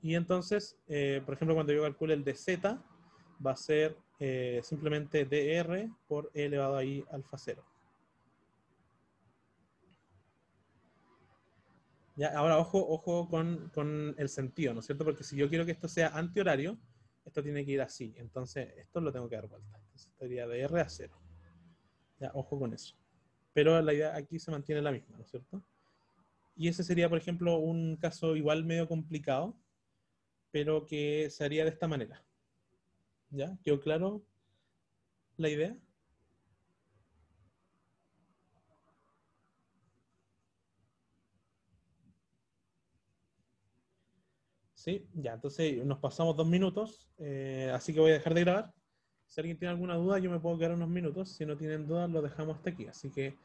Y entonces, por ejemplo, cuando yo calcule el de z, va a ser simplemente dr por e elevado a i alfa 0. ¿Ya? Ahora, ojo con el sentido, ¿no es cierto? Porque si yo quiero que esto sea antihorario, esto tiene que ir así. Entonces, esto lo tengo que dar vuelta. Entonces, estaría de r a 0. Ya, ojo con eso. Pero la idea aquí se mantiene la misma, ¿no es cierto? Y ese sería, por ejemplo, un caso igual medio complicado, pero que se haría de esta manera. ¿Ya? ¿Quedó claro la idea? Sí, ya, entonces nos pasamos 2 minutos, así que voy a dejar de grabar. Si alguien tiene alguna duda, yo me puedo quedar unos minutos. Si no tienen dudas, lo dejamos hasta aquí. Así que